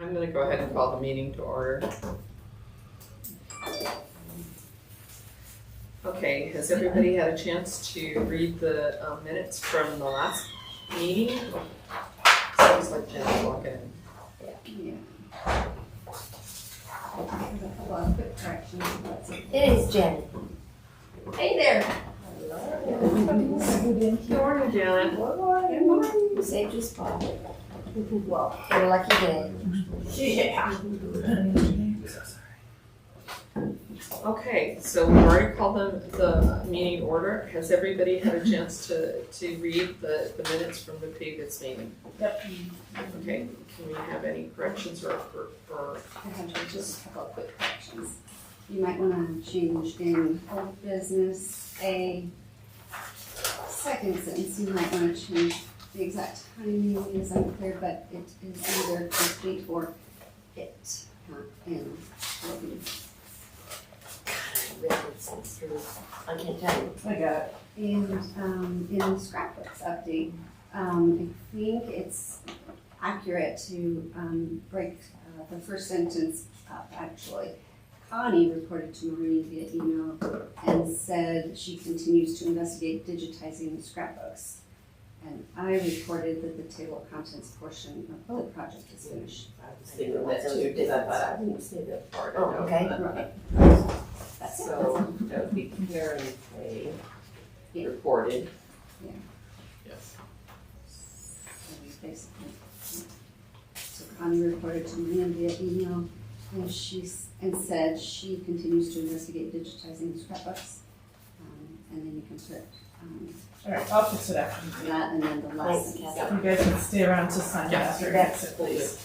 I'm gonna go ahead and call the meeting to order. Okay, has everybody had a chance to read the minutes from the last meeting? Sounds like Jen's walking in. Yeah. A lot of quick corrections. It is Jen. Hey there. Good morning, Janet. Good morning. You saved your spot. Well, You're a lucky day. yeah. Okay, so we've already called the meeting to order. Has everybody had a chance to read the minutes from the previous meeting? Yep. Okay, can we have any corrections or I have just a couple of quick corrections. You might want to change in old business a second sentence. You might want to change the exact timing is unclear, but it is either complete or it, not in. I can't tell you. I got it. And in scrapbooks update, I think it's accurate to break the first sentence up, actually. Connie reported to Maureen via email and said she continues to investigate digitizing scrapbooks. And I reported that the table of contents portion of the project is finished. I was thinking that too, because I thought I didn't see that part. Oh, okay. Right. That's it. So that would be Karen Kay reported. yes? So we basically, so Connie reported to me via email, and said she continues to investigate digitizing scrapbooks. And then you can put All right, I'll fix it after. that, and then the last Thanks, sentence. You guys can stay around to sign it after it gets it, please.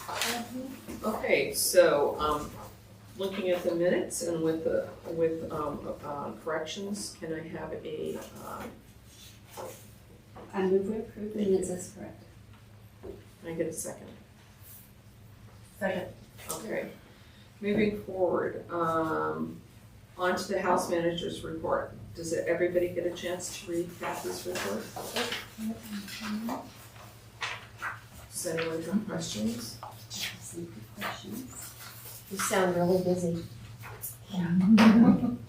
Okay, so, looking at the minutes and with corrections, can I have a, I move we approve the minutes as corrected. can I get a second? Second. Okay, moving forward, on to the house manager's report. Does everybody get a chance to read Kathy's report? Does anyone have questions? Some good questions. You sound really busy.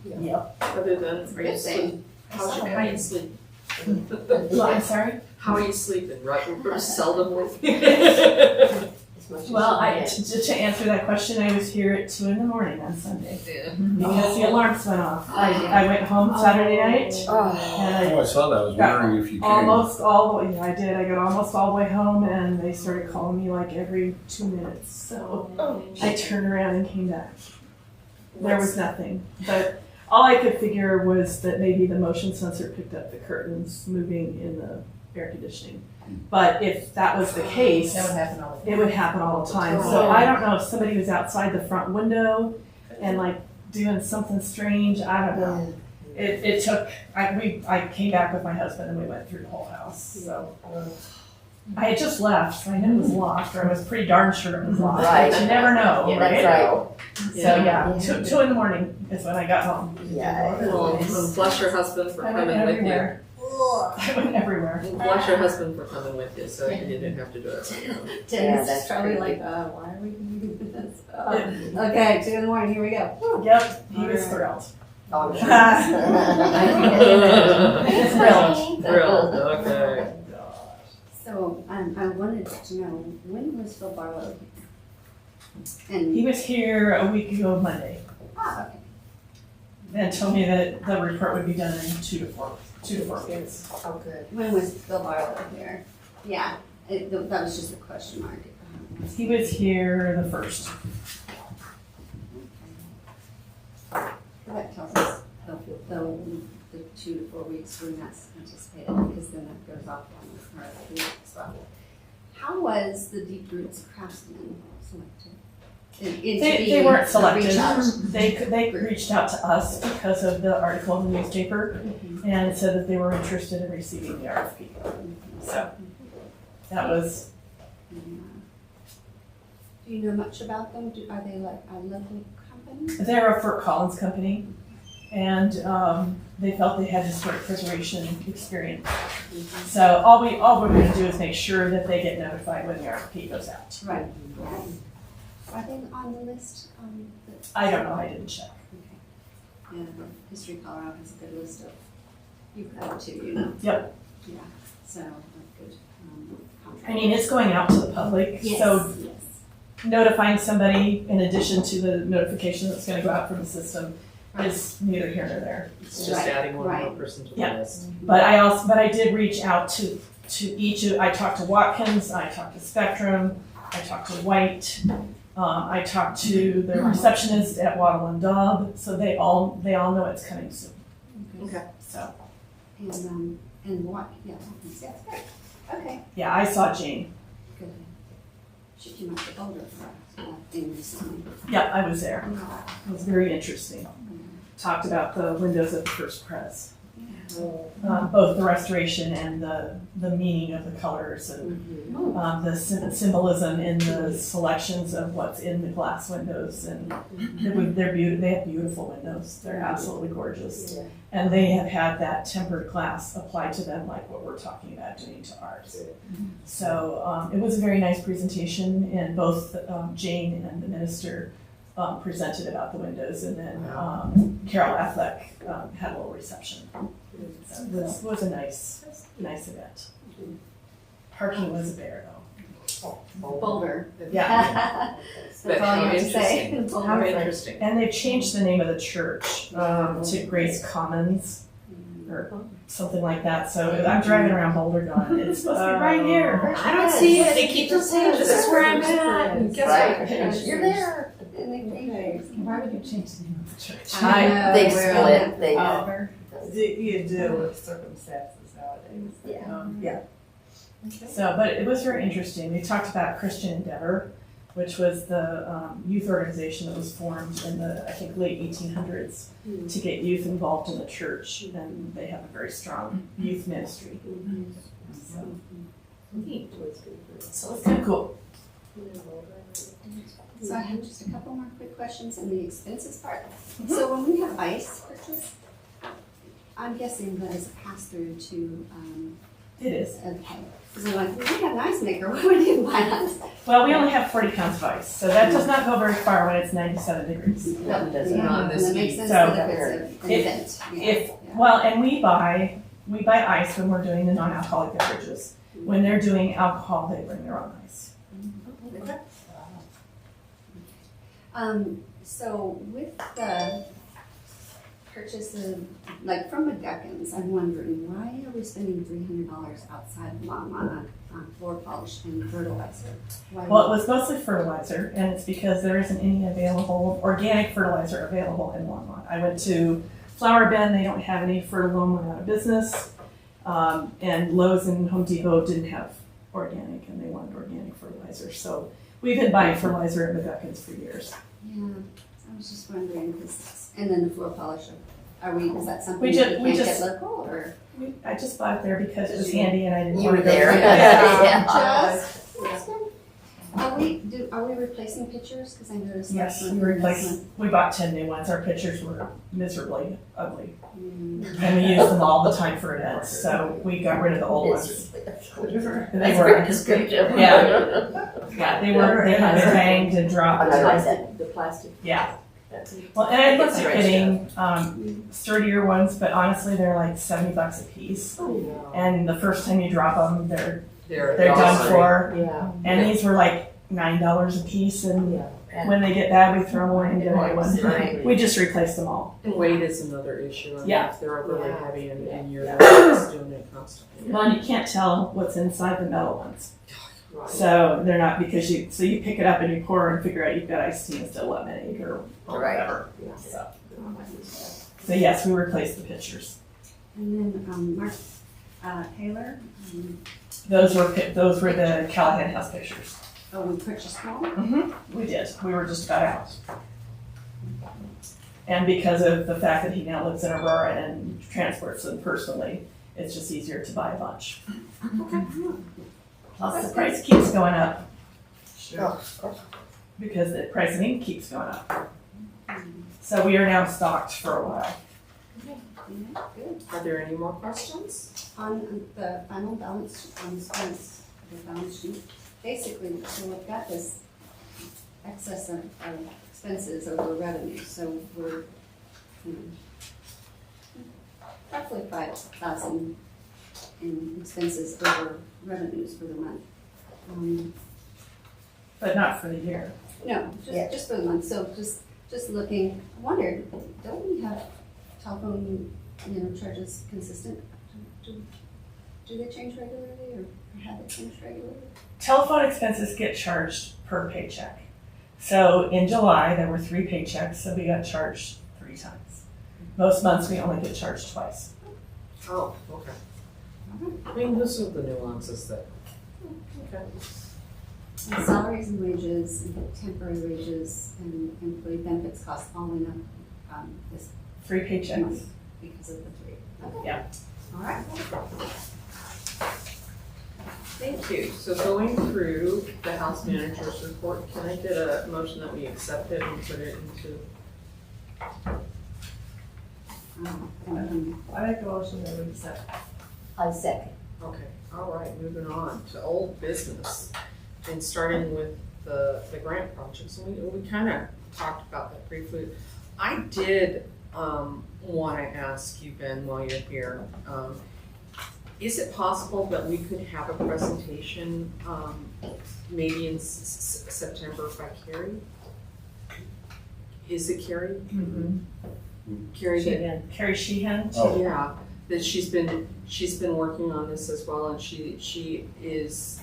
Yep. Other than, are you Good sleeping? thing. How you sleep? Well, I'm sorry? How are you sleeping? Right, we're seldom with you. As much as Well, you can. to answer that question, I was here at 2 a.m. on Sunday Yeah. because the alarms went off. I went home Saturday night Oh, and Oh, I saw that. I was wondering if you I came. almost all the way, I did. I got almost all the way home and they started calling me like every 2 minutes. So I turned around and came back. There was nothing, but all I could figure was that maybe the motion sensor picked up the curtains moving in the air conditioning. But if that was the case, That would happen all the time. it would happen all the time. So I don't know if somebody was outside the front window and like doing something strange. I don't know. It took, I came back with my husband and we went through the whole house. So I had just left, so I knew it was locked, or I was pretty darn sure it was locked. Right. But you never know, Yeah, right? that's right. So yeah, Yeah. 2 in the morning is when I got home. Yeah. Well, bless your husband for I went coming with you. everywhere. I went everywhere. Bless your husband for coming with you, so you didn't have to do it. Dennis that's is probably creepy. like, why are we doing this? Okay, 2 in, here we go. Yep, he was thrilled. Oh, He's sure. thrilled. Thrilled, okay. So, I wanted to know, when was Phil Barlow here? And, He was here a week ago Monday okay. and told me that the report would be done in 2 to 4 weeks. Oh, good. When was Phil Barlow here? Yeah, that was just a question mark. He was here the 1st. That tells us the 2 to 4 weeks were not anticipated, because then that goes off on the RFP as well. How was the Deep Roots craftsman selected? They weren't selected. Reach out. They reached out to us because of the article in the newspaper and said that they were interested in receiving the RFP. So that was. Do you know much about them? Are they like a local company? They're a Fort Collins company, and they felt they had historic preservation experience. So all we're going to do is make sure that they get notified when the RFP goes out. Right. are they on the list? I don't know, I didn't check. Okay. Yeah, the History of Colorado has a good list of, you've got it too, you know? Yep. Yeah, so, that's good. I mean, it's going out to the public, so Yes. notifying somebody in addition to the notification that's gonna go out from the system is neither here nor there. It's just Right, adding one more right. person to the Yeah. list. But I did reach out to each of, I talked to Watkins, I talked to Spectrum, I talked to White, I talked to the receptionist at Wattle and Daub, so they all know it's coming soon, Okay. so. And what, yeah, that's great. Okay, Yeah, I saw Jane. good. She came up to Boulder for us, thing recently. Yeah, I was there. It was very interesting. Talked about the windows of the first press. Both the restoration and the meaning of the colors and the symbolism in the selections of what's in the glass windows, and they have beautiful windows. They're absolutely gorgeous, and they have had that tempered glass applied to them like what we're talking about doing to ours. So it was a very nice presentation, and both Jane and the minister presented about the windows, and then Carol Affleck had a little reception. So it was a nice event. Parking was a bear though. Boulder. Yeah, That's But all how you have to say. interesting. How interesting. and they've changed the name of the church to Grace Commons or something like that. So I'm driving around Boulder going, it's supposed to be right here. I don't see it. They keep just saying, this is where I'm at, and guess Right. what? You're there. And they think Why would you change the name of the church? They split. They You do with circumstances nowadays. Yeah. So, but it was very interesting. They talked about Christian Endeavor, which was the youth organization that was formed in the, I think, late 1800s to get youth involved in the church, and they have a very strong youth ministry. So it's kind of cool. So I have just a couple more quick questions in the expenses part. So when we have ice purchase, I'm guessing that is a pass-through to, It is. okay. So like, we have an ice maker, what would you buy us? Well, we only have 40 pounds of ice, so that does not go very far when it's 97 degrees. No, it doesn't. Not and this that makes heat. sense So, that if it's an event. if- Yeah. Well, and we buy ice when we're doing the non-alcoholic beverages. When they're doing alcohol, they bring their own ice. So with the purchase of, like from McGuckins, I'm wondering, why are we spending $300 outside of Longmont on floor polish and fertilizer? Why Well, it was mostly fertilizer, and it's because there isn't any organic fertilizer available in Longmont. I went to Flower Bend, they don't have any Fertilome, went out of business. And Lowe's and Home Depot didn't have organic, and they wanted organic fertilizer. So we've been buying fertilizer at McGuckins for years. Yeah, I was just wondering, and then the floor polisher, is that something We that ju- you we can't just- get local, or? I just bought it there because it was handy and I didn't You want were to go. there. Yeah. Yeah. Are we replacing pitchers? Because I noticed. Yes, last we month- replaced, we bought 10 new ones. Our pictures were miserably ugly. Mm. And we use them all the time for events, so we got rid of the old ones. And they were, descriptive. yeah, they had been banged and dropped. The plastic. Yeah. Well, and I looked It's at right getting sturdier ones, but honestly, they're like $70 a piece. And the first time you drop them, they're done gone. for. Yeah. And these were like $9 a piece, and when they get bad, we throw them away and get a new one. Right. We just replaced them all. And weight is another issue. I mean, Yeah. if they're overly Yeah. heavy and you're just doing it constantly. Well, and you can't tell what's inside the metal ones. Right. So they're not, because you pick it up and you pour and figure out you've got iced tea instead of lemonade or Right. whatever. Yeah. So yes, we replaced the pitchers. And then, Mark, Taylor, Those were the Callahan House pictures. we purchased one. Mm-hmm. We did. We were just about out. And because of the fact that he now lives in Aurora and transports them personally, it's just easier to buy a bunch. Plus the price keeps going up because the price of ink keeps going up. So we are now stocked for a while. Yeah, good. Are there any more questions? On the final balance, on the balance sheet, basically, so we've got this excess of expenses over revenue, so we're, roughly 5,000 in expenses over revenues for the month. But not for the year. No, just for the month, so just looking, I wondered, don't we have telephone, charges consistent? Do they change regularly, or have they changed regularly? Telephone expenses get charged per paycheck. So in July, there were 3 paychecks, so we got charged 3 times. Most months, we only get charged twice. Oh, okay. I mean, those are the nuances that, okay. And salaries and wages, and temporary wages, and employee benefits costs all went up, this 3 paychecks. month because of the 3. Okay. Yeah. All right. Thank you. So going through the house manager's report, can I get a motion that we accept it and put it into? I make a motion that we accept. I second. Okay, all right, moving on to old business and starting with the grant projects. And we kind of talked about that briefly. I did want to ask you, Ben, while you're here, is it possible that we could have a presentation maybe in September by Carrie? Is it Carrie? Mm-hmm. Carrie, Carrie Sheehan. Oh. yeah, that she's been working on this as well, and she is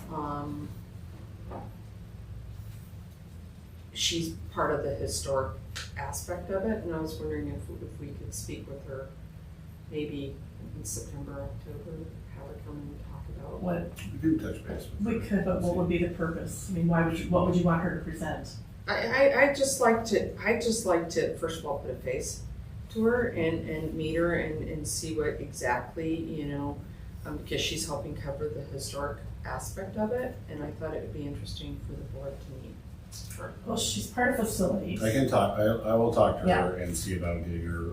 she's part of the historic aspect of it, and I was wondering if we could speak with her maybe in September, October, have her come and talk about. What We can touch base with her. we could, but what would be the purpose? I mean, what would you want her to present? I just like to first of all put a face to her and meet her and see what exactly, because she's helping cover the historic aspect of it, and I thought it would be interesting for the board to meet her. Well, she's part of facilities. I can talk, I will talk to Yeah. her and see about getting her,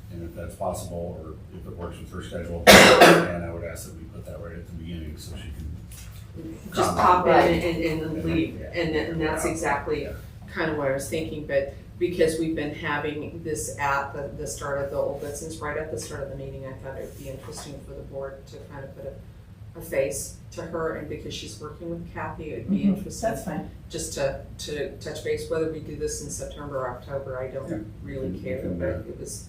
and if that's possible, or if it works with her schedule. And I would ask that we put that right at the beginning so she can. Just pop in and leave, and that's exactly kind of what I was thinking, but because we've been having this at the start of the old business, right at the start of the meeting, I thought it would be interesting for the board to kind of put a face to her, and because she's working with Kathy, it would be interesting That's fine. just to touch base, whether we do this in September or October, I don't really care, but it was,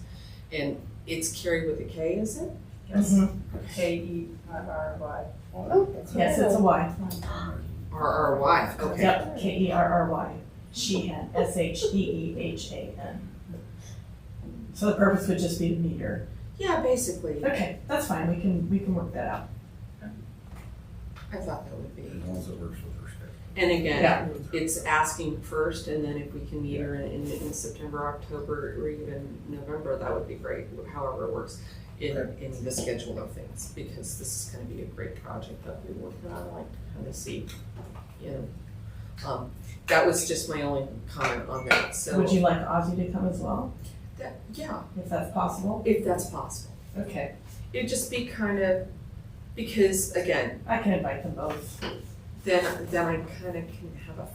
and it's Carrie with a K, is it? Yes. Mhm. Kerry. Oh, that's Yes, it's a Y. R-R-Y, okay. Yep, Kerry. Sheehan, Sheehan. So the purpose would just be to meet her. Yeah, basically, Okay, that's fine. We can work that out. I thought that would be. As long as it works with her schedule. And again, Yeah. it's asking first, and then if we can meet her in September, October, or even November, that would be great, however it works in the schedule of things, because this is gonna be a great project that we're working on. I like to kind of see, that was just my only comment on that, so. Would you like Ozzy to come as well, Yeah, if that's possible? if that's possible. Okay, It'd just be kind of, because again, I can invite them both. then I kind of can have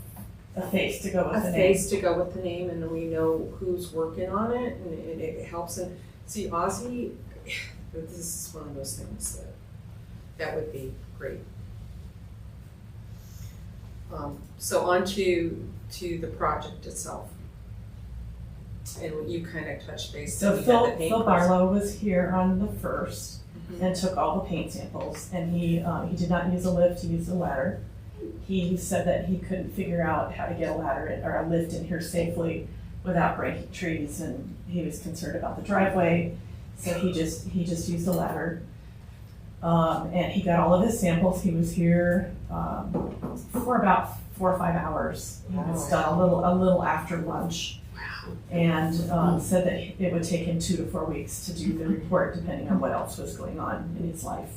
A face to go with the a name. face to go with the name, and we know who's working on it, and it helps. And see, Ozzy, this is one of those things that would be great. So on to the project itself, and you kind of touched base. So we had Phil the paint Barlow was here on the 1st Mhm. and took all the paint samples, and he did not use a lift, he used a ladder. He said that he couldn't figure out how to get a ladder or a lift in here safely without breaking trees, and he was concerned about the driveway, so he just used a ladder. And he got all of his samples. He was here for about 4 or 5 hours. He was done a little after lunch. And said that it would take him 2 to 4 weeks to do the report, depending on what else was going on in his life.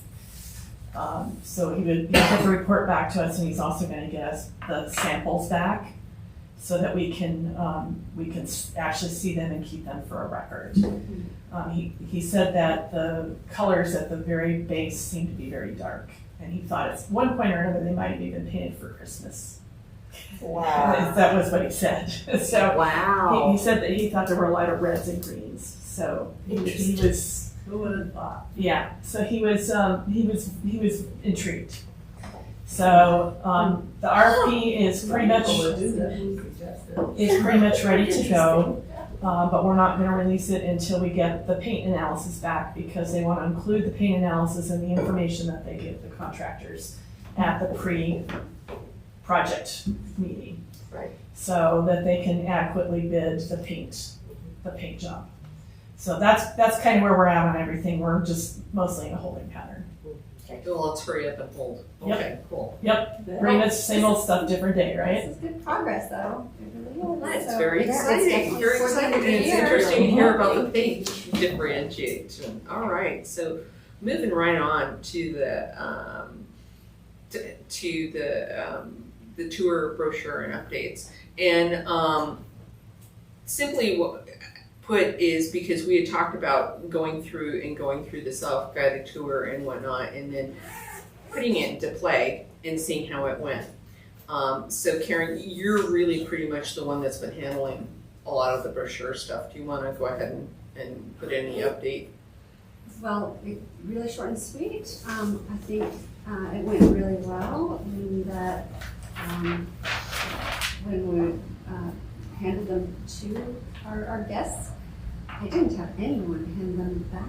So he would get the report back to us, and he's also going to get us the samples back so that we can actually see them and keep them for a record. He said that the colors at the very base seemed to be very dark, and he thought at one point or another they might have even painted for Christmas. Wow. That was what he said. So he Wow. said that he thought there were a lot of reds and greens. So he was, Who would have thought? yeah. So he was intrigued. So the RFP is pretty much ready to go. But we're not going to release it until we get the paint analysis back, because they want to include the paint analysis and the information that they give the contractors at the pre-project meeting. Right. So that they can adequately bid the paint job. So that's kind of where we're at on everything. We're just mostly in a holding pattern. Well, let's hurry up and hold. Yep. Okay, cool. Pretty much same old stuff, different day, right? This is good progress, though. It really is. It's So, very yeah, it's exciting, definitely very for the exciting, and it's year. interesting to hear about the paint differentiation. All right, so moving right on to the tour brochure and updates. And simply put is because we had talked about going through the self-guided tour and whatnot, and then putting it into play and seeing how it went. So Karen, you're really pretty much the one that's been handling a lot of the brochure stuff. Do you want to go ahead and put in the update? Well, really short and sweet. I think it went really well in that when we handed them to our guests, I didn't have anyone hand them back.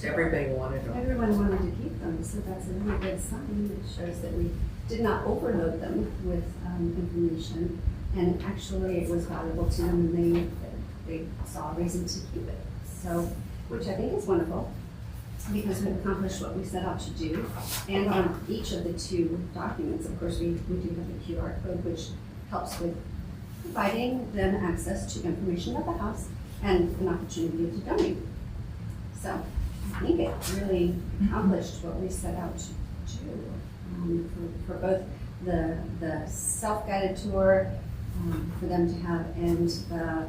Everybody wanted them. Everyone wanted to keep them, so that's a really good sign. It shows that we did not overload them with information, and actually it was valuable to them, and they saw a reason to keep it. So, which I think is wonderful, because we've accomplished what we set out to do. And on each of the two documents, of course, we do have the QR code, which helps with providing them access to information about the house and an opportunity to donate. So I think it really accomplished what we set out to do for both the self-guided tour for them to have, and the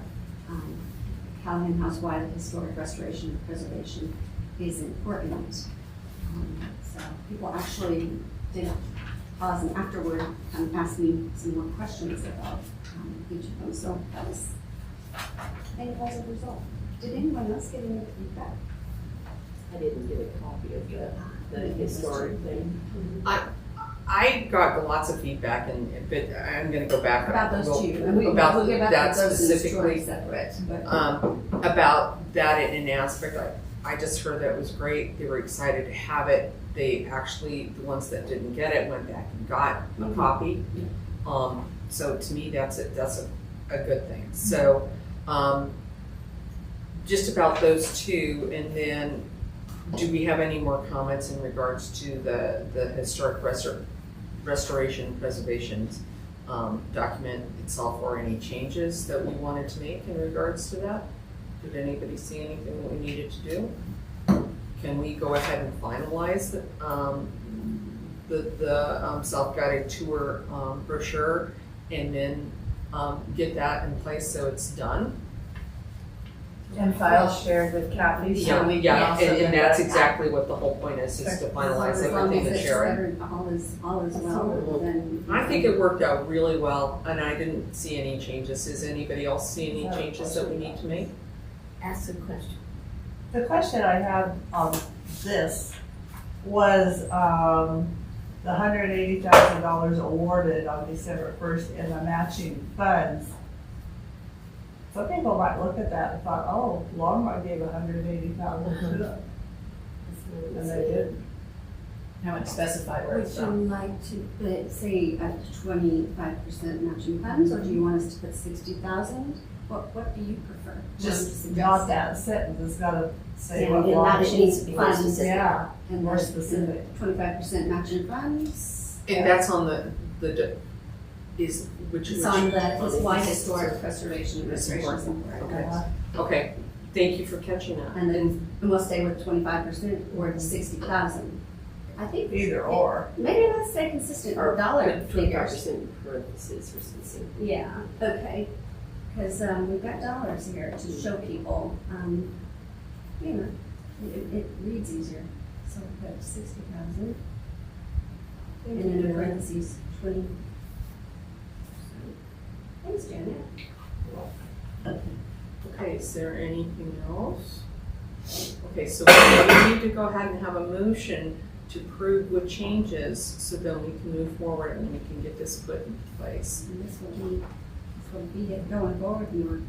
Callahan House Board historic restoration and preservation is important. So people actually did pause and afterward ask me some more questions about each of them. So that was a positive result. Did anyone else get any feedback? I didn't get a copy of the historic thing. I got lots of feedback, but I'm going to go back About those two. And about we'll get back that to those in the specifically. story separate. But About that in an aspect, I just heard that it was great. They were excited to have it. They actually, the ones that didn't get it, went back and got a copy. So to me, that's a good thing. So just about those two, and then do we have any more comments in regards to the historic restoration preservation document itself, or any changes that we wanted to make in regards to that? Did anybody see anything that we needed to do? Can we go ahead and finalize the self-guided tour brochure, and then get that in place so it's done? And files shared with Kathy, so we can also. And that's exactly what the whole point is to finalize as long everything as and it's share it. all is well, then. I think it worked out really well, and I didn't see any changes. Does anybody else see any changes that we need to make? Ask a question. The question I had on this was, the $180,000 awarded on December 1st in the matching funds. Some people might look at that and thought, oh, Longmont gave $180,000 to them. And they didn't. Haven't specified where Would it's you from. like to say a 25% matching funds, or do you want us to put 60,000? What do you prefer? Just not that sentence, it's gotta say what And that Longmont. it needs to be more Funds, specific. Yeah, And more there's specific. 25% matching funds. And that's on which It's on the historic restoration and That's restoration. Okay. Okay, thank you for catching that. And then we'll stay with 25% or the 60,000. I think. Either or. Maybe let's stay consistent with dollar figures. 25% parentheses or something. Yeah, okay. Because we've got dollars here to show people, you know, it reads easier. So we've got 60,000. And then in parentheses, 20. Thanks, Janet. Okay, is there anything else? Okay, so we need to go ahead and have a motion to approve with changes, so then we can move forward and we can get this put in place. And this will be it going forward more.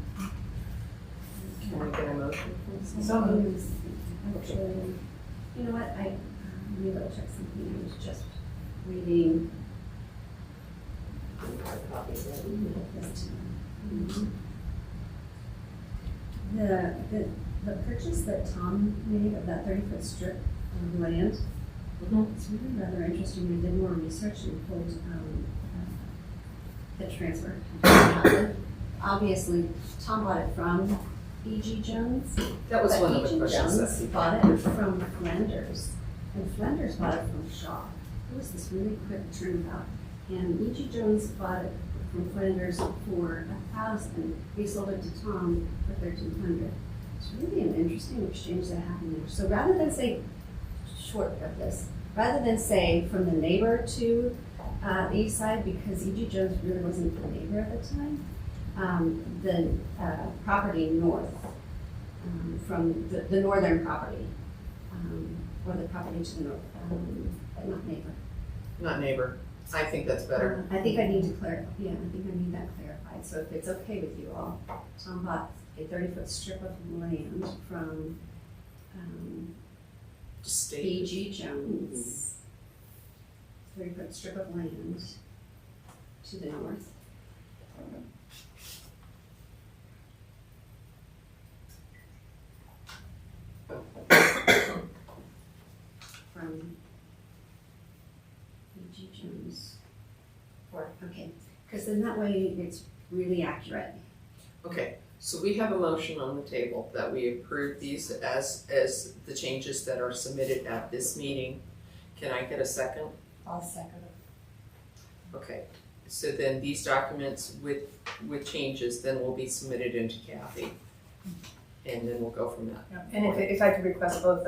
Can we get a motion from So someone? moved. Actually, you know what, let me double check something, I was just reading this to the purchase that Tom made of that 30-foot strip of land, it's really rather interesting. We did more research and pulled the transfer. Obviously, Tom bought it from E.G. Jones. That was But one of the E.G. questions Jones that bought it from Flanders, and Flanders bought it from Shaw. It was this really quick turnabout, and E.G. Jones bought it from Flanders for $1,000. We sold it to Tom for $1,300. It's really an interesting exchange that happened there. So rather than say, shortcut this, rather than say from the neighbor to the east side, because E.G. Jones really wasn't the neighbor at the time, the property north, from the northern property, or the property to the north, not neighbor. Not neighbor. I think that's better. I think I need to clarify, I think I need that clarified. So if it's okay with you all, Tom bought a 30-foot strip of land from Just state. B.G. Jones. 30-foot strip of land to the north. From B.G. Jones. Okay, because then that way it's really accurate. Okay, so we have a motion on the table that we approve these as the changes that are submitted at this meeting. Can I get a second? I'll second it. Okay, so then these documents with changes then will be submitted into Kathy. And then we'll go from that. And if I could request both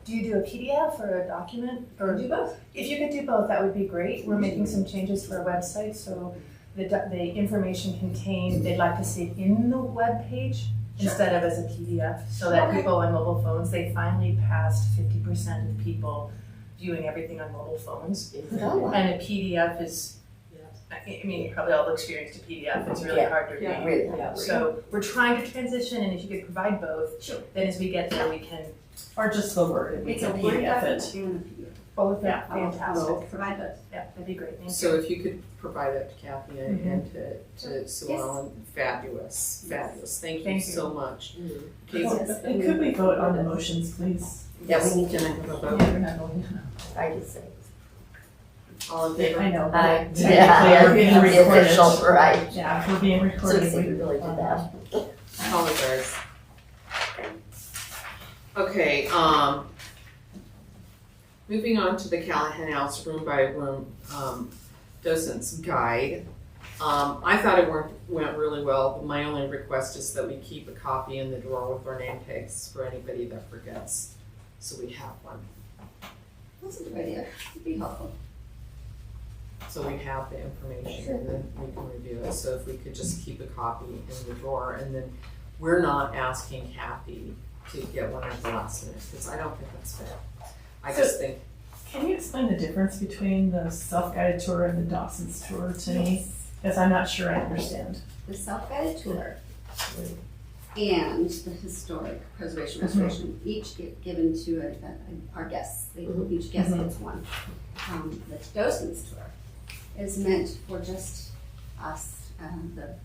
do you do a PDF or a document? Or Do both. if you could do both, that would be great. We're making some changes to our website, so the information contained, they'd like to see it in the web page instead of as a PDF, so that people on mobile phones, they finally passed 50% of people viewing everything on mobile phones. And a PDF is, I mean, you probably all experienced a PDF, it's really hard to read. Really. So we're trying to transition, and if you could provide both, then as we get there, we can, Or just the word, and we It's a can Word PDF document it. and a PDF. both, Yeah, I'll fantastic. provide both. Yeah, that'd be great, thank you. So if you could provide that to Kathy and to Sue Ellen, fabulous. Thank you Thank you. so much. Okay, Yes. And could we vote on the motions, please? yes, can I have a vote? Yeah, we're not going to. I just say. All in favor? I know, I, but yeah, technically we're being the recorded. official, right. Yeah, we're being So recorded. it's we really did that. Apologize. Okay, moving on to the Callahan House room by room, docent's guide. I thought it went really well, but my only request is that we keep a copy in the drawer with our name tags for anybody that forgets, so we have one. That's a good idea. It'd be helpful. So we have the information and then we can review it. So if we could just keep a copy in the drawer, and then we're not asking Kathy to get one at the last minute, because I don't think that's fair. I just think, Can you explain the difference between the self-guided tour and the Dawson's tour to me? Because I'm not sure I understand. The self-guided tour and the historic preservation restoration, each get given to our guests. They each guest gets one. The docent's tour is meant for just us,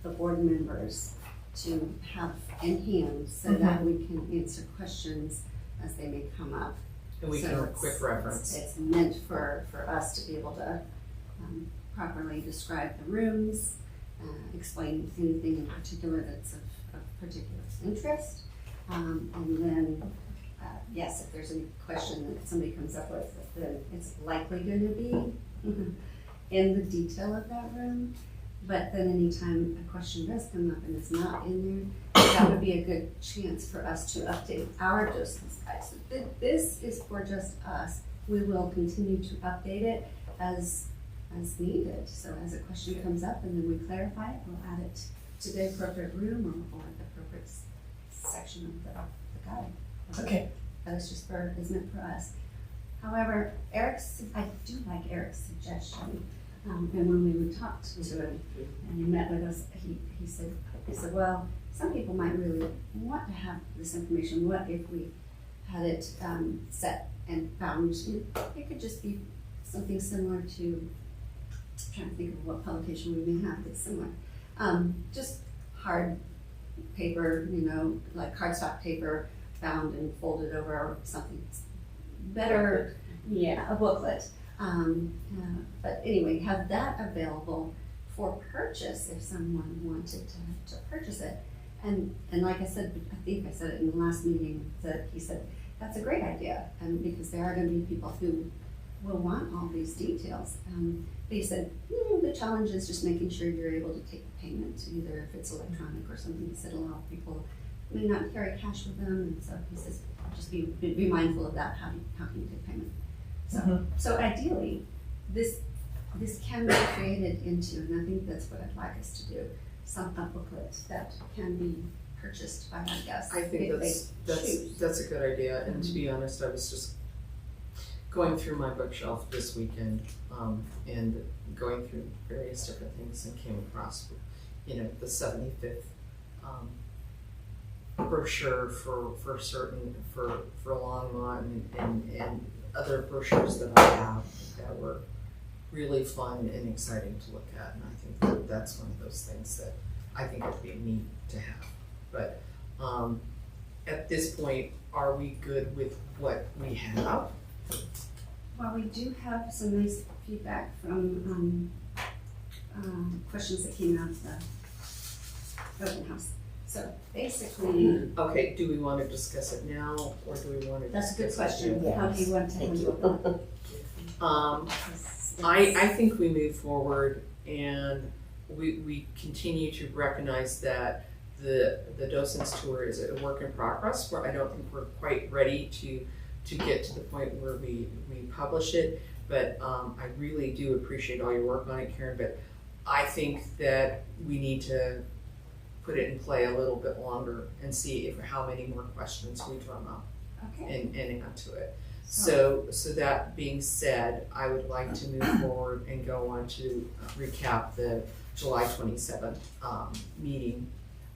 the board members, to have in hand so that we can answer questions as they may come up. and we So can it's- quick reference. It's meant for us to be able to properly describe the rooms, explain anything in particular that's of particular interest. And then, yes, if there's any question that somebody comes up with, then it's likely going to be in the detail of that room. But then anytime a question does come up and it's not in there, that would be a good chance for us to update our docent's guide. So this is for just us. We will continue to update it as as needed. So as a question comes up and then we clarify it, we'll add it to the appropriate room or the appropriate section of the guide. Okay. That's just is meant for us. However, I do like Eric's suggestion. And when we would talk to him and he met with us, he said, well, some people might really want to have this information. What if we had it set and found? It could just be something similar to, I'm trying to think of what publication we may have that's similar. Just hard paper, like cardstock paper, bound and folded over or something better. Yeah, a booklet. But anyway, have that available for purchase if someone wanted to purchase it. And like I said, I think I said it in the last meeting, that he said, that's a great idea. And because there are going to be people who will want all these details. But he said, the challenge is just making sure you're able to take the payment, either if it's electronic or something. He said a lot of people may not carry cash with them. And so he says, just be mindful of that. How can you take payment? So ideally, this can be created into, and I think that's what I'd like us to do, a booklet that can be purchased by our guests. I think that's a good idea. And to be honest, I was just going through my bookshelf this weekend and going through various different things and came across, the 75th brochure for Longmont and other brochures that I have that were really fun and exciting to look at. And I think that's one of those things that I think would be neat to have. But at this point, are we good with what we have? Well, we do have some nice feedback from questions that came out of the open house. So basically, Okay, do we want to discuss it now, or do we want to that's a good discuss it? question. How do you want to handle that? I think we move forward and we continue to recognize that the docents tour is a work in progress, where I don't think we're quite ready to get to the point where we publish it, but I really do appreciate all your work on it, Karen, but I think that we need to put it in play a little bit longer and see how many more questions we drum up Okay. and add to it. So that being said, I would like to move forward and go on to recap the July 27th meeting,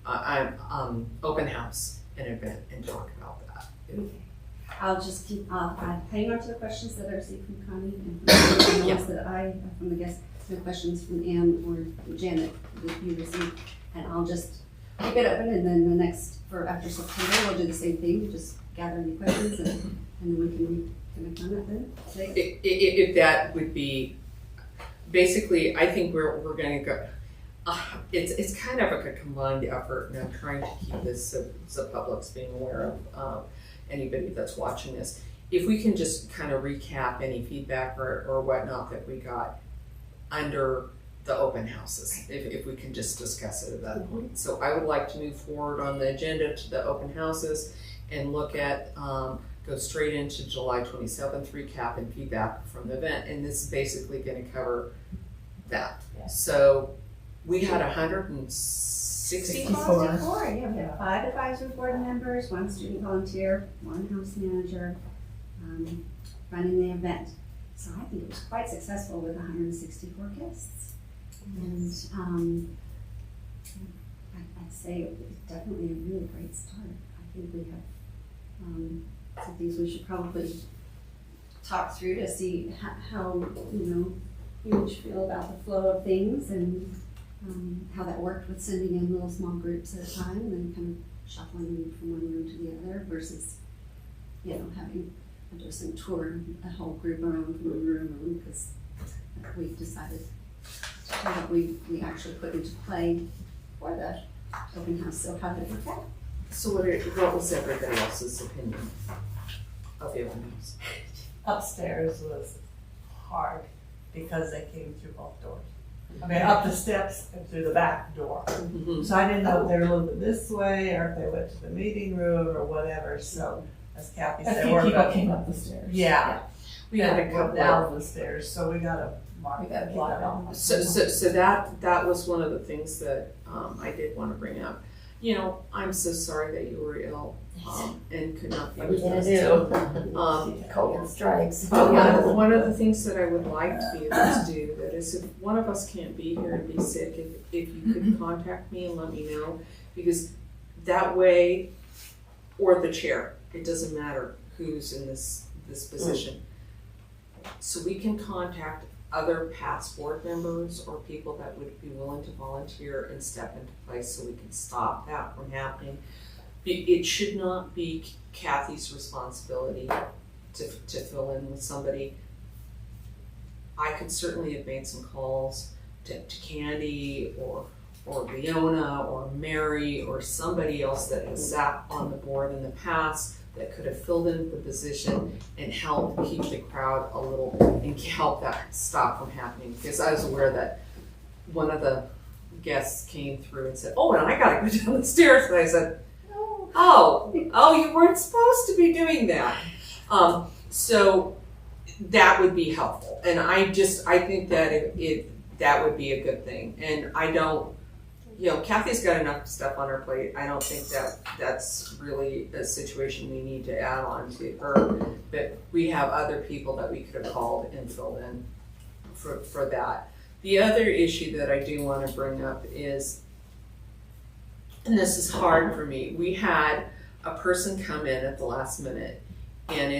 open house and event, and talk about that. Okay. I'll just I'll hang on to the questions that I received from Connie and from the ones that from the guests, no questions from Ann or Janet that you received, and I'll just keep it open, and then after September, we'll do the same thing, just gather any questions, and then we can connect on it then. If that would be, basically, I think we're going to go, it's kind of like a combined effort, and I'm trying to keep this so public's being aware of anybody that's watching this. If we can just kind of recap any feedback or whatnot that we got under the open houses, if we can just discuss it at that point. So I would like to move forward on the agenda to the open houses and look at, go straight into July 27th recap and feedback from the event. And this is basically going to cover that. Yeah. So we had 164. 64, yeah, we have 5 advisory board members, 1 student volunteer, 1 house manager, running the event. So I think it was quite successful with 164 guests. And I'd say it was definitely a really great start. I think we have some things we should probably talk through to see how you each feel about the flow of things, and how that worked with sending in little small groups at a time and then kind of shuffling from one room to the other versus, having a docent tour a whole group around one room, because we've decided that we actually put into play for the open house. So how did it work out? So what was everybody else's opinion of the open house? Upstairs was hard because they came through both doors. I mean, up the steps and through the back door. So I didn't know if they were a little bit this way or if they went to the meeting room or whatever. So as Kathy A said, few we're people about, came up the stairs. yeah, We had a and we're couple down the stairs. So we got a mark We gotta keep block that it off. So that was one of the things that, I did wanna bring up. You know, I'm so sorry that you were ill, and could not be What are we with gonna us. do? Um, COVID strikes. One of the things that I would like to be able to do, that is if one of us can't be here and be sick, if you could contact me and let me know, because that way, or the chair, it doesn't matter who's in this position. So we can contact other past board members or people that would be willing to volunteer and step into place so we can stop that from happening. It should not be Kathy's responsibility to fill in with somebody. I could certainly have made some calls to Candy or Leona or Mary or somebody else that has sat on the board in the past that could have filled in the position and helped keep the crowd a little, and help that stop from happening. Because I was aware that one of the guests came through and said, "Oh, and I gotta go down the stairs," and I said, oh, you weren't supposed to be doing that. So that would be helpful. And I think that that would be a good thing. And I don't, Kathy's got enough stuff on her plate. I don't think that's really a situation we need to add on to her. But we have other people that we could have called and filled in for that. The other issue that I do want to bring up is, and this is hard for me, we had a person come in at the last minute, and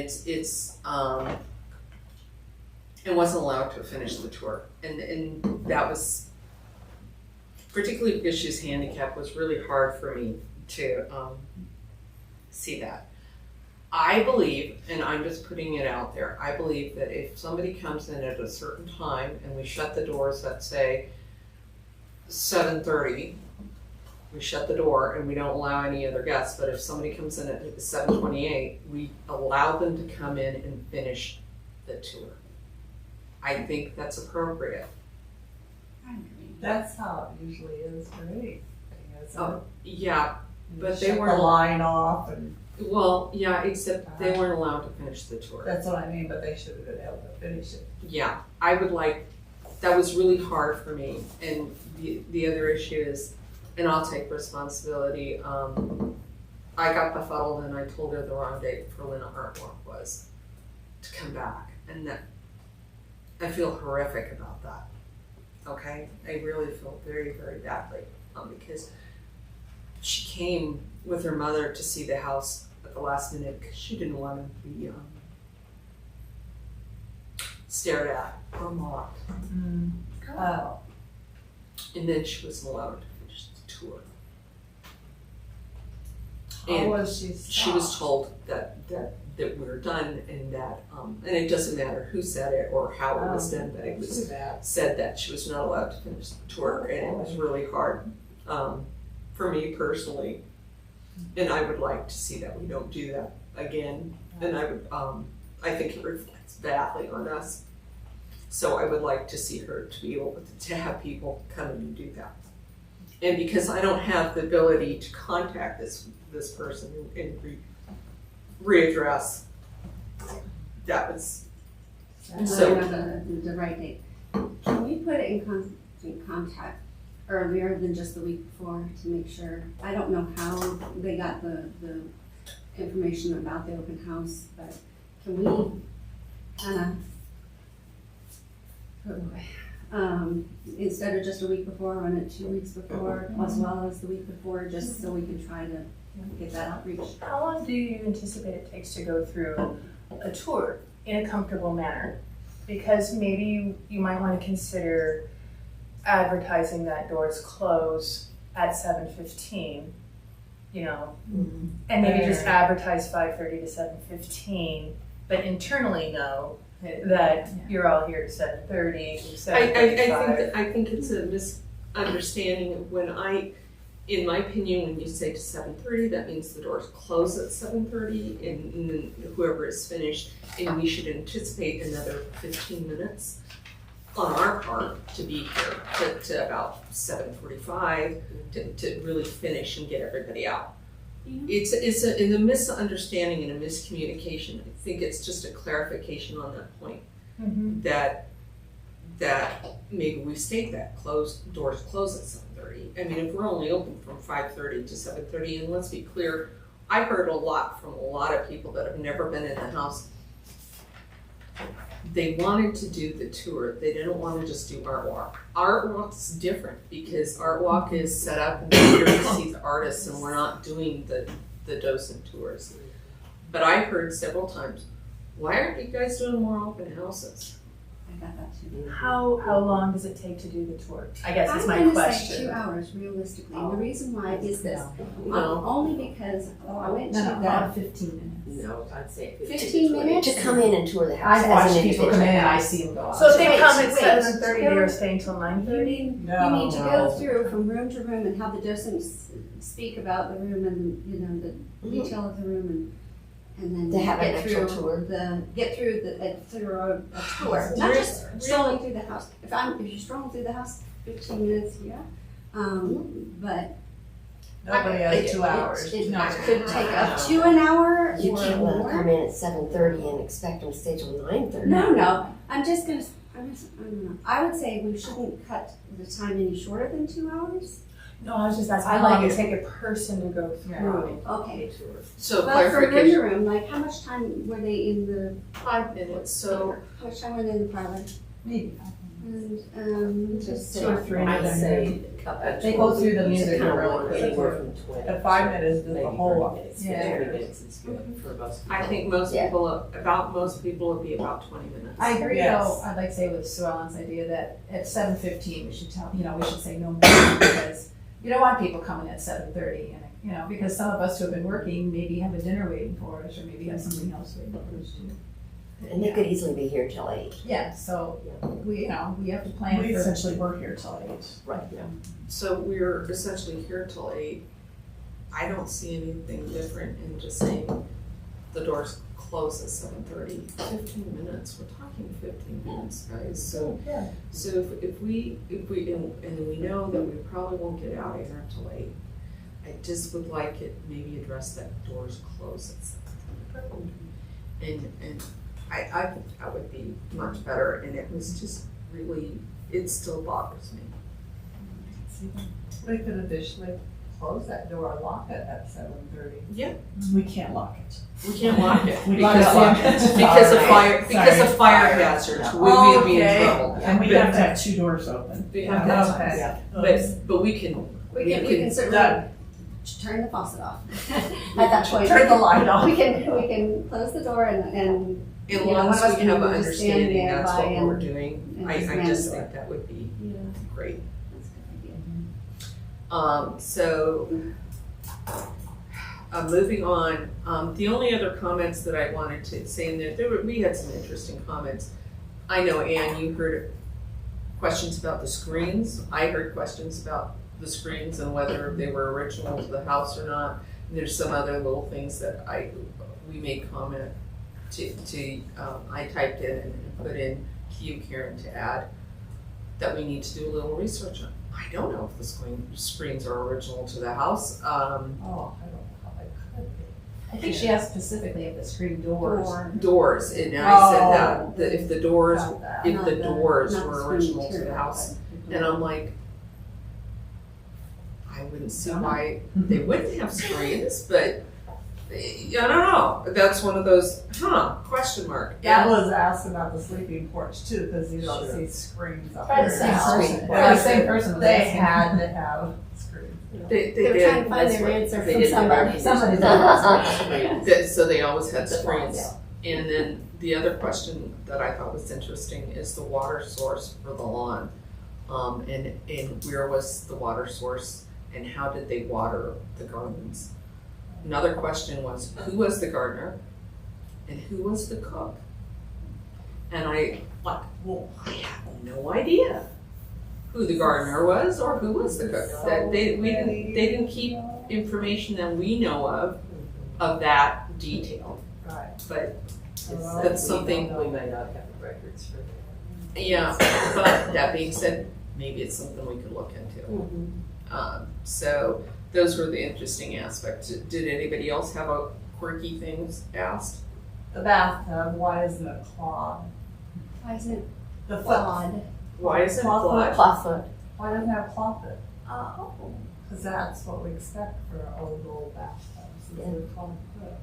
and wasn't allowed to finish the tour. And that was, particularly because she's handicapped, was really hard for me to see that. I believe, and I'm just putting it out there, I believe that if somebody comes in at a certain time and we shut the doors at, say, 7:30, we shut the door and we don't allow any other guests, but if somebody comes in at 7:28, we allow them to come in and finish the tour. I think that's appropriate. That's how it usually is for me. Oh, yeah, but they Shut weren't. the line off, and Well, yeah, except they weren't allowed to finish the tour. that's what I mean, but they should have been able to finish it. Yeah, I would like, that was really hard for me. And the other issue is, and I'll take responsibility, I got befuddled and I told her the wrong date for when artwork was to come back. And that, I feel horrific about that. Okay? I really feel very, very badly, because she came with her mother to see the house at the last minute because she didn't want to be stared at or mocked. And then she was allowed to finish the tour. How was she She was stopped? told that we're done, and that and it doesn't matter who said it or how it was done, but it was said that she was not allowed to finish the tour, and it was really hard for me personally. And I would like to see that we don't do that again. And I would I think it reflects badly on us. So I would like to see her to be able to have people come in and do that. And because I don't have the ability to contact this person and readdress, that was, So the right date. Can we put it in contact earlier than just the week before to make sure? I don't know how they got the information about the open house, but can we kind of instead of just a week before, run it 2 weeks before, as well as the week before, just so we can try to get that outreach. How long do you anticipate it takes to go through a tour in a comfortable manner? Because maybe you might want to consider advertising that doors close at 7:15, and maybe just advertise 5:30 to 7:15, but internally know that you're all here at 7:30, 7:35. I think it's a misunderstanding of in my opinion, when you say to 7:30, that means the doors close at 7:30, and then whoever is finished, and we should anticipate another 15 minutes on our part to be here to about 7:45 to really finish and get everybody out. It's a misunderstanding and a miscommunication. I think it's just a clarification on that point. Mhm. That that maybe we state that doors close at 7:30. I mean, if we're only open from 5:30 to 7:30, and let's be clear, I heard a lot from a lot of people that have never been in the house. They wanted to do the tour. They didn't want to just do art walk. Art walk's different because art walk is set up and we're here to see the artists, and we're not doing the docent tours. But I heard several times, why aren't you guys doing more open houses? I got that too. How long does it take to do the tour? I guess is my I'm gonna question. say 2 hours realistically. And the reason why is this, No. only because I went to About the 15 minutes. No, I'd say 15 minutes. To come in and tour the house I've as watched an people come in individual. and I see them go out. So if they Wait, come at wait, 7:30, they were staying till 9:30? You No, need to no. go through from room to room and have the docents speak about the room and, you know, the detail of the room and then To have an get actual through tour. through a tour. Not just strolling through the house. If you're strolling through the house, 15 minutes, yeah. But Nobody has 2 hours. It No. could take up to an hour You or can't let them more. come in at 7:30 and expect them to stay till 9:30. No, I don't know. I would say we shouldn't cut the time any shorter than 2 hours. No, I was just asking I how long like it it. take a person to go through. Okay. So But from room to clarification, room, like how much time were they in the, 5 minutes, so how much time were they in the parlor? Maybe. And, Just 2 or 3 I'd minutes. say They go through the music kind of really long, quick. anywhere from 20. At 5 minutes is the maybe whole 30 lot. minutes. Yeah. 30 minutes is good for most people. I think most Yeah. people would be about 20 minutes. I agree Yes. though, I'd like to say with Sue Ellen's idea that at 7:15, we should we should say no more because you don't want people coming at 7:30 and, because some of us who have been working maybe have a dinner waiting for us or maybe have something else waiting for us too. And they could easily be here till 8. Yeah, so we have to plan We for. essentially work here till 8. Right, yeah. So we're essentially here till 8. I don't see anything different in just saying the doors close at 7:30. 15 minutes, we're talking 15 minutes, guys. So if we and we know that we probably won't get out of here until 8. I just would like it maybe address that doors close at 7:30. And I think that would be much better, and it was just really, it still bothers me. We could additionally close that door and lock it at 7:30. Yeah, We can't lock it. we can't lock it We because can't lock it. because of Sorry. fire hazard. We'd be in Okay. trouble. And we have to have 2 doors open. We have to have- Okay. But we can we can certainly Done. turn the faucet off. At that point. Turn the light off. We can close the door and as one long of us as we have an can just stand understanding there that's by what we're and- doing. and I just just man the think that would be yeah, great. that's a good idea. So, moving on, the only other comments that I wanted to say in there we had some interesting comments. I know, Ann, you heard questions about the screens. I heard questions about the screens and whether they were original to the house or not. And there's some other little things that we made comment I typed in and put in to you, Karen, to add that we need to do a little research on. I don't know if the screens are original to the house. Oh, I don't know how they could be. I think she asked specifically if the screen doors. Doors, and I said Oh. that if the doors, Got that. if Not the doors not the were screen original to the material, house, but- and I'm like, I wouldn't see why they wouldn't have screens, but I don't know. That's one of those, question mark. That was asked about the sleeping porch too, because you don't Sure. see screens up Probably there. the same now. person. But Probably the same person was They asking. had to have screens. They They were did. trying to find That's their what- answer they from did. somebody. Somebody So they always had The screens. lines. And then the other question that I thought was interesting is the water source for the lawn. And where was the water source and how did they water the gardens? Another question was, who was the gardener and who was the cook? And I have no idea who the gardener was or who was the cook. That they didn't keep information that we know of that detail. Right. But Well, that's something, We may not have the records for that. yeah, but that being said, maybe it's something we could look into. So those were the interesting aspects. Did anybody else have a quirky things asked? The bathtub, why isn't it clogged? Why isn't it The foot, flawed? Why is it Clawfoot. blood? Clawfoot. Why doesn't it have clawfoot? Oh. Because that's what we expect for our old bathtubs, is Yeah. a clawfoot.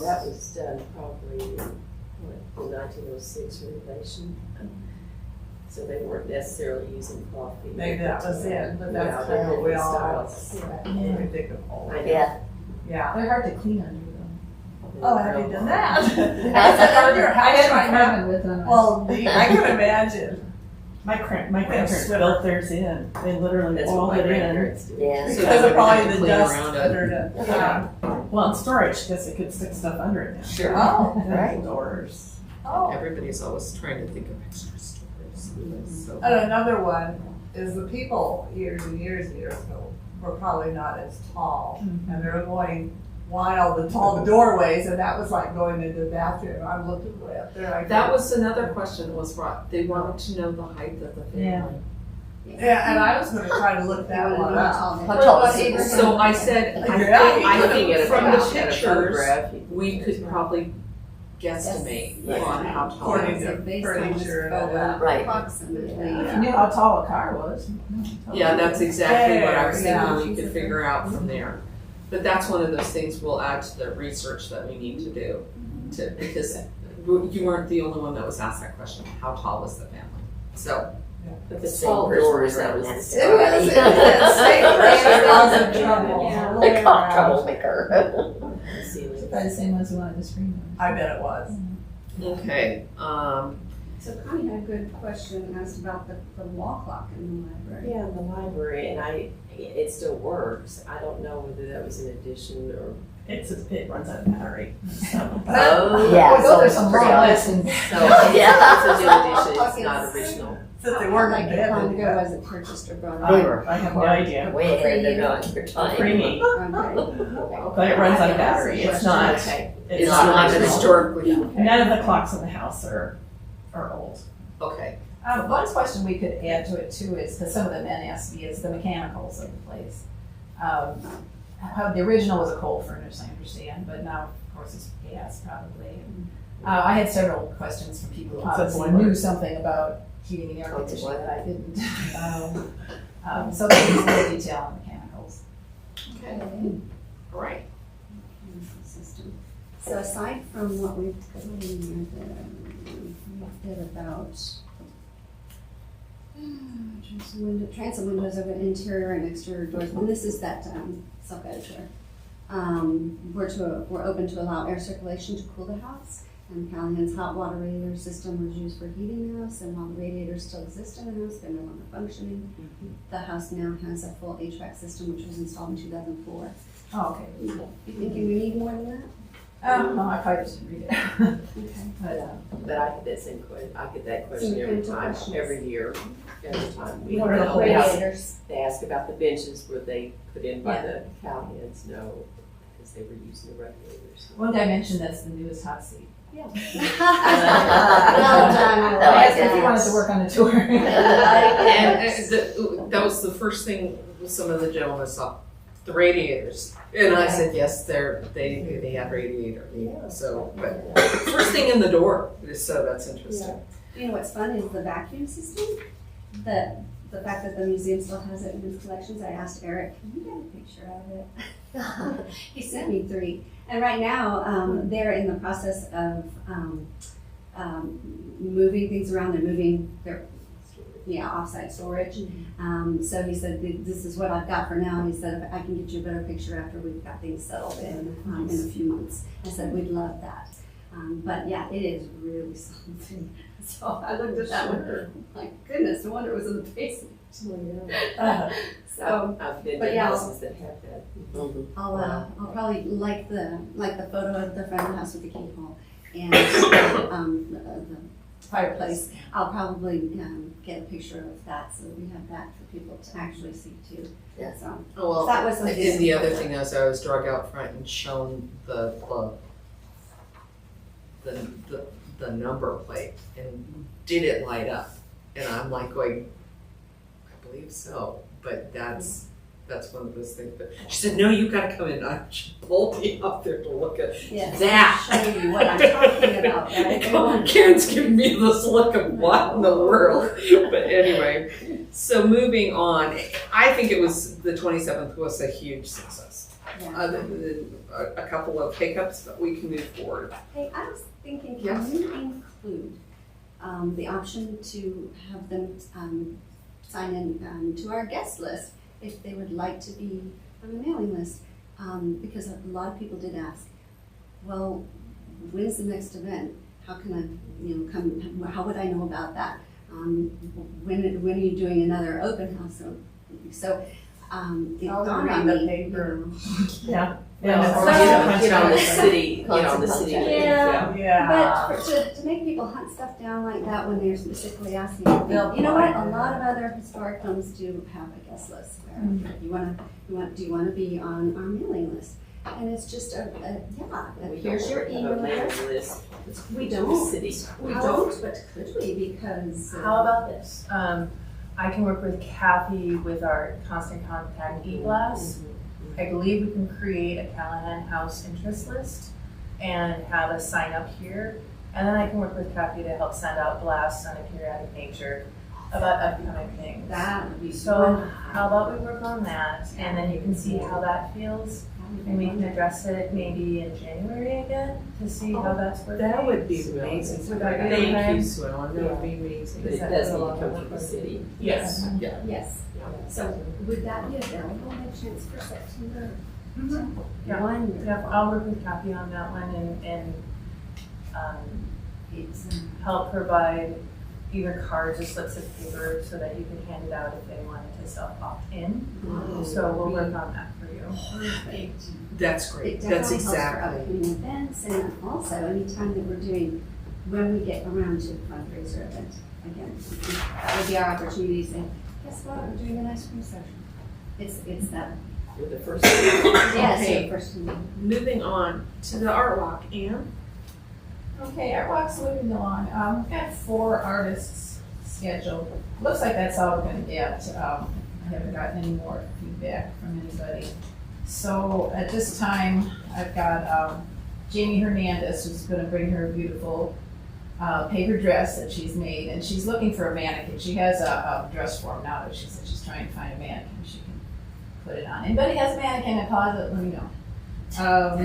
That was done probably in, the 1906 renovation. So they weren't necessarily using coffee. Maybe that was it, but Yeah, that's they're kind of what we different all styles. think of old. I know. Yeah. Yeah. They're hard to clean under them. Oh, have you done that? I Your I house had right an now? apartment with them. Well, I can imagine. My grandparents built theirs in. They literally That's what walled my it in. grandparents did. Yeah. So Because they of would have probably to the clean dust around it. under it. Yeah. Well, in storage, because it could stick stuff under it now. Sure. Oh, Right. Doors. oh. Everybody's always trying to think of extra stories. So. And another one is the people years and years ago were probably not as tall. And they were going wild, the tall doorways, and that was like going into the bathroom. I'm looking way up there. That was another question that was brought. They wanted to know the height of the family. Yeah. Yeah, and I was gonna try to look that one up. How tall is Abraham- it? So I said, Yeah, I Looking think at a from the picture- at a pictures, photograph, you- we could probably guesstimate Yes. on how tall. According So to based on this furniture and all photo, that. Right. approximately. Yeah. You knew how tall a car was. Yeah, that's exactly what I was Yeah. thinking, we could figure out from there. But that's one of those things we'll add to the research that we need to do, because you weren't the only one that was asked that question, how tall was the family? So, But the Tall same doors, person that was around nasty. that. It was, same person causing trouble. Yeah. all the way They caught around. troublemaker. The ceiling. Probably the same ones who wanted to scream. I bet it was. okay, So Connie had a good question asked about the wall clock in the library. Yeah, in the library, and it still works. I don't know whether that was an addition or. It runs out of battery. So. Oh, yeah. Well, so those are it's some pretty long obvious. lists. So, yeah, it's a new addition, it's not Pockets. original. Since they weren't Like in how long bed. ago was it purchased or brought They up? were I have no idea. way ahead of their time. Creamy. Okay. But it runs out of battery. It's not. Okay. it's not original. historically, None of the clocks in the house are old. okay. One question we could add to it too is, because some of the men asked me, is the mechanicals of the place. How the original was a coal furnace, I understand, but now, of course, it's gas probably. I had several questions from people who It's a obviously boiler. knew something about heating and air Oh, it's a conditioning boiler. that I didn't. So there's more detail on mechanicals. Okay, all right. System. So aside from what we've put in there, we did about transom windows over the interior and exterior doors, and this is that self-guided tour. We're open to allow air circulation to cool the house, and Callahan's hot water radiator system was used for heating the house, and while the radiators still exist in the house, they're no longer functioning. The house now has a full HVAC system, which was installed in 2004. Oh, okay. You thinking we need more than that? No, I probably just didn't read it. Okay. But I get that same question, I get that question Some every kinds of time, questions. every year, every time. We What are the know they ask- radiators? They ask about the benches, were they put in by the Callahans? No, because they were using the radiators. One guy mentioned that's the newest hot seat. Well done, I I like asked if he wanted to work on the tour. And that was the first thing some of the gentlemen saw, the radiators. And I said, yes, they have radiator. So, but first thing in the door, so that's interesting. You know what's fun is the vacuum system. The fact that the museum still has it in its collections. I asked Eric, can you get a picture of it? He sent me 3. And right now, they're in the process of moving things around. They're moving their offsite storage. So he said, this is what I've got for now. He said, if I can get you a better picture after we've got things settled in a few months. I said, we'd love that. But yeah, it is really something. So I looked at that one, my goodness, no wonder it was in the basement. So I've been But to yeah. houses that have that. I'll probably like the photo of the front of the house with the keyhole and the fireplace. I'll probably get a picture of that so that we have that for people to actually see too. Yeah. So Oh, well, that was something. and the other thing is I was drug out front and shown the number plate and did it light up? And I'm like going, I believe so, but that's that's one of those things. But she said, no, you gotta come in. I pulled me up there to look at Yes, that. I'll show you what I'm talking about. Right? Karen's giving me this look of what in the world. But anyway, so moving on, I think it was, the 27th was a huge success. Yeah. Other than a couple of hiccups, but we can move forward. Hey, I was thinking, Yes. can you include the option to have them sign in to our guest list if they would like to be on the mailing list? Because a lot of people did ask, well, when's the next event? How can I, come? How would I know about that? When are you doing another open house? So it I'll dawned read on the me, paper. Yeah. Well, Yeah. get on the city, get on the city. Yeah. Yeah. But to make people hunt stuff down like that when they're specifically asking, you know what, a lot of other historic homes do have a guest list where do you wanna be on our mailing list? And it's just here's your email address. We don't, City. we don't, but could we, because. How about this? I can work with Kathy with our constant contact e-blast. I believe we can create a Callahan House interest list and have a sign up here. And then I can work with Kathy to help send out blasts on a periodic nature about upcoming things. That would be So how about we work on that, and then you can see how that feels, and we can address it maybe in January again to see how that's working. That would be amazing. Would that be Thank okay? you, Sue Ellen. That would be amazing. But it does need to come from the city. Yes. Yeah. Yes, so would that be available by chance for September? Yeah. Wonderful. Yeah, I'll work with Kathy on that one and It's, help provide either cards or slips of paper so that you can hand it out if they wanted to self-opt-in. So we'll work on that for you. perfect. That's It great. definitely That's helps for exactly. upcoming events, and also anytime that we're doing, when we get around to the fundraiser event, again, that would be our opportunity to say, guess what, we're doing an ice cream social. It's that, You're the first. yes, Okay. the first one. Moving on to the art walk, Anne. Okay, our walk's moving along. We've got 4 artists scheduled. Looks like that's all we're gonna get. I haven't gotten any more feedback from anybody. So at this time, I've got Jamie Hernandez, who's gonna bring her beautiful paper dress that she's made, and she's looking for a mannequin. She has a dress form now, but she said she's trying to find a mannequin she can put it on. Anybody has a mannequin in a closet, let me know. I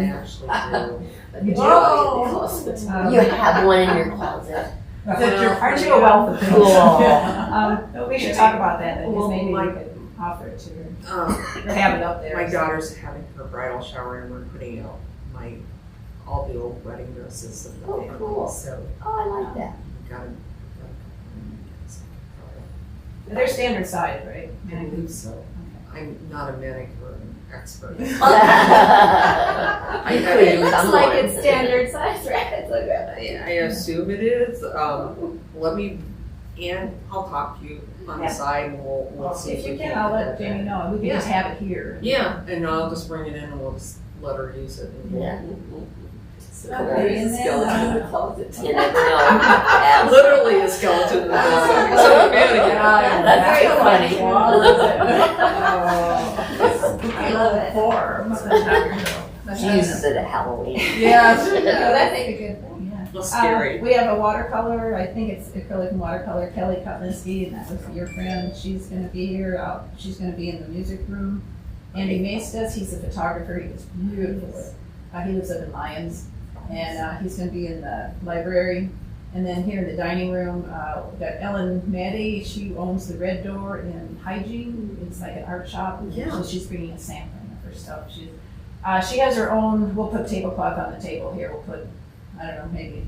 actually do. Whoa! You have one in your closet. Aren't you a wealth of things? Cool. We should talk about that, Well, because maybe we my- could offer it to her, Um, or have it up there. my daughter's having her bridal shower and we're putting out all the old wedding dresses of the Oh, family. cool. So Oh, I like that. we got They're standard size, right? I believe so. I'm not a manicure expert. You I could looks become like one. it's standard size, right? It's like that. I assume it is. Ann, I'll talk to you on the Yeah. side and we'll see If you we can, I'll let get that. Jamie know, and we can just have it here. Yeah, and I'll just bring it in and we'll just let her use it. And we'll- Yeah. So Okay, there's a and then, skeleton in the closet. You never know. Literally a skeleton in the closet. So mannequin. That's too funny. I love it. Form. She uses it at Halloween. Yeah, that'd make a good thing, yeah. Well, scary. We have a watercolor, I think it's acrylic and watercolor, Kelly Kutlinski, and that was your friend, she's gonna be here, she's gonna be in the music room. Andy Maestas, he's a photographer, he was beautiful. He lives up in Lyons, and he's gonna be in the library. And then here in the dining room, we've got Ellen Maddie, she owns the Red Door in Hygiene, it's like an art shop. Yeah. So she's bringing a sampling of her stuff. She has her own, we'll put tablecloth on the table here, we'll put, I don't know, maybe,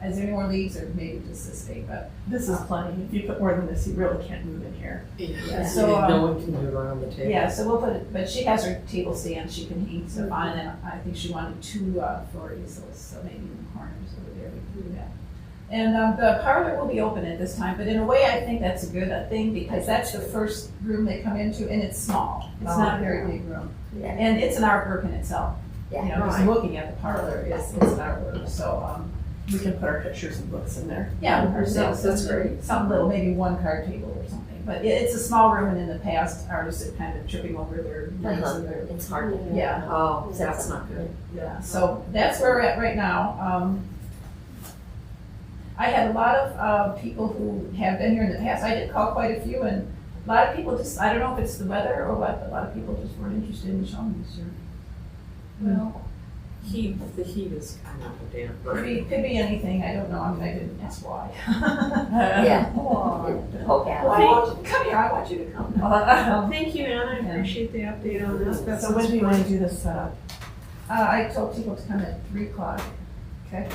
is there any more leaves or maybe just this big, but. This is plenty. If you put more than this, you really can't move in here. Yeah, So, no one can move around the table. Yeah, so we'll put it, but she has her table stand, she can hang stuff on, and I think she wanted 2 floor easels, so maybe in the corners over there, we can do that. And the parlor will be open at this time, but in a way, I think that's a good thing, because that's the first room they come into, and it's small. It's not a very big room. Yeah. And it's an artwork in itself. Yeah. You know, just Right. looking at the parlor is an artwork, so, We can put our pictures and books in there. yeah, That's great. something little, maybe 1 card table or something. But it's a small room, and in the past, artists are kind of tripping over their legs or their, It's hard to. yeah, Oh, that's not good. yeah. So that's where we're at right now. I had a lot of people who have been here in the past. I did call quite a few, and a lot of people just, I don't know if it's the weather or what, but a lot of people just weren't interested in showing this year. Well, The heat is kind of a damper. could be anything, I don't know, I mean, I didn't ask why. Yeah. Poke out. Come here, I want you to come. Thank you, Anna, I appreciate the update on this. So when do you want to do this setup? I told people to come at 3:00. Okay.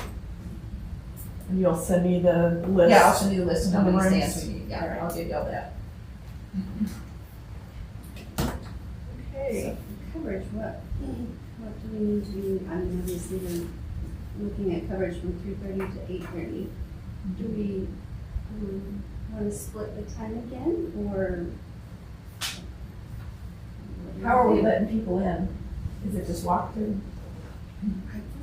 And you'll send me the list? Yeah, I'll send you the list of how many Of rooms. stands we need, yeah, I'll give you all that. Okay. Coverage, what do we need to do? I mean, obviously, we're looking at coverage from 3:30 to 8:30. Do we want to split the time again, or? How are we letting people in? Is it just walk through?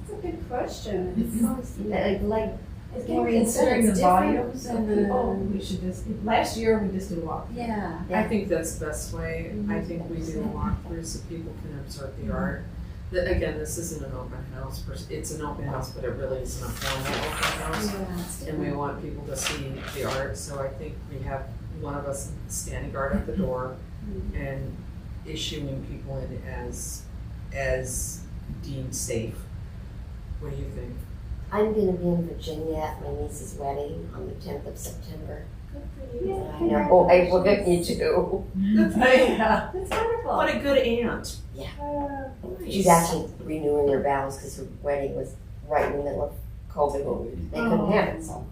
That's a good question. It's always like Considering the volume of different, people, we should just, last year we just did a walk. Yeah. I think that's the best way. I think we do a walkthrough so people can observe the art. Again, this isn't an open house, it's an open house, but it really isn't a formal open house. And we want people to see the art, so I think we have one of us standing guard at the door and issuing people in as deemed safe. What do you think? I'm gonna be in Virginia at my niece's wedding on the 10th of September. Yeah, I know, oh, I will get you too. Yeah. That's wonderful. What a good aunt. She's actually renewing her vows because her wedding was right in the middle of COVID. They couldn't have it, so.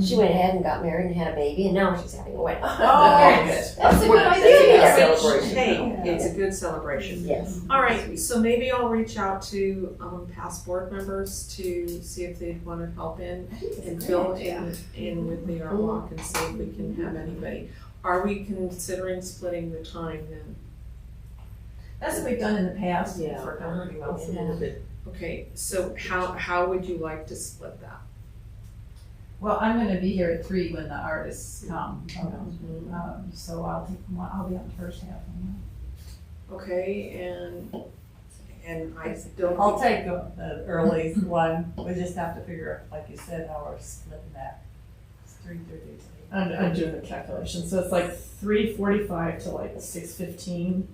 She went ahead and got married and had a baby, and now she's having a wedding. Oh, That's a good idea. Yes. Which, Celebration. hey, it's a good celebration. Yes. All right, so maybe I'll reach out to past board members to see if they'd want to help in and fill in with the art walk and see if we can have anybody. Are we considering splitting the time then? That's what we've done in the past. Yeah. It's worked out pretty well. A little bit. Okay, so how would you like to split that? Well, I'm gonna be here at 3 when the artists come, so I'll be on the first half. Okay, and I don't. I'll take the early one, we just have to figure, like you said, how we're splitting that. It's 3:30 to 8. I'm doing the calculation, so it's like 3:45 to like 6:15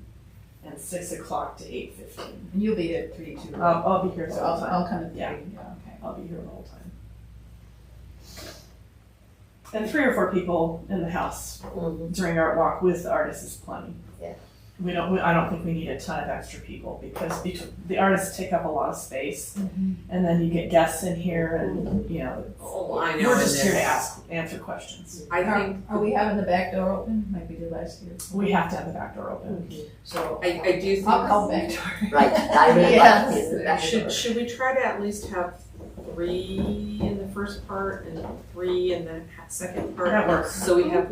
and 6 o'clock to 8:15. And you'll be at 3 too. I'll be here the So whole time. I'll come at 3, Yeah. okay. I'll be here the whole time. And 3 or 4 people in the house during our walk with the artists is plenty. Yeah. I don't think we need a ton of extra people because the artists take up a lot of space, and then you get guests in here, and Oh, I know. we're just here to answer questions. I think Are we having the back door open like we did last year? We have to have the back door open. So I do think. I'll call the back door. Right, I really like to be in the back door. Should we try to at least have 3 in the first part and 3 in the second part? That works. So we have.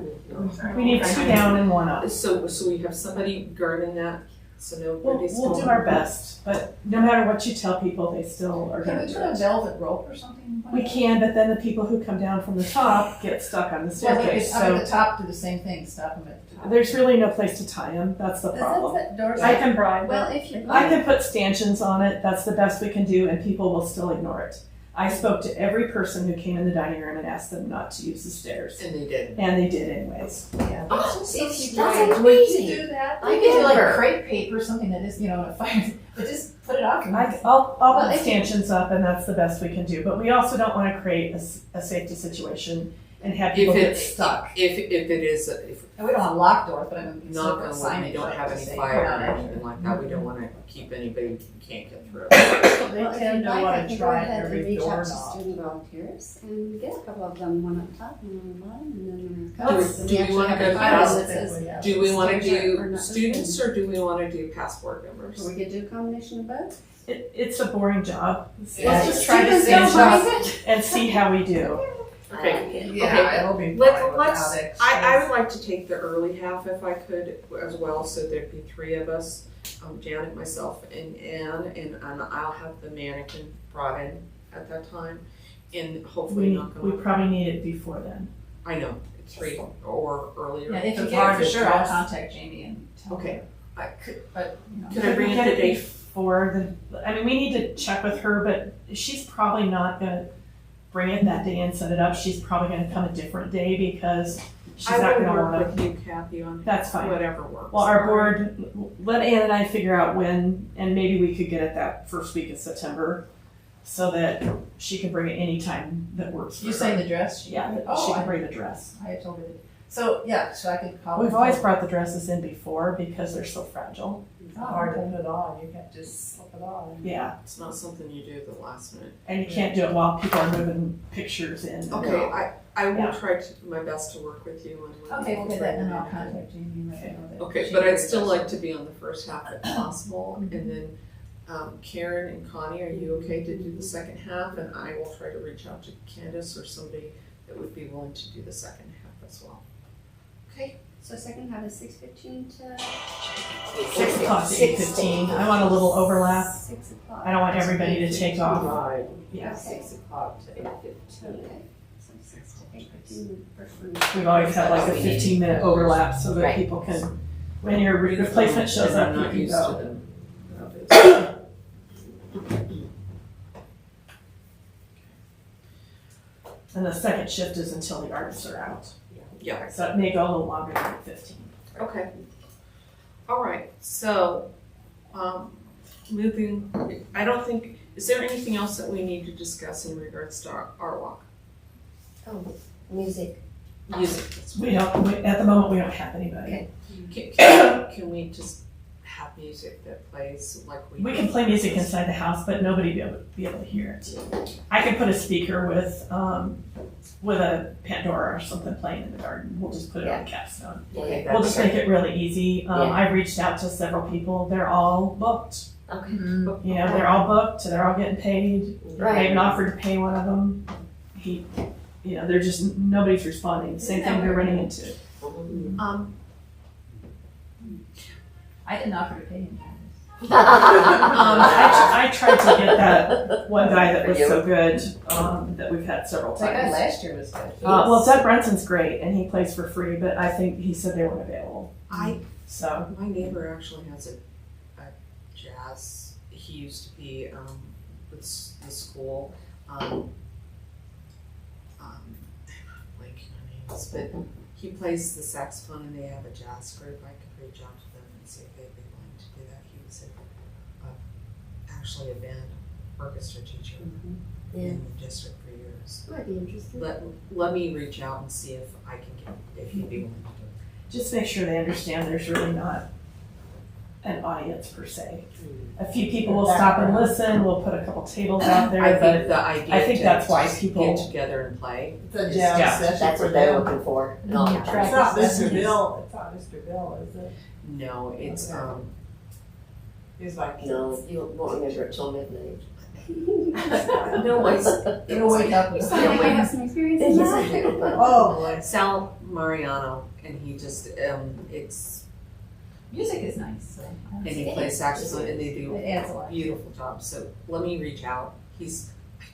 We need 2 down and 1 up. So we have somebody guarding that, so nobody's. We'll do our best, but no matter what you tell people, they still are Can going we to put do a it. velvet rope or something? We can, but then the people who come down from the top get stuck on the Well, staircase. up at the So top, do the same thing, stop them at the top. there's really no place to tie them. That's the problem. I can bribe. Well, if you I can put stanchions on it. That's the best we can do, and people will still ignore it. I spoke to every person who came in the dining room and asked them not to use the stairs, And they did. and they did anyways. Yeah. if you That's can, amazing. Do that. I You could do like never. crepe paper, something that is, a fire, but just put it up. I'll Well, put if you- stanchions up, and that's the best we can do. But we also don't want to create a safety situation and have people get stuck. If it is, if And we don't want locked doors, but I'm not gonna gonna, sign we it. don't have any say, fire come or on. anything like that, we don't wanna keep anybody who can't get through. They well, if tend you'd to like, I want to can go try ahead and every reach out to doorknob. student volunteers and get a couple of them, one up top and one on the bottom, and then when it Do comes, we- and do we we actually wanna have go a title past that says, Do we wanna Stairs are do not students or do we wanna do past board members? we could do a combination of both. It's a boring job. Yeah, Let's just just try to try stand to up. and see how we do. Okay. Yeah, it'll be Let's, fine without extras. I would like to take the early half if I could as well, so there'd be 3 of us, Janet, myself, and Ann, and I'll have the mannequin brought in at that time, and hopefully not We gonna, probably need it before then. I know, 3 or earlier. Yeah, if you It's get hard it for to sure, I'll stress. contact Jamie and tell her. Okay, I could, But, you know. could I bring it Get the day? before the, I mean, we need to check with her, but she's probably not gonna bring it that day and set it up. She's probably gonna come a different day because she's I not will gonna work wanna. with you, Kathy, on That's fine. whatever works. Well, our All right. board, let Ann and I figure out when, and maybe we could get it that first week of September so that she can bring it anytime that works for her. You say the dress? Yeah, that Oh, she I can bring the dress. had told her that. So, yeah, so I could call her. We've always brought the dresses in before because they're so fragile. Oh, Hard to okay. put on, you can't just slip it on. Yeah, It's not something you do at the last minute. and you can't do it while people are moving pictures in. Okay, I will Yeah. try my best to work with you and. Okay, we'll do that, and then I'll contact Jamie and let her know that. Okay, she but I'd agrees. still like to be on the first half if possible, and then Karen and Connie, are you okay to do the second half? And I will try to reach out to Candace or somebody that would be willing to do the second half as well. Okay, So second half is 6:15 to 6 o'clock to 8:15. I want a little overlap. 6 o'clock. I don't want everybody to take off. Right, Yeah. 6 o'clock to 8:15. Okay, so 6 to 8:15, the first one. We've always had like a 15-minute overlap so that Right. people can, when your replacement shows And I'm up, you not can used to go. them. Obviously. And the second shift is until the artists are out. Yeah, So it may go a little longer than 15. okay. All right, so, moving, I don't think, is there anything else that we need to discuss in regards to our walk? Oh, music. Music. At the moment, we don't have anybody. Okay. Can we just have music that plays like we? We can play music inside the house, but nobody will be able to hear it. I can put a speaker with a Pandora or something playing in the garden. We'll just put it on capstone. Okay. We'll just make it really easy. Yeah. I've reached out to several people. They're all booked. Okay. You know, they're all booked. They're all getting paid. I Right. even offered to pay one of them. They're just, nobody's responding. Same thing they're running into. I didn't offer to pay him. I tried to get that one guy that was so good, that we've had several That guy times. last year was good. Well, Doug Brunson's great, and he plays for free, but I think he said they weren't available. So, My neighbor actually has a jazz, he used to be, with the school, blanking on names, but he plays the saxophone and they have a jazz group. I could reach out to them and see if they'd be willing to do that. He was actually a band orchestra teacher in the district for years. Might be interesting. Let me reach out and see if I can if he'd be willing to do it. just make sure they understand there's really not an audience per se. A few people will stop and listen, we'll put a couple tables out there, I but think the idea I think to that's why just people- get together and play. It's a Yeah, jam session That's for what they're them. looking for. And all Yeah. the It's tracks. not Mr. Bill, it's not Mr. Bill, is it? No, it's Okay. He's like. No, you won't remember it till midnight. no, it's You'll wake up with So you might have some experience in Yes, I that. do. Oh, boy. Sal Mariano, and he just it's music is nice, so. and he plays saxophone, and they do It adds a lot. beautiful job. So let me reach out. I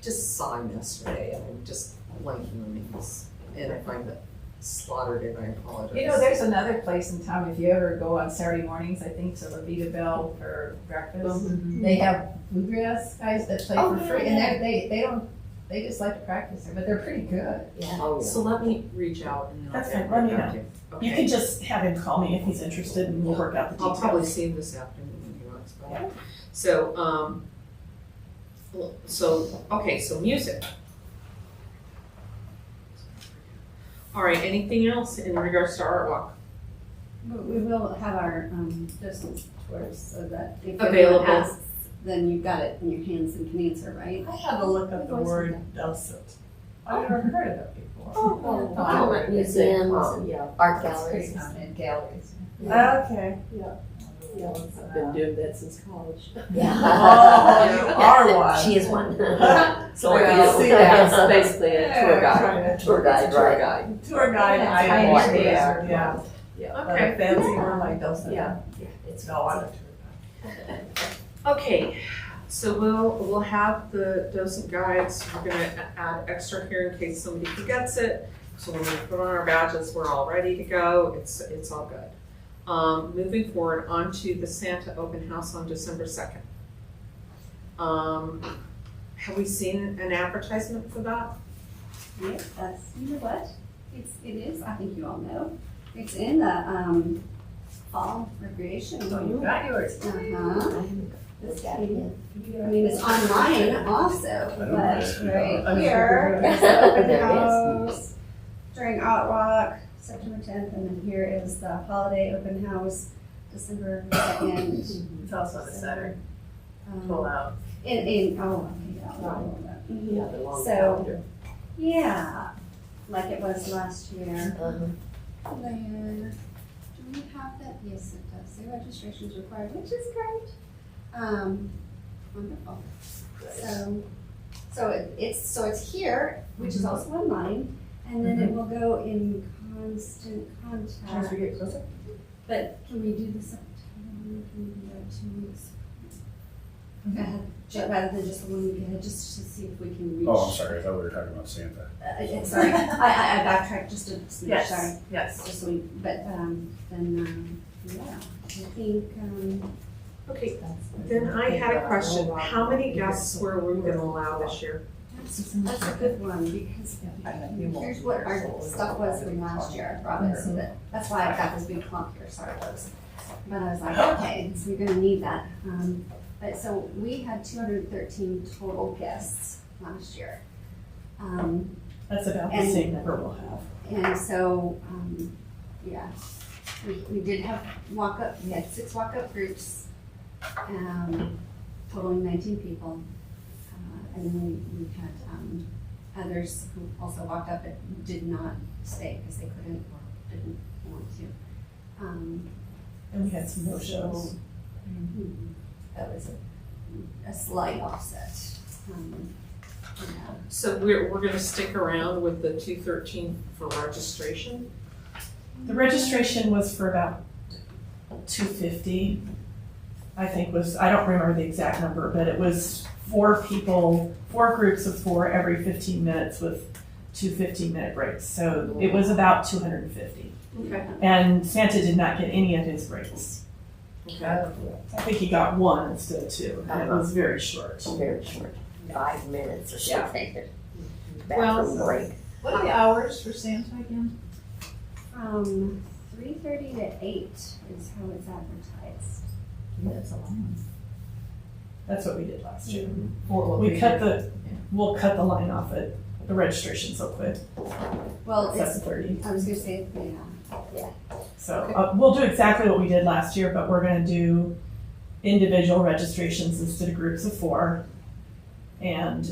just saw him yesterday, and I'm just blanking on names, and if I'm slaughtered it, I apologize. You know, there's another place in town, if you ever go on Saturday mornings, I think, to La Vida Bell for breakfast. They have bluegrass guys that play Oh, for yeah, free, and yeah. they just like to practice there, but they're pretty good. Yeah. Oh, So let me reach out and That's I'll get fine. Let me right back to you. you Okay. can just have him call me if he's interested and we'll work out the I'll details. probably see him this afternoon when he wants back. Yeah. So music. All right, anything else in regards to Art Walk? But we will have our distance tours so that if Available. anyone asks, then you've got it in your hands and can answer, right? I had to look up the word dulcet. I've never heard of that before. Oh, museums, Yeah. art It's pretty galleries. common in galleries. Okay. Yeah, I've been doing that since college. Yeah. Oh, you are one. She is one. So Well, see that, it's basically a tour guide. Yeah, Tour guide, Tour right. guide. Tour guide, Yeah, I I understand, understand. yeah. Yeah. But a fancy word like dulcet. Yeah. It's no, I'm a tour guide. Okay, so we'll have the docent guides. We're gonna add extra here in case somebody forgets it. So when we put on our badges, we're all ready to go. It's all good. Moving forward onto the Santa open house on December 2nd. Have we seen an advertisement for that? Yes, you know what? It is, I think you all know. It's in the, fall recreation. Oh, you got yours. Uh-huh. This guy, yeah. I mean, it's online also, don't but know. right here, there's the open There it is. house during Outrock, September 10th, and then here is the holiday open house, December 2nd. Tell us about the Saturday. Um, Pull out. In, oh, okay, yeah, right. Mhm. Yeah, the long So- calendar. Yeah, like it was last year. Uh-huh. There, do we have that? Yes, it does. The registration is required, which is great. Wonderful. So it's here, which is also online, and then it will go in constant As we contact. get closer. But can we do this September? Can we do that 2 weeks? Rather than just the 1 week ahead, just to see if we can reach. Oh, I'm sorry, I thought we were talking about Santa. Sorry, I backtracked just a smidge, sorry. Yes, yes. Just so we, but, then, yeah, I think, Okay, then I had a question. How many guests were we gonna allow this year? that's a good one, because here's what our stuff was from last year, Robin, so that's why I've got this big clump here, sorry folks. But I was like, okay, so you're gonna need that. But so we had 213 total guests last year. That's about the And- same number we'll have. And so, yeah, we did have we had 6 walk-up groups, totaling 19 people. And then we had others who also walked up but did not stay because they couldn't or didn't want to. And we had some no-shows. That was a slight offset. Yeah. So we're gonna stick around with the 213 for registration? The registration was for about 250, I think I don't remember the exact number, but it was 4 people, 4 groups of 4 every 15 minutes with 2 15-minute breaks. So it was about 250. Okay. And Santa did not get any of his breaks. Okay. I think he got 1 instead of 2, and it was very short. Very short, 5 minutes or something. Well- Bathroom break. What are the hours for Santa again? From 3:30 to 8 is how it's advertised. That's a long one. That's what we did last year. Or We'll cut the line off at the registration so quick, Well, it's, 7:30. I was gonna say, yeah. So we'll do exactly what we did last year, but we're gonna do individual registrations instead of groups of 4. And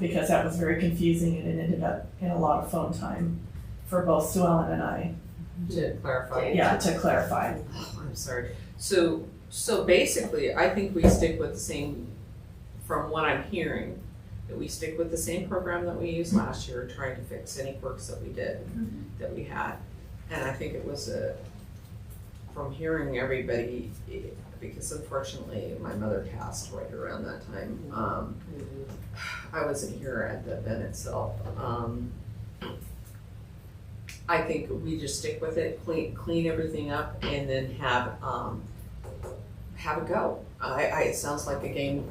because that was very confusing and it ended up in a lot of phone time for both Sue Ellen and I. To clarify. Yeah, to clarify. Oh, I'm sorry. So basically, I think we stick with the same, from what I'm hearing, that we stick with the same program that we used last year, trying to fix any quirks that we did, that we had. And I think it was from hearing everybody, because unfortunately my mother passed right around that time. I wasn't here at the event itself. I think we just stick with it, clean everything up, and then have a go. It sounds like a game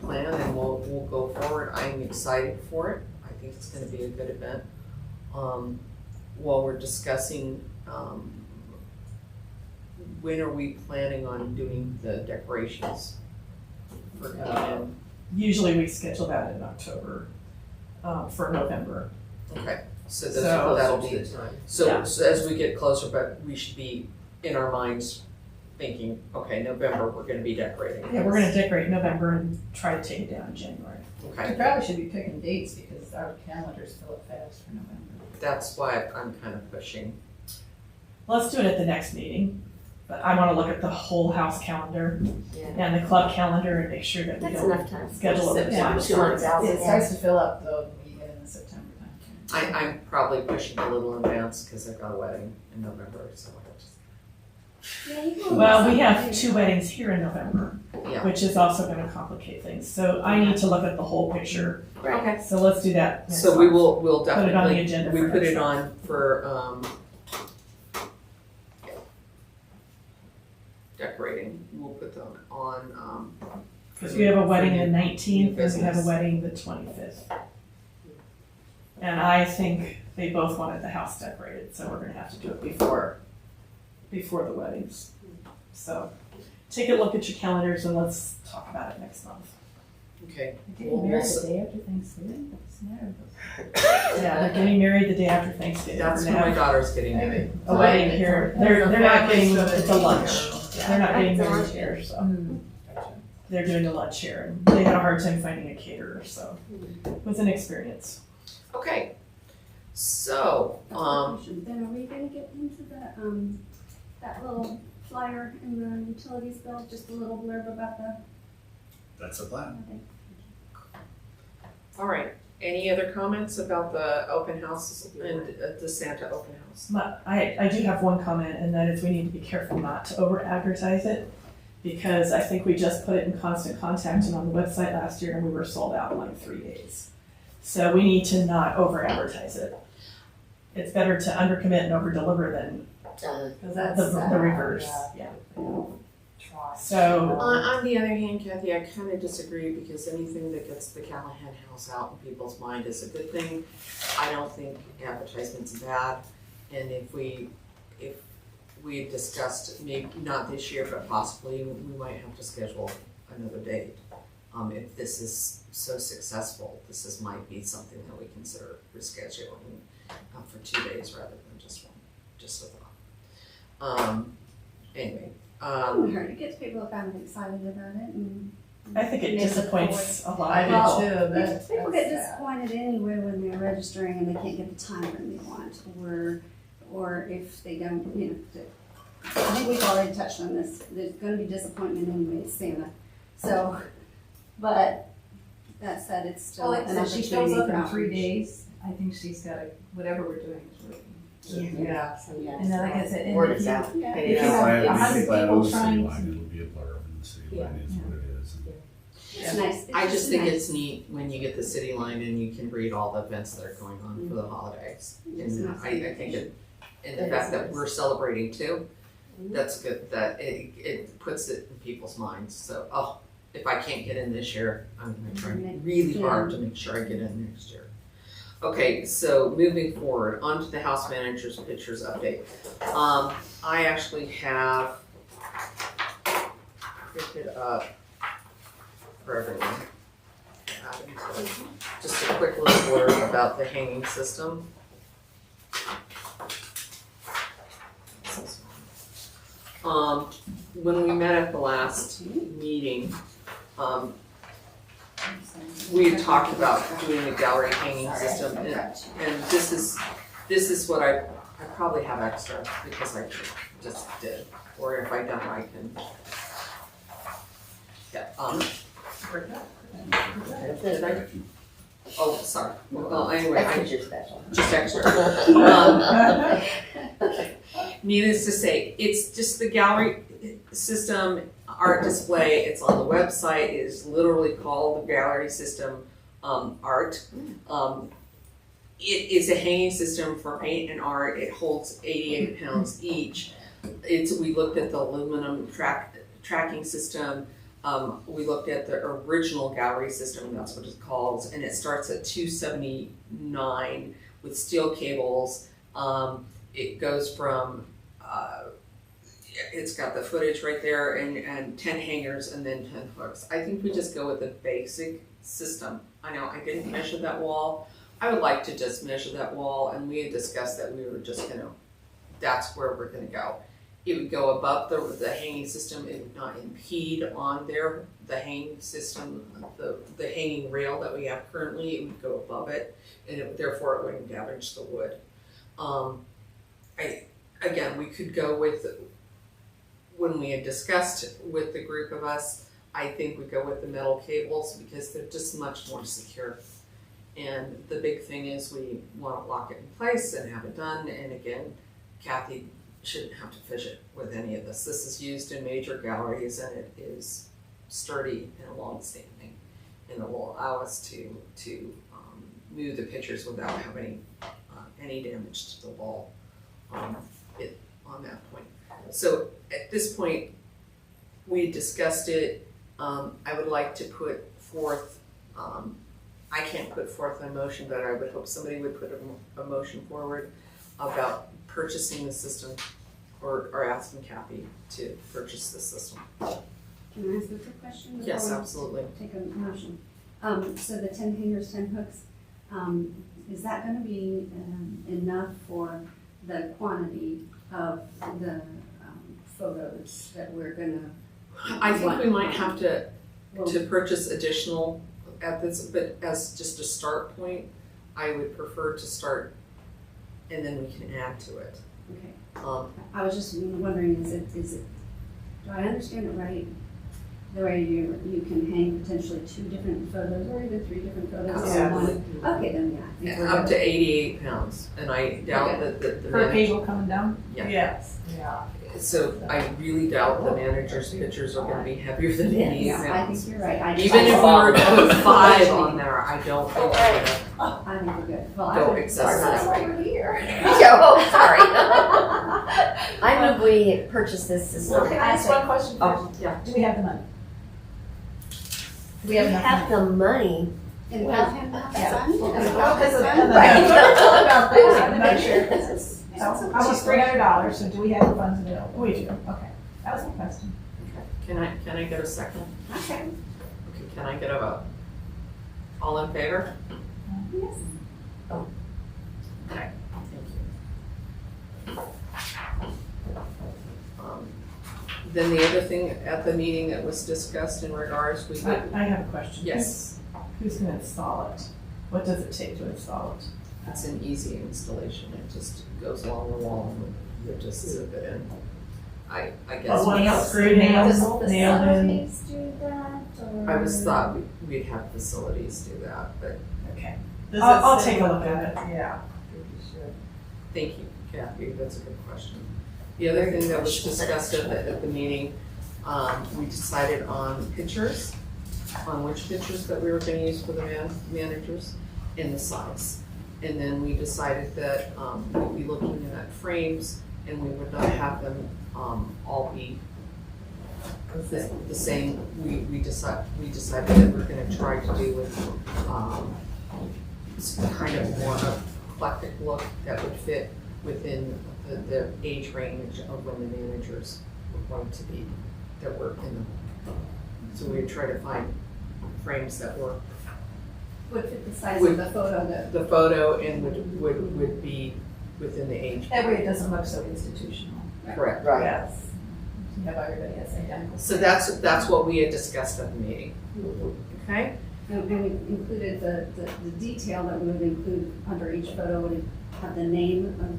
plan, and we'll go forward. I'm excited for it. I think it's going to be a good event. While we're discussing, when are we planning on doing the decorations for coming in? Usually we schedule that in October for November. Okay, so So- that'll be the time. So as we get closer, but we should be in our minds thinking, okay, November, we're gonna be decorating. Yeah, we're gonna decorate in November and try to take it down in January. We Okay, probably should be picking dates because our calendars fill up fast for November. that's why I'm kind of pushing. Let's do it at the next meeting, but I wanna look at the whole house calendar Yeah. and the club calendar and make sure that we That's don't enough time. schedule it. Yeah. 2 months out. It Yeah. starts to fill up though when you get in the September time. I'm probably pushing a little in advance because I've got a wedding in November, so I just. Yeah, you can Well, we do have something. 2 weddings here in November. Yeah. which is also gonna complicate things. So I need to look at the whole picture. Right. Okay. So let's do that next So we'll Put it on the definitely, agenda we for put next it month. on for, decorating, we'll put them on, Because we have a wedding the for 19th, and we have a business. wedding the 25th. And I think they both wanted the house decorated, so we're gonna have to do it before the weddings. So take a look at your calendars and let's talk about it next month. okay. Getting We'll married s- the day after Thanksgiving? What's the matter with us? Yeah, they're getting married the day after Thanksgiving. That's We're when gonna my have daughter's getting married. a wedding here. They're not getting, it's a lunch. Yeah. They're not getting It's a married lunch. here, so. Mm. They're doing a lunch here, and they had a hard time finding a caterer, so it was an experience. Okay, so, Then are we gonna get into the, that little flyer in the utilities bill, just a little blurb about the, That's the plan. all right, any other comments about the open house and the Santa open house? I do have one comment, and that is we need to be careful not to over-advertise it, because I think we just put it in Constant Contact and on the website last year, and we were sold out in like 3 days. So we need to not over-advertise it. It's better to under-commit and over-deliver than Cause that's. the reverse, yeah. Try. So, On the other hand, Kathy, I kind of disagree because anything that gets the Callahan House out in people's mind is a good thing. I don't think advertisement's bad, and if we had discussed, maybe not this year, but possibly, we might have to schedule another date. If this is so successful, might be something that we consider rescheduling for 2 days rather than just one, just a thought. Anyway, it hurt, it gets people kind of excited about it and. I think it they look disappoints a lot I of do people. too, that's. People get that's sad. disappointed anyway when they're registering and they can't get the time frame they want, or if they don't, I think we've already touched on this, there's gonna be disappointment anyway, it's Santa. So, but that said, it's still Well, an if she shows opportunity up for in 3 outreach. days, I think she's got whatever we're doing is working. Yeah. And then like I said, and Word if is you, out. Yeah. if you The have plan- 100 the plan on people the city trying line, to. It'll be a blur, and the city line is what it is. It's nice. I just think nice. it's neat when you get the city line and you can read all the events that are going on for the holidays. It's And nice. I think and the It fact is that nice. we're celebrating too, that's good, that it puts it in people's minds. So, oh, if I can't get in this year, I'm gonna try really hard to make sure I get in next year. Okay, so moving forward, on to the house manager's pictures update. I actually have printed up for everyone. Just a quick little blurb about the hanging system. When we met at the last meeting, we had talked about doing a gallery hanging system, and this is what I probably have extra because I just did, or if I don't, I can. Yeah, did I? Oh, sorry. Well, anyway, That's your special. just extra. Needless to say, it's just the gallery system art display. It's on the website. It is literally called the gallery system art. It is a hanging system for paint and art. It holds 88 pounds each. We looked at the aluminum tracking system. We looked at the original gallery system, that's what it's called, and it starts at $279 with steel cables. It goes from, it's got the footage right there and 10 hangers and then 10 hooks. I think we just go with the basic system. I know I didn't measure that wall. I would like to just measure that wall, and we had discussed that we were just gonna, that's where we're gonna go. It would go above the hanging system. It would not impede on there, the hanging system, the hanging rail that we have currently. It would go above it, and therefore it wouldn't damage the wood. Again, we could go with, when we had discussed with the group of us, I think we go with the metal cables because they're just much more secure. And the big thing is we want to lock it in place and have it done. And again, Kathy shouldn't have to fidget with any of this. This is used in major galleries and it is sturdy and long-standing, and it will allow us to move the pictures without having any damage to the wall on that point. So at this point, we discussed it. I would like to put forth, I can't put forth a motion, but I would hope somebody would put a motion forward about purchasing the system or asking Kathy to purchase the system. Can I ask a quick question? Yes, before we absolutely. Take a motion. So the 10 hangers, 10 hooks, is that gonna be enough for the quantity of the photos that we're gonna? I think we might have to Well, purchase additional at this, but as just a start point, I would prefer to start and then we can add to it. Okay, I was just wondering, is it, do I understand it right? The way you can hang potentially 2 different photos or even 3 different photos Yeah. on one? Okay, then yeah. I think we're Up good. to 88 pounds, and I doubt that the Per manager, cable coming down? Yeah. Yes, yeah. so I really doubt the manager's pictures are gonna be heavier than 88 Yeah, I pounds. think you're right. I just- Even if we were to put 5 on there, I don't think we're gonna I think we're good. Well, go I excessive. That's why we're here. Oh, sorry. I move we purchase this system. Can I ask one question Oh, first? yeah. Do we have the money? Do we We have enough money? have the money. And Well, have him have yeah. fun. Well, and because of- have and fun. the- Right. We're talking about this, I I'm want to not make sure. sure, because it's, almost $300, so do we have the funds available? We do. Okay, that was my question. Can I get a second? Okay. Okay, can I get a vote? All in favor? Yes. Okay, thank you. Then the other thing at the meeting that was discussed in regards, we would, I have a question. yes, Who's gonna install it? What does it take to install it? it's an easy installation, it just goes along the wall and you just zip it in. I guess. One screw nails, nailed in. Do that, or? I was thought we'd have facilities do that, but Okay. I'll take a look at it. Yeah. thank you, Kathy, that's a good question. The other thing that was discussed at the meeting, we decided on pictures, on which pictures that we were gonna use for the managers and the size. And then we decided that, we'd be looking at frames and we would not have them, all be the same. We decided that we're gonna try to do with, kind of more of eclectic look that would fit within the age range of when the managers were going to be, that were in the, so we'd try to find frames that were Would fit the size of the photo that. the photo and would be within the age. That way it doesn't look so institutional. Correct. Right. Yes. You have everybody has identical. So that's what we had discussed at the meeting. Okay? And we included the detail that we would include under each photo would have the name of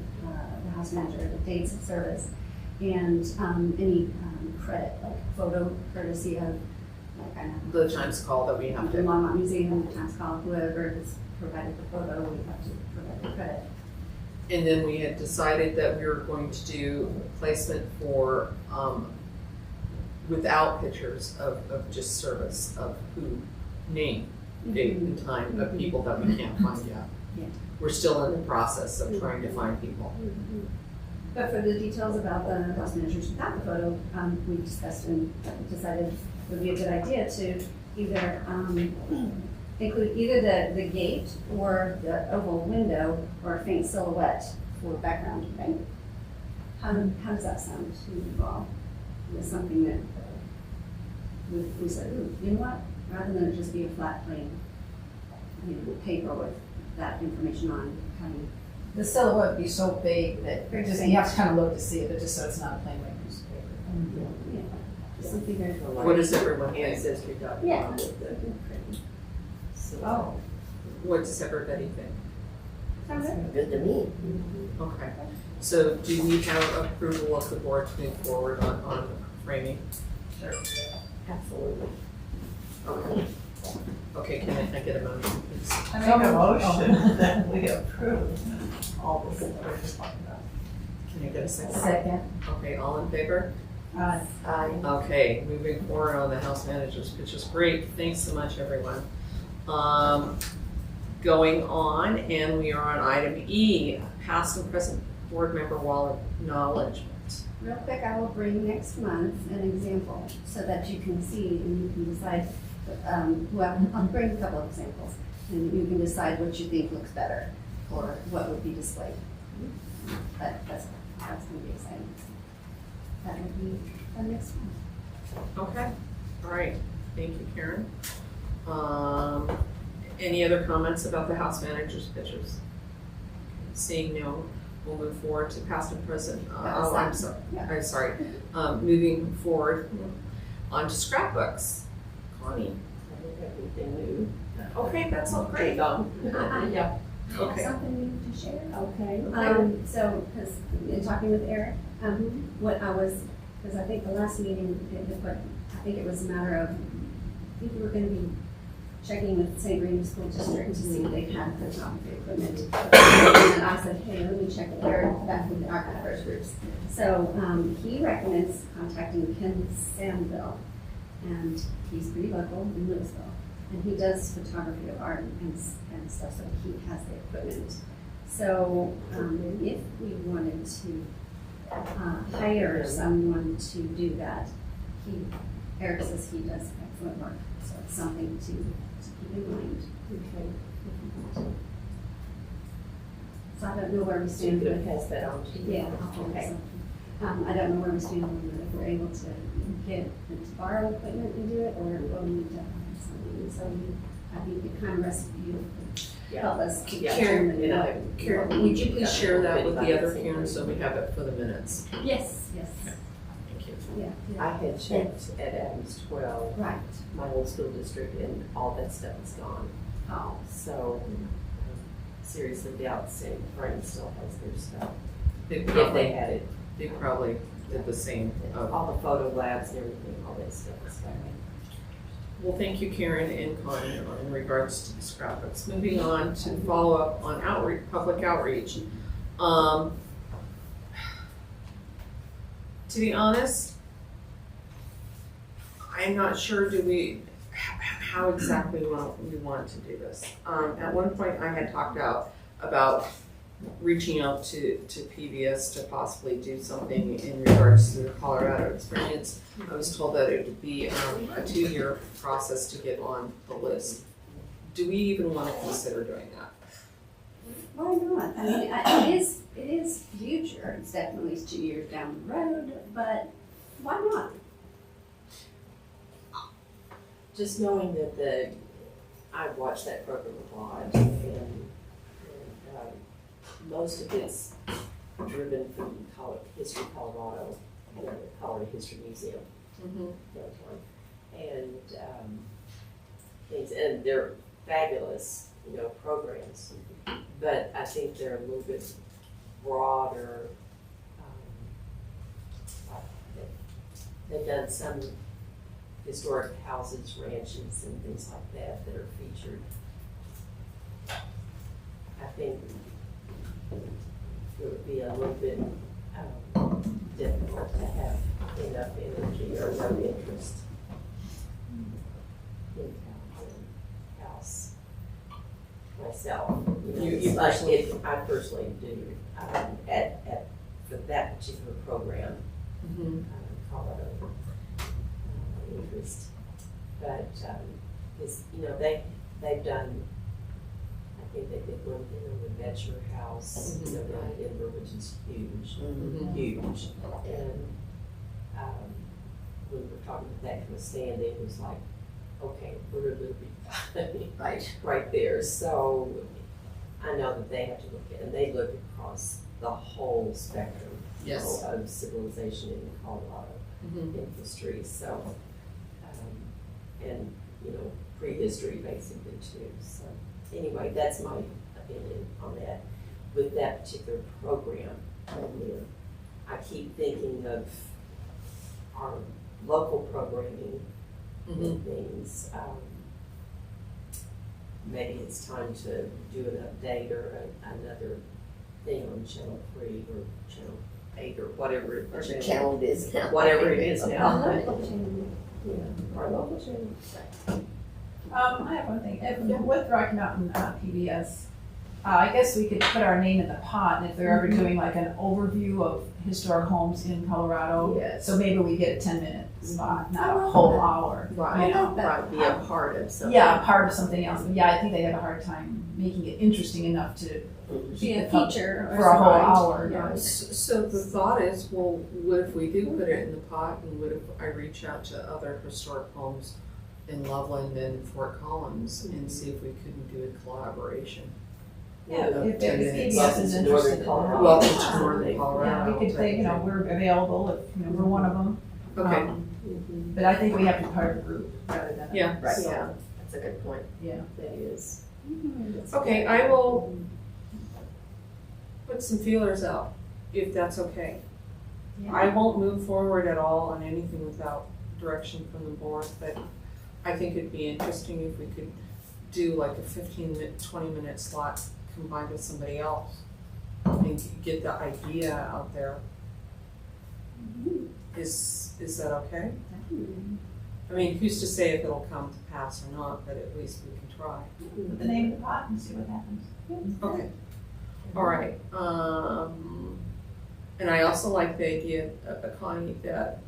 the house manager, the dates of service, and any credit, like photo courtesy of, like, I don't know, The times call that we have the to, Longmont Museum, the Times Call, whoever has provided the photo, we have to provide the credit. and then we had decided that we were going to do placement for, without pictures of just service of who, name, date and time of people that we can't find yet. Yeah. We're still in the process of trying to find people. But for the details about the house managers without the photo, we discussed and decided it would be a good idea to either include either the gate or the oval window or a faint silhouette for background, right? How does that sound to you all? Is something that we said, ooh, you know what? Rather than it just be a flat plain, paper with that information on, having The silhouette would be so big that you have to kind of look to see it, but just so it's not a plain white piece of paper. something very. What does everyone think? Ancestry dot com Yeah. with the. Oh. What does everybody think? Sounds good. Good to me. Okay, so do we have approval of the board to move forward on framing? Absolutely. Okay. Okay, can I get a motion, please? I make a motion that we approve all this that we're just talking about. Can I get a second? Second. Okay, all in favor? Okay, moving forward on the house managers, which is great. Thanks so much, everyone. Going on, and we are on item E, past and present board member wall acknowledgement. Real quick, I will bring next month an example so that you can see and you can decide, well, I'll bring a couple of examples and you can decide what you think looks better or what would be displayed. But that's going to be exciting. That would be the next one. Okay, all right. Thank you, Karen. Any other comments about the house manager's pictures? Seeing no, we'll move forward to past and present. I'm sorry. Yeah. I'm sorry. Moving forward on to scrapbooks. Connie. I don't have anything new. Okay, that's all great. Yeah. Okay. Something new to share? Okay. So, because in talking with Eric, what I was, because I think the last meeting, I think it was a matter of, I think we were going to be checking with St. Reno School District to see if they had photography equipment. And I said, hey, let me check with Eric back with the archivers groups. So he recommends contacting Ken Samville, and he's pretty local in Louisville. And he does photography of art and stuff, so he has the equipment. So if we wanted to hire someone to do that, Eric says he does excellent work. So it's something to keep in mind. Okay. So I don't know where we So you stand could with. pass that on to Yeah, okay. I don't know where we stand with if we're able to get to borrow equipment and do it, or we need to hire something. So I think it kind of rests with you to help us keep Karen, determining. Karen, would you please share that with the other Karen so we have it for the minutes? Yes, yes. Thank you. Yeah, I had checked at Adams 12, right. my old school district, and all that stuff is gone. Oh, So seriously doubt St. Frank still has their stuff. They If they probably, had it, they probably did the same. all the photo labs and everything, all that stuff is gone. Well, thank you, Karen and Connie, in regards to the scrapbooks. Moving on to follow up on public outreach. To be honest, I'm not sure how exactly we want to do this. At one point, I had talked about reaching out to PBS to possibly do something in regards to the Colorado experience. I was told that it would be a 2-year process to get on the list. Do we even want to consider doing that? why not? I mean, it is future. It's definitely 2 years down the road, but why not? Just knowing that I watched that program a lot, and most of it's driven from History Colorado, the Colorado History Museum downtown, and things, and they're fabulous, programs. But I think they're a little bit broader. They've done some historic houses, ranches, and things like that are featured. I think it would be a little bit difficult to have enough energy or no interest in house myself. You personally? I personally do. For that particular program, Colorado interest, but they've done. I think they did one thing on the Betcher House, down in Denver, which is huge, huge. And when we were talking about that kind of standing, it was like, okay, we're a little bit right there. So I know that they have to look at, and they look across the whole spectrum of civilization in Colorado in history. So, and prehistory basically too. So anyway, that's my opinion on that. With that particular program, I keep thinking of our local programming and things. Maybe it's time to do an update or another thing on Channel 3 or Channel 8 or whatever it Or is. your channel is now. Whatever it is now. Yeah. Our local channel. I have one thing, with Rocky Mountain PBS, I guess we could put our name in the pot, and if they're ever doing like an overview of historic homes in Colorado, Yes. so maybe we get a 10-minute spot, not a whole hour. Right, You know? right, be a part of something. Yeah, part of something else, but yeah, I think they have a hard time making it interesting enough to Be a the pub- feature or for a whole something. hour. Yeah. So the thought is, well, what if we do put it in the pot, and what if I reach out to other historic homes in Loveland and Fort Collins and see if we couldn't do a collaboration? Yeah, if Ten PBS minutes. is interested Northern in that. Colorado. Welcome to Northern Yeah, Colorado. we could say, we're available if, we're one of them. Okay, But I think we have to be part of a group rather than. Yeah. Right, So, yeah, that's a good point. Yeah. That is. okay, I will put some feelers out, if that's okay. I won't move forward at all on anything without direction from the board, but I think it'd be interesting if we could do like a 15-minute, 20-minute slot combined with somebody else and get the idea out there. Is that okay? I mean, who's to say if it'll come to pass or not, but at least we can try. Put the name in the pot and see what happens. Okay. All right. And I also like the idea, Connie, that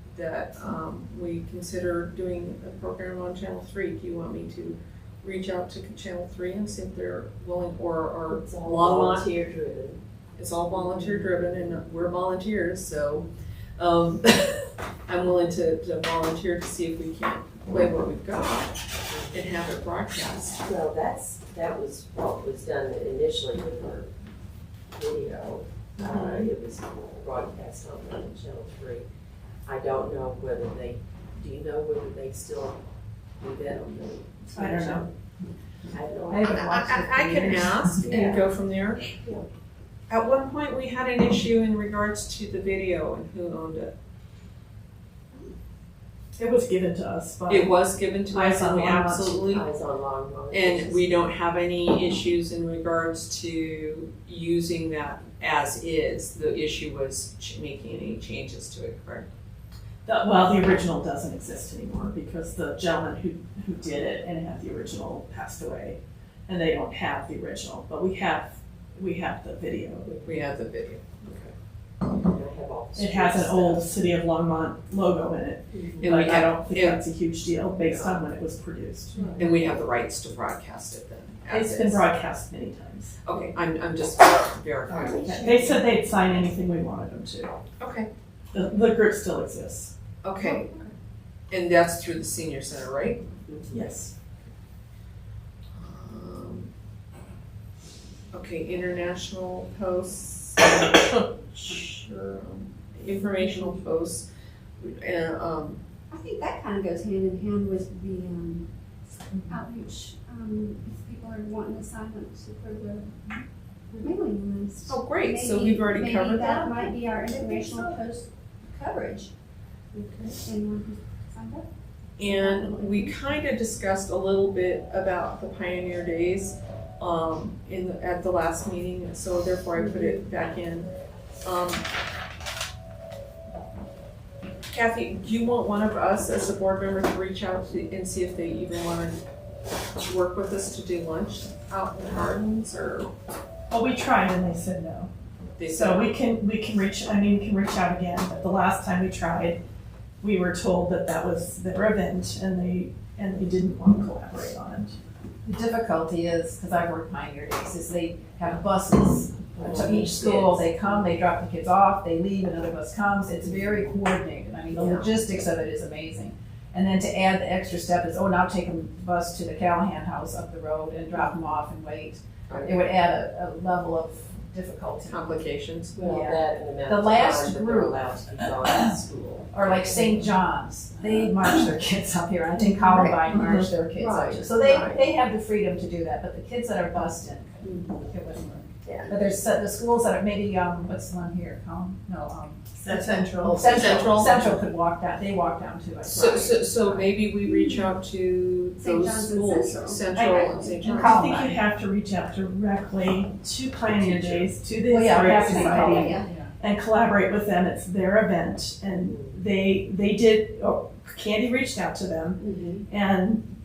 we consider doing a program on Channel 3. Do you want me to reach out to Channel 3 and see if they're willing, or It's all Longmont? volunteer driven. It's all volunteer driven, and we're volunteers, so I'm willing to volunteer to see if we can play what we've got and have it broadcast. So that was what was done initially with our video. It was broadcast on Channel 3. I don't know whether do you know whether they still do that on the? I don't know. I have no I haven't watched it. I can ask Yeah. and go from there. Yeah. At one point, we had an issue in regards to the video and who owned it. It was given to us, but It was given to us, and we Longmont. absolutely, I was on Longmont. and we don't have any issues in regards to using that as is. The issue was making any changes to it, correct? the original doesn't exist anymore because the gentleman who did it and had the original passed away, and they don't have the original, but we have the video. We have the video. I have all the It has an stuff. old City of Longmont logo in it, And but we I have, don't think that's a huge deal based on when it was produced. and we have the rights to broadcast it then. as It's been is. broadcast many times. Okay, I'm just verifying. They said they'd sign anything we wanted them to. Okay, The group still exists. okay. And that's through the senior center, right? Yes. Okay, international posts, sure, informational posts, and, I think that kind of goes hand in hand with the outreach. If people are wanting to sign up for the mailing list. oh, great, so Maybe- we've already covered Maybe that? that might be our informational post coverage. Anyone who signed up? And we kind of discussed a little bit about the Pioneer Days, at the last meeting, and so therefore I put it back in. Kathy, do you want one of us as a board member to reach out and see if they even want to work with us to do lunch out in the gardens, or Well, we tried and they said no. they So said? we can reach out again, but the last time we tried, we were told that was their event and they didn't want to collaborate on it. The difficulty is, because I've worked Pioneer Days, is they have buses to each school. They come, they drop the kids off, they leave, another bus comes. It's very coordinated. I mean, the logistics of it is amazing. And then to add the extra step is, now take a bus to the Callahan House up the road and drop them off and wait. It would add a level of difficulty. Complications? Well, Yeah. that and the amount The of last time that they're group- allowed to be gone to school. Or like St. John's, they march their kids up here. I think Columbine march their kids up here. So they have the freedom to do that, but the kids that are bused in, it wouldn't work. Yeah. But there's the schools that are maybe, what's the one here? Central. Central could walk down, they walk down too, I think. So maybe we reach out to St. those John's and schools, Central. Central and St. John's. I think you'd have to reach out directly to Pioneer Days, to the Well, yeah, it Historic would have to be Society, Columbine, yeah. and collaborate with them. It's their event, and they did. Candy reached out to them, and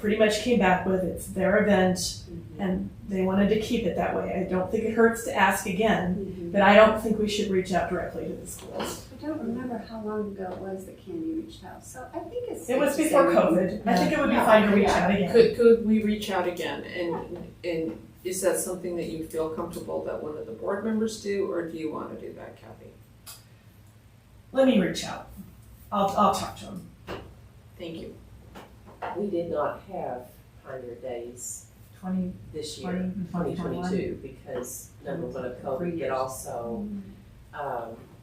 pretty much came back with it's their event, and they wanted to keep it that way. I don't think it hurts to ask again, but I don't think we should reach out directly to the schools. I don't remember how long ago it was that Candy reached out, so I think it's. It was safe to before say COVID. I think it would be fine to reach out again. Could we reach out again, and is that something that you feel comfortable that one of the board members do, or do you wanna do that, Kathy? Let me reach out. I'll talk to them. Thank you. We did not have Pioneer Days 20, this year, 2021. 2022, because number one of COVID, but also,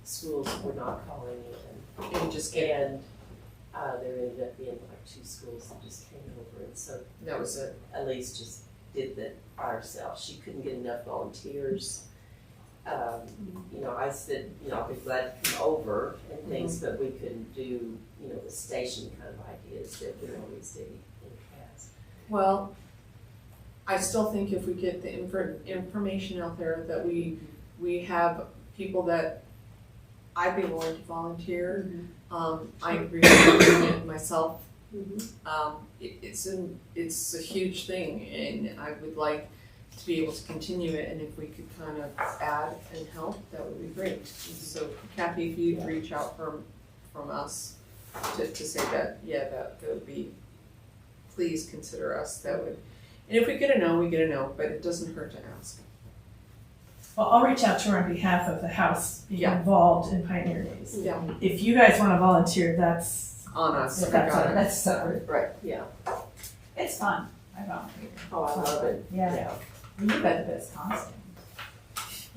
schools were not calling in. And just get, And, there ended up being like 2 schools that just came over, and so that was it. Elise just did that by herself. She couldn't get enough volunteers. You know, I said, you know, I'd be glad to come over and things, but we couldn't do, you know, the station kind of ideas that we always did in the past. Well, I still think if we get the information out there that we have people that I'd be willing to volunteer. I agree with doing it myself. It's a huge thing, and I would like to be able to continue it, and if we could kind of add and help, that would be great. So Kathy, if you'd reach out from us to say that, yeah, that would be, please consider us, that would, and if we get a no, we get a no, but it doesn't hurt to ask. Well, I'll reach out to her on behalf of the house being involved in Pioneer Days. Yeah. If you guys want to volunteer, that's On us. That's separate. Right, yeah. It's fun. I volunteer. Oh, I love it. Yeah. You bet it's constant.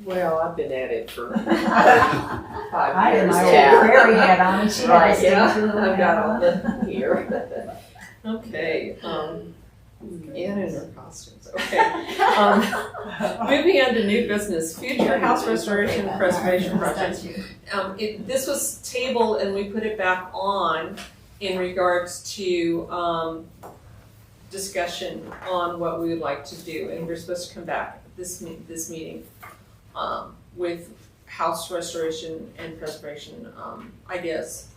Well, I've been at it for 5 I had years my now. old prairie hat on and she had Right, this yeah, thing, little I've hat got all on. the here. Okay, Anna in her costumes, okay. Moving on to new business, future house restoration and preservation projects. This was tabled and we put it back on in regards to, discussion on what we would like to do, and we're supposed to come back this meeting, with house restoration and preservation, ideas.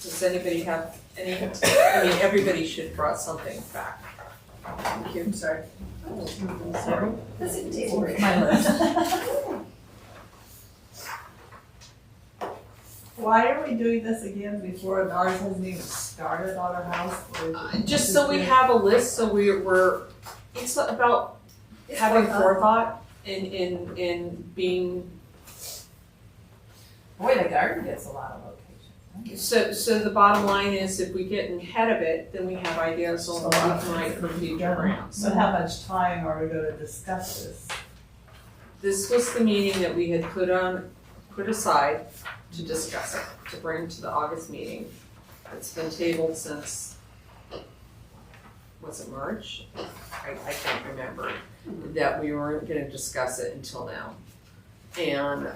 Does anybody have any, I mean, everybody should have brought something back. Thank you, I'm sorry. That's a table. My list. Why are we doing this again before ours hasn't even started on our house? Just so we have a list, so we're, it's about having forethought in being, Boy, the garden gets a lot of locations. so the bottom line is if we get ahead of it, then we have ideas on what we might for future grants. So how much time are we gonna discuss this? This was the meeting that we had put aside to discuss it, to bring to the August meeting. It's been tabled since, was it March? I can't remember, that we weren't gonna discuss it until now. And,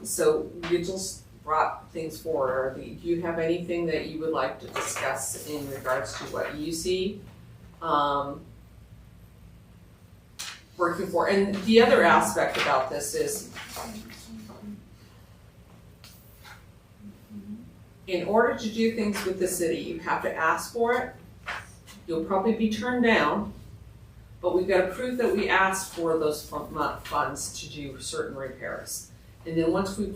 so we just brought things forward. Do you have anything that you would like to discuss in regards to what you see, working for? And the other aspect about this is, in order to do things with the city, you have to ask for it. You'll probably be turned down, but we've got to prove that we asked for those funds to do certain repairs. And then once we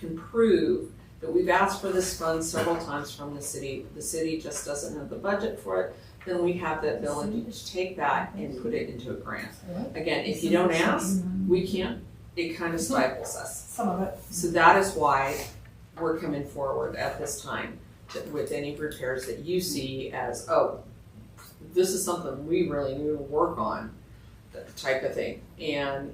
can prove that we've asked for this fund several times from the city just doesn't have the budget for it, then we have the ability to take that and put it into a grant. Again, if you don't ask, we can't, it kind of stifles us. some of it. So that is why we're coming forward at this time with any repairs that you see as, oh, this is something we really need to work on, that type of thing. And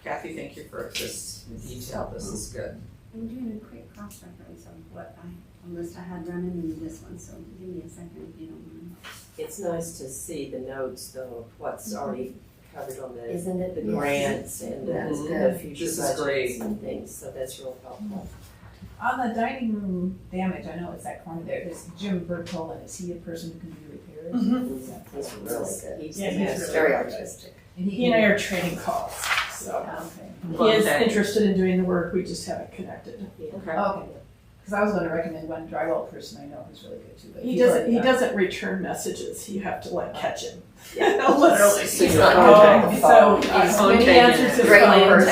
Kathy, thank you for this detail, this is good. I'm doing a quick cross-reference of what a list I had running into this one, so give me a second if you don't mind. It's nice to see the notes though, of what's already covered on the Isn't it? the grants and That's the good. future This is great. budgets and things, so that's real helpful. On the dining room damage, I know it's that corner there, is Jim Berthold, and is he a person who can do repairs? Mm-hmm. He's really good. He's Yeah, he's very artistic. And He and I are trading calls. So Okay. he is Okay. interested in doing the work, we just haven't connected. Okay. Okay. Because I was going to recommend one drywall person I know who's really good too. But He you've doesn't, already he done- doesn't return messages, you have to like catch him. Literally. So you're not Oh, contacting. so, He's when he taking answers it. his Great phone, person.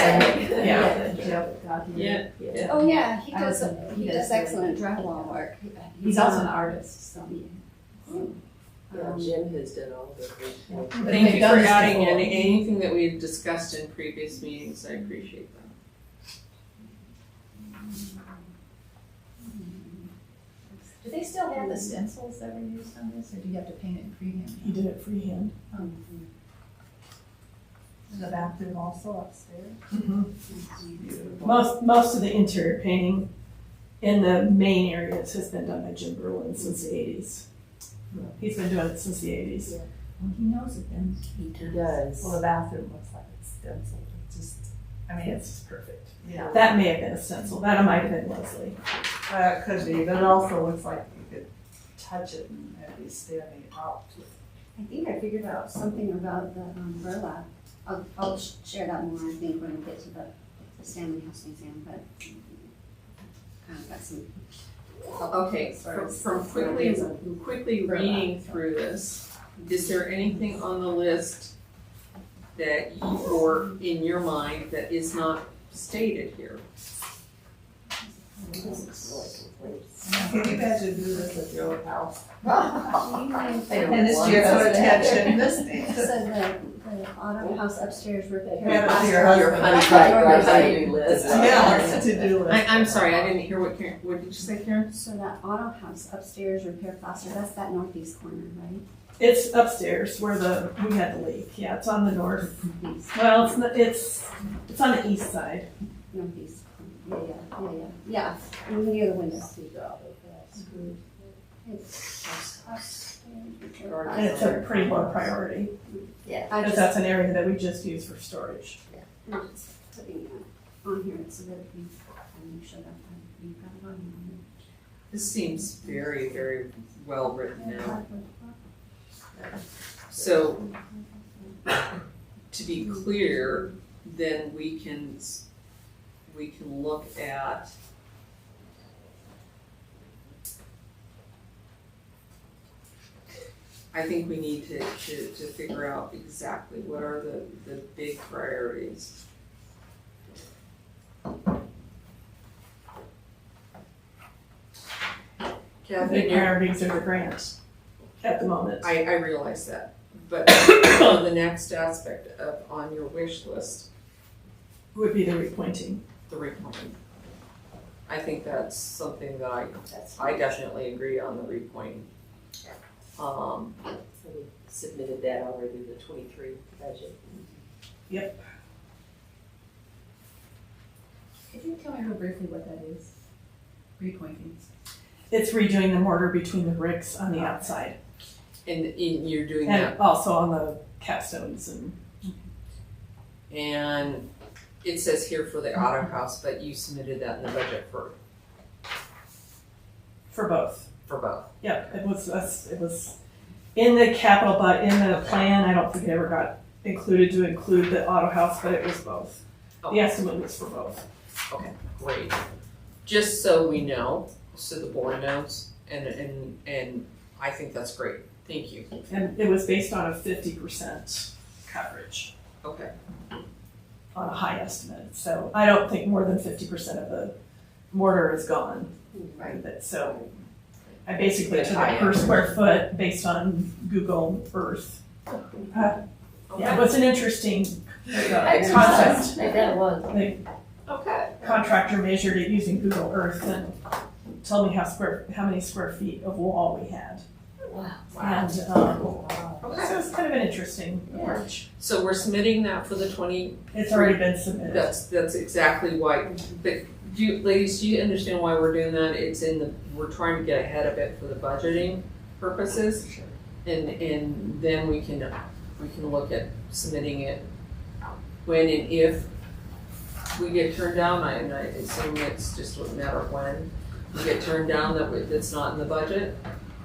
yeah. Yep, got you. Yeah. Yeah. Oh, yeah, he I does, was- he does excellent drywall work. He's also an artist, so. Yeah, Jim has done all the But Thank they've you done for this adding before. anything that we had discussed in previous meetings, I appreciate that. Do they still have the stencils that were used on this, or do you have to paint it in freehand? He did it freehand. The bathroom also upstairs. Most of the interior painting in the main areas has been done by Jim Berlin since the 80s. He's been doing it since the 80s. Well, he knows it then. He does. Well, the bathroom looks like it's stenciled. It's just, I mean, It's perfect. yeah. That may have been a stencil, that might have been Leslie. It could be, but it also looks like you could touch it and it'd be standing out. I think I figured out something about the umbrella. I'll share that more, I think, when we get to the Stanley House Museum, but kind of got some. Okay, from quickly reading through this, is there anything on the list that or in your mind that is not stated here? Can you imagine doing this at your own house? And And it's your own attention. So the auto house upstairs repair. Yeah, but plaster. your Right, list. Yeah, to-do list. I'm sorry, I didn't hear what did you say, Karen? So that auto house upstairs repair plaster, that's that northeast corner, right? It's upstairs where we had the leak. Yeah, it's on the north. East, Well, it's on the east side. northeast corner, yeah, near the window. It's upstairs repair And it's plaster. a pretty low priority, Yeah. I because just, that's an area that we just use for storage. I'm just putting it on here so that we can show that we've got it on This seems very, very well written here. out. So, to be clear, then we can look at I think we need to figure out exactly what are the big priorities. The Kathy, big priorities are the grants at the moment. I realize that, but the next aspect on your wish list, Would be the repointing. the repointing. I think that's something that I definitely agree on the repointing. So we submitted that already, the 23 budget. Could you tell me real briefly what that is? Repointing. It's redoing the mortar between the bricks on the outside, And you're doing that, and also on the capstones and it says here for the auto house, but you submitted that in the budget for both. for both. Yep, it was in the capital, but in the plan, I don't think it ever got included to include the auto house, but it was both. The estimate was for both. Okay, great. Just so we know, so the board knows, and I think that's great. Thank you. And it was based on a 50% coverage Okay. on a high estimate. So I don't think more than 50% of the mortar is gone. Right. But so I basically That's took high it per end. square foot based on Google Earth. Yeah, it was an interesting concept. I bet it was. The Okay. contractor measured it using Google Earth and told me how many square feet of wall we had. Wow. And so Okay. it's kind of an interesting approach. So we're submitting that for the 20. It's already been submitted. That's exactly why. But ladies, do you understand why we're doing that? We're trying to get ahead of it for the budgeting purposes. And then we can look at submitting it when and if we get turned down. And I assume it's just a matter of when we get turned down that's not in the budget,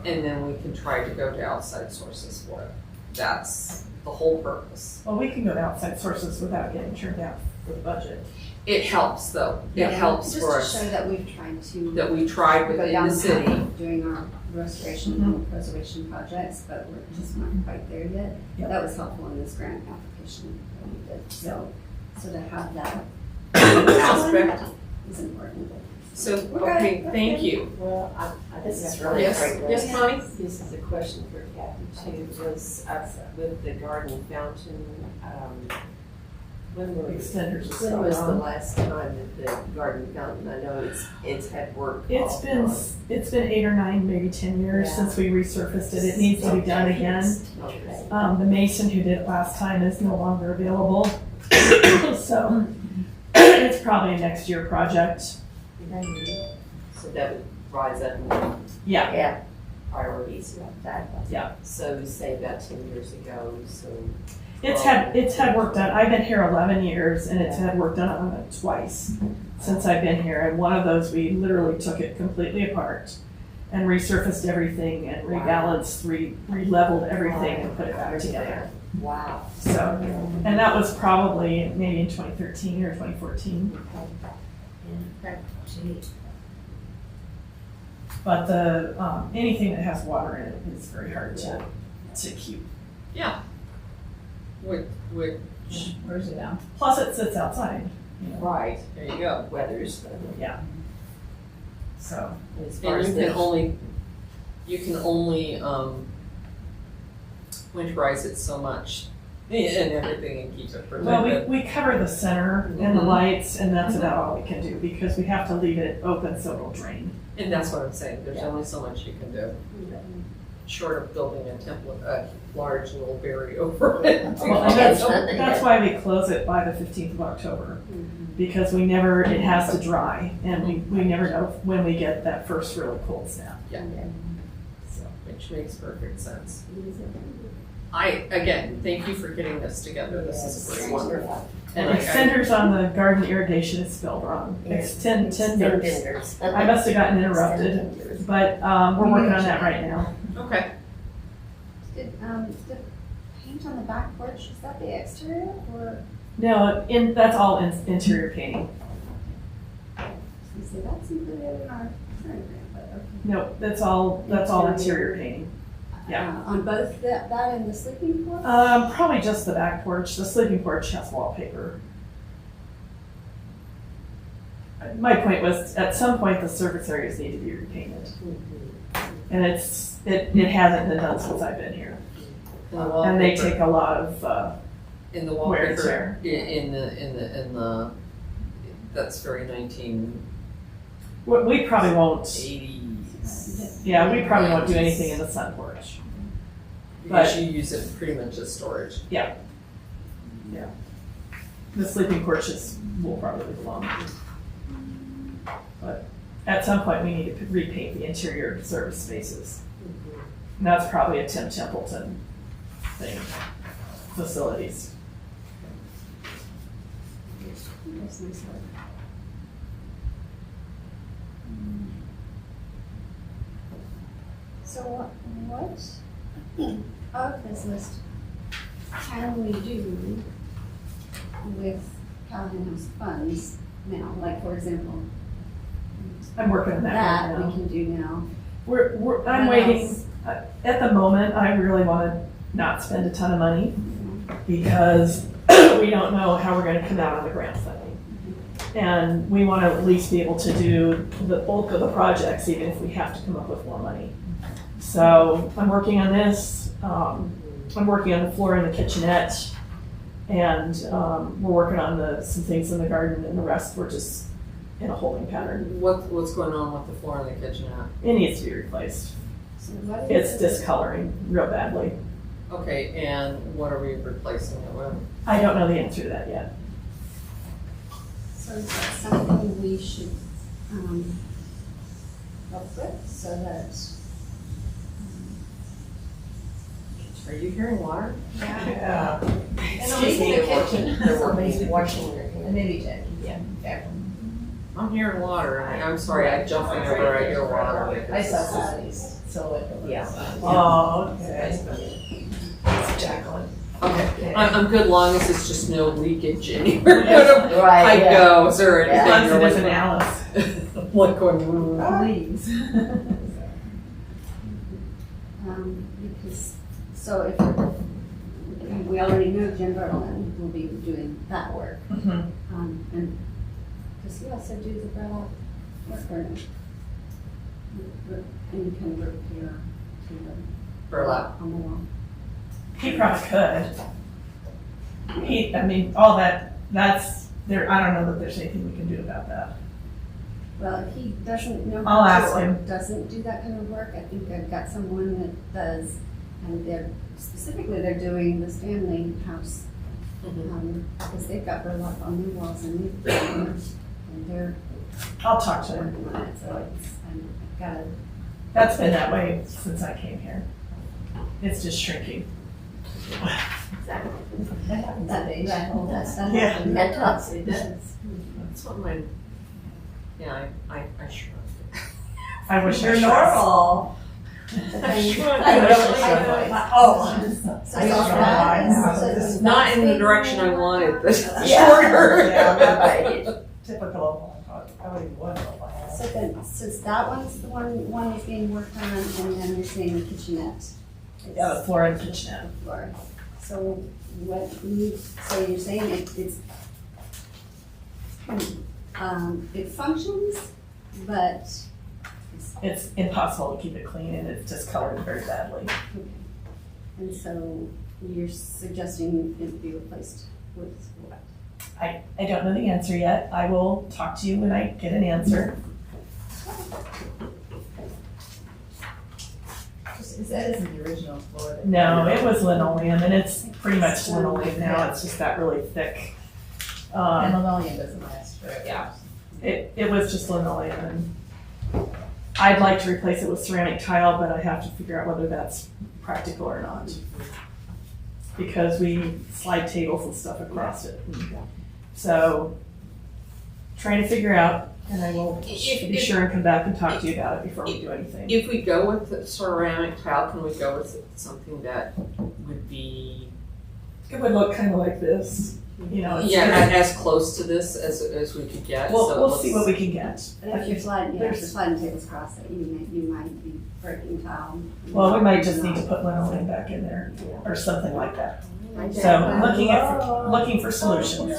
and then we can try to go to outside sources for it. that's the whole purpose. Well, we can go to outside sources without getting turned down for the budget. It helps though, it helps for Just to us show that we've tried to. that we tried go within down the path city. of doing our restoration and preservation projects, but we're just not quite there yet. Yep. That was helpful in this grant application that we did, so to have that Aspect. is important. So, Okay, okay, that's thank good. you. Well, this is really Yes, great. yes, Connie? This is a question for Kathy too, was with the garden fountain, when was the last time that the garden fountain, I know it's had work. It's been 8 or 9, maybe 10 years Yeah. since we resurfaced it. It needs to be done again. Okay. The mason who did it last time is no longer available. So it's probably a next year project. So that would rise up in Yeah, Yeah, priorities. Yeah. So say about 10 years ago, so. it's had work done. I've been here 11 years and it's had work done on it twice since I've been here. And one of those, we literally took it completely apart and resurfaced everything and rebalanced, re-leveled everything and put it back together. wow. So, and that was probably maybe in 2013 or 2014. Gee. But the, anything that has water in it is very hard to keep. Yeah. Which, Where's it now? Plus it sits outside, you know, Right, there you go. weathers. yeah. So, As far And as you can the, only, winterize it so much and everything and keep it well, protected. we cover the center and the Mhm. lights and that's about all we can do because we have to leave it open so it'll drain. And that's what I'm saying, there's Yeah. only so much you can do. Short of building a template, a large little berry over it. Well, and that's why we close it by the 15th of October. Because it has to dry and we never know when we get that first really cold snap. Yeah. So. Which makes perfect sense. Again, thank you for getting this together, this is great. wonderful. And And extenders on the garden irrigation is spelled wrong. It's tenders. Tenders. I must have gotten interrupted, but we're working on that right now. Okay, Did, the paint on the back porch, is that the exterior or, No, that's all interior painting. see, that's included in our current grant, but okay. No, that's all interior painting. Yeah. On both that and the sleeping porch? Probably just the back porch. The sleeping porch has wallpaper. My point was, at some point, the surface areas need to be repainted. And it hasn't been done since I've been here. And they take a lot of, in the wear and wallpaper, tear. in the, that's very 1980s. We probably won't, yeah, we probably won't do anything in the sun porch. Because you use it pretty much as storage. The sleeping porches will probably belong. But at some point, we need to repaint the interior service spaces. And that's probably a Tim Templeton thing, facilities. That's nice work. So what of this list can we do with Callahan House funds now? Like, for example, I'm working on that that right we now. can do now. I'm What waiting, else? at the moment, I really want to not spend a ton of money because we don't know how we're going to come out on the grant funding. And we want to at least be able to do the bulk of the projects, even if we have to come up with more money. So I'm working on this. I'm working on the floor in the kitchenette. And we're working on some things in the garden, and the rest we're just in a holding pattern. What's going on with the floor in the kitchenette? It needs to be replaced. So what It's is discoloring real badly. Okay, and what are we replacing it with? I don't know the answer to that yet. So is that something we should help with so that? Are you hearing water? Yeah. Excuse me, somebody's washing their hands. And maybe Jackie, yeah. I'm hearing water. I'm sorry, I jumped whenever I hear water. I saw somebody's silhouette. Yeah. Oh, okay. Jacqueline. Okay, I'm good long as it's just no leakage anywhere. Right, I yeah. go, is there anything? Yeah. Once you're it isn't like- Alice. Like going, Please. Because, so if, we already know Jim Berlin will be doing that work. Mhm. And does he also do the burlap work or no? Any kind of repair to the burlap. on the wall? He probably could. I mean, all that's there. I don't know that there's anything we can do about that. Well, if he doesn't know I'll how ask to, or him. doesn't do that kind of work, I think I've got someone that does, and they're doing the Stanley House. Because they've got burlap on their walls and they're I'll talk to him. working on it, so I've got to. That's been that way since I came here. It's just shrinking. That happens at age. That Yeah. happens. That does. It does. That's what my, yeah, I sure. I wish I You're shrunk. normal. So Not in the direction I wanted, but Yeah. shorter. Yeah, right. Typical. I would even wonder if I had. So then, since that one's the one is being worked on, and then you're saying the kitchenette. Yeah, the floor and kitchenette. Floor. So so you're saying it functions, but It's impossible to keep it clean and it's just colored very badly. and so you're suggesting it be replaced with what? I don't know the answer yet. I will talk to you when I get an answer. Is that isn't the original floor? that- No, it was linoleum and it's pretty much linoleum now. It's just that really thick. And linoleum doesn't last forever. Yeah. It was just linoleum and I'd like to replace it with ceramic tile, but I have to figure out whether that's practical or not. Because we slide tables and stuff across it. So, trying to figure out, and I will be sure and come back and talk to you about it before we do anything. If we go with the ceramic tile, can we go with something that would be, It would look kind of like this, you know. It's as close to this as we could get? We'll see what we can get. And if you're sliding, if There's- you're sliding tables across it, you might be breaking tile. Well, we might just need to put linoleum back in there or something like that. Okay. So, looking for solutions.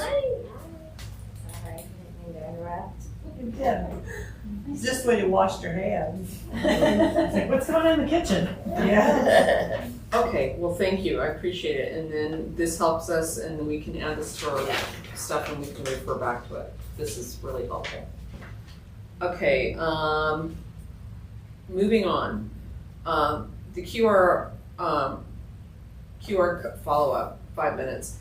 Yeah. Just when you washed your hands. It's like, what's going on in the kitchen? Yeah. Okay, well, thank you, I appreciate it, and then this helps us, and then we can add this to our stuff and we can refer back to it. This is really helpful. Okay, moving on. The QR follow-up, 5 minutes.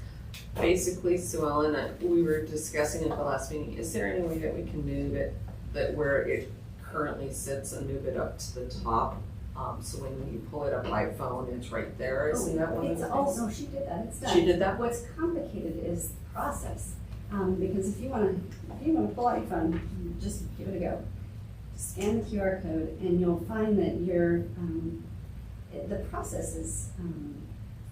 Basically, Sue Ellen, we were discussing at the last meeting, is there any way that we can move it, that where it currently sits and move it up to the top? So when you pull it up by phone, it's right there, isn't that one of It's the all, things? no, she did that, it's done. She did that? What's complicated is the process, because if you wanna pull out your phone, you just give it a go. Scan the QR code and you'll find that the process is,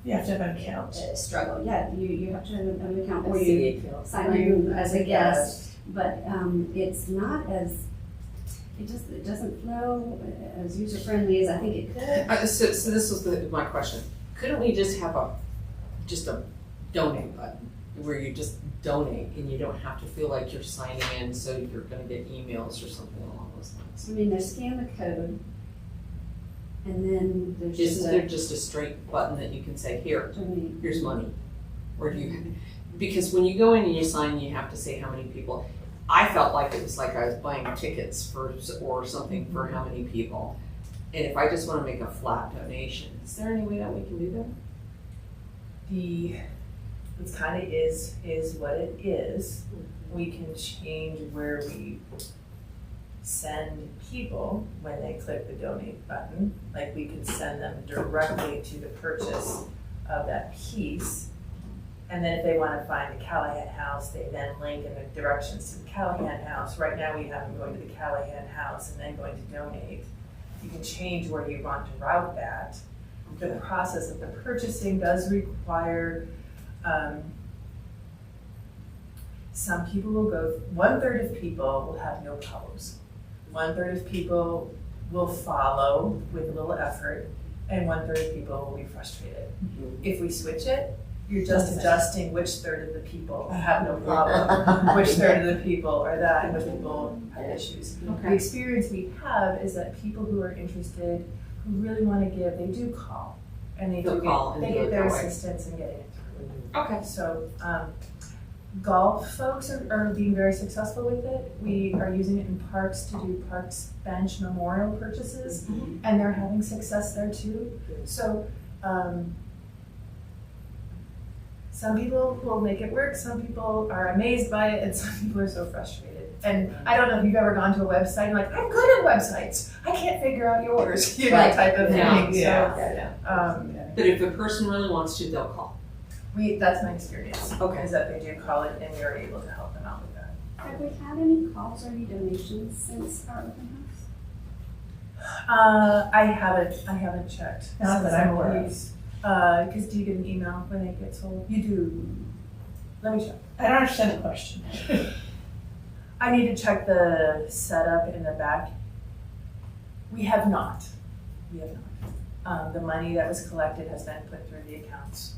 You have to have an account. a struggle, yeah, you have to have an account or you City account. sign in as a guest, but, it's not as, it doesn't flow as user-friendly as I think it could. So this was my question. Couldn't we just have a donate button where you just donate and you don't have to feel like you're signing in so you're gonna get emails or something along those lines? I mean, there's scan the code, and then there's just Isn't there just a straight button that you can say, here, donate. here's money? Or do you, because when you go in and you sign, you have to say how many people. I felt like it was like I was buying tickets or something for how many people. And if I just wanna make a flat donation, is there any way that we can do that? It's kind of is what it is. We can change where we send people when they click the donate button. Like we could send them directly to the purchase of that piece. And then if they want to find the Callahan House, they then link in the directions to the Callahan House. Right now we have them going to the Callahan House and then going to donate. You can change where you want to route that. The process of the purchasing does require, some people will go, 1/3 of people will have no problems. 1/3 of people will follow with a little effort, and 1/3 of people will be frustrated. If we switch it, you're just adjusting which third of the people have no problem, which third of the people are that, and which people have issues. The experience we have is that people who are interested, who really want to give, they do call, and they They'll do call and get, they do it get their that way. assistance in getting it through. Okay. So, golf folks are being very successful with it. We are using it in parks to do parks bench memorial purchases, and they're having success there too. So, some people will make it work, some people are amazed by it, and some people are so frustrated. And I don't know if you've ever gone to a website and like, I'm good at websites, I can't figure out yours, you know, Right. type of Yeah. thing. Yeah. So, But if a person really wants to, they'll call. that's my experience, Okay. is that they do call it and we are able to help them out with that. Have we had any calls or any donations since our open house? I haven't checked. Not that I'm aware of. Because do you get an email when it gets sold? You do. Let me check. I don't understand the question. I need to check the setup in the back. We have not. The money that was collected has been put through the accounts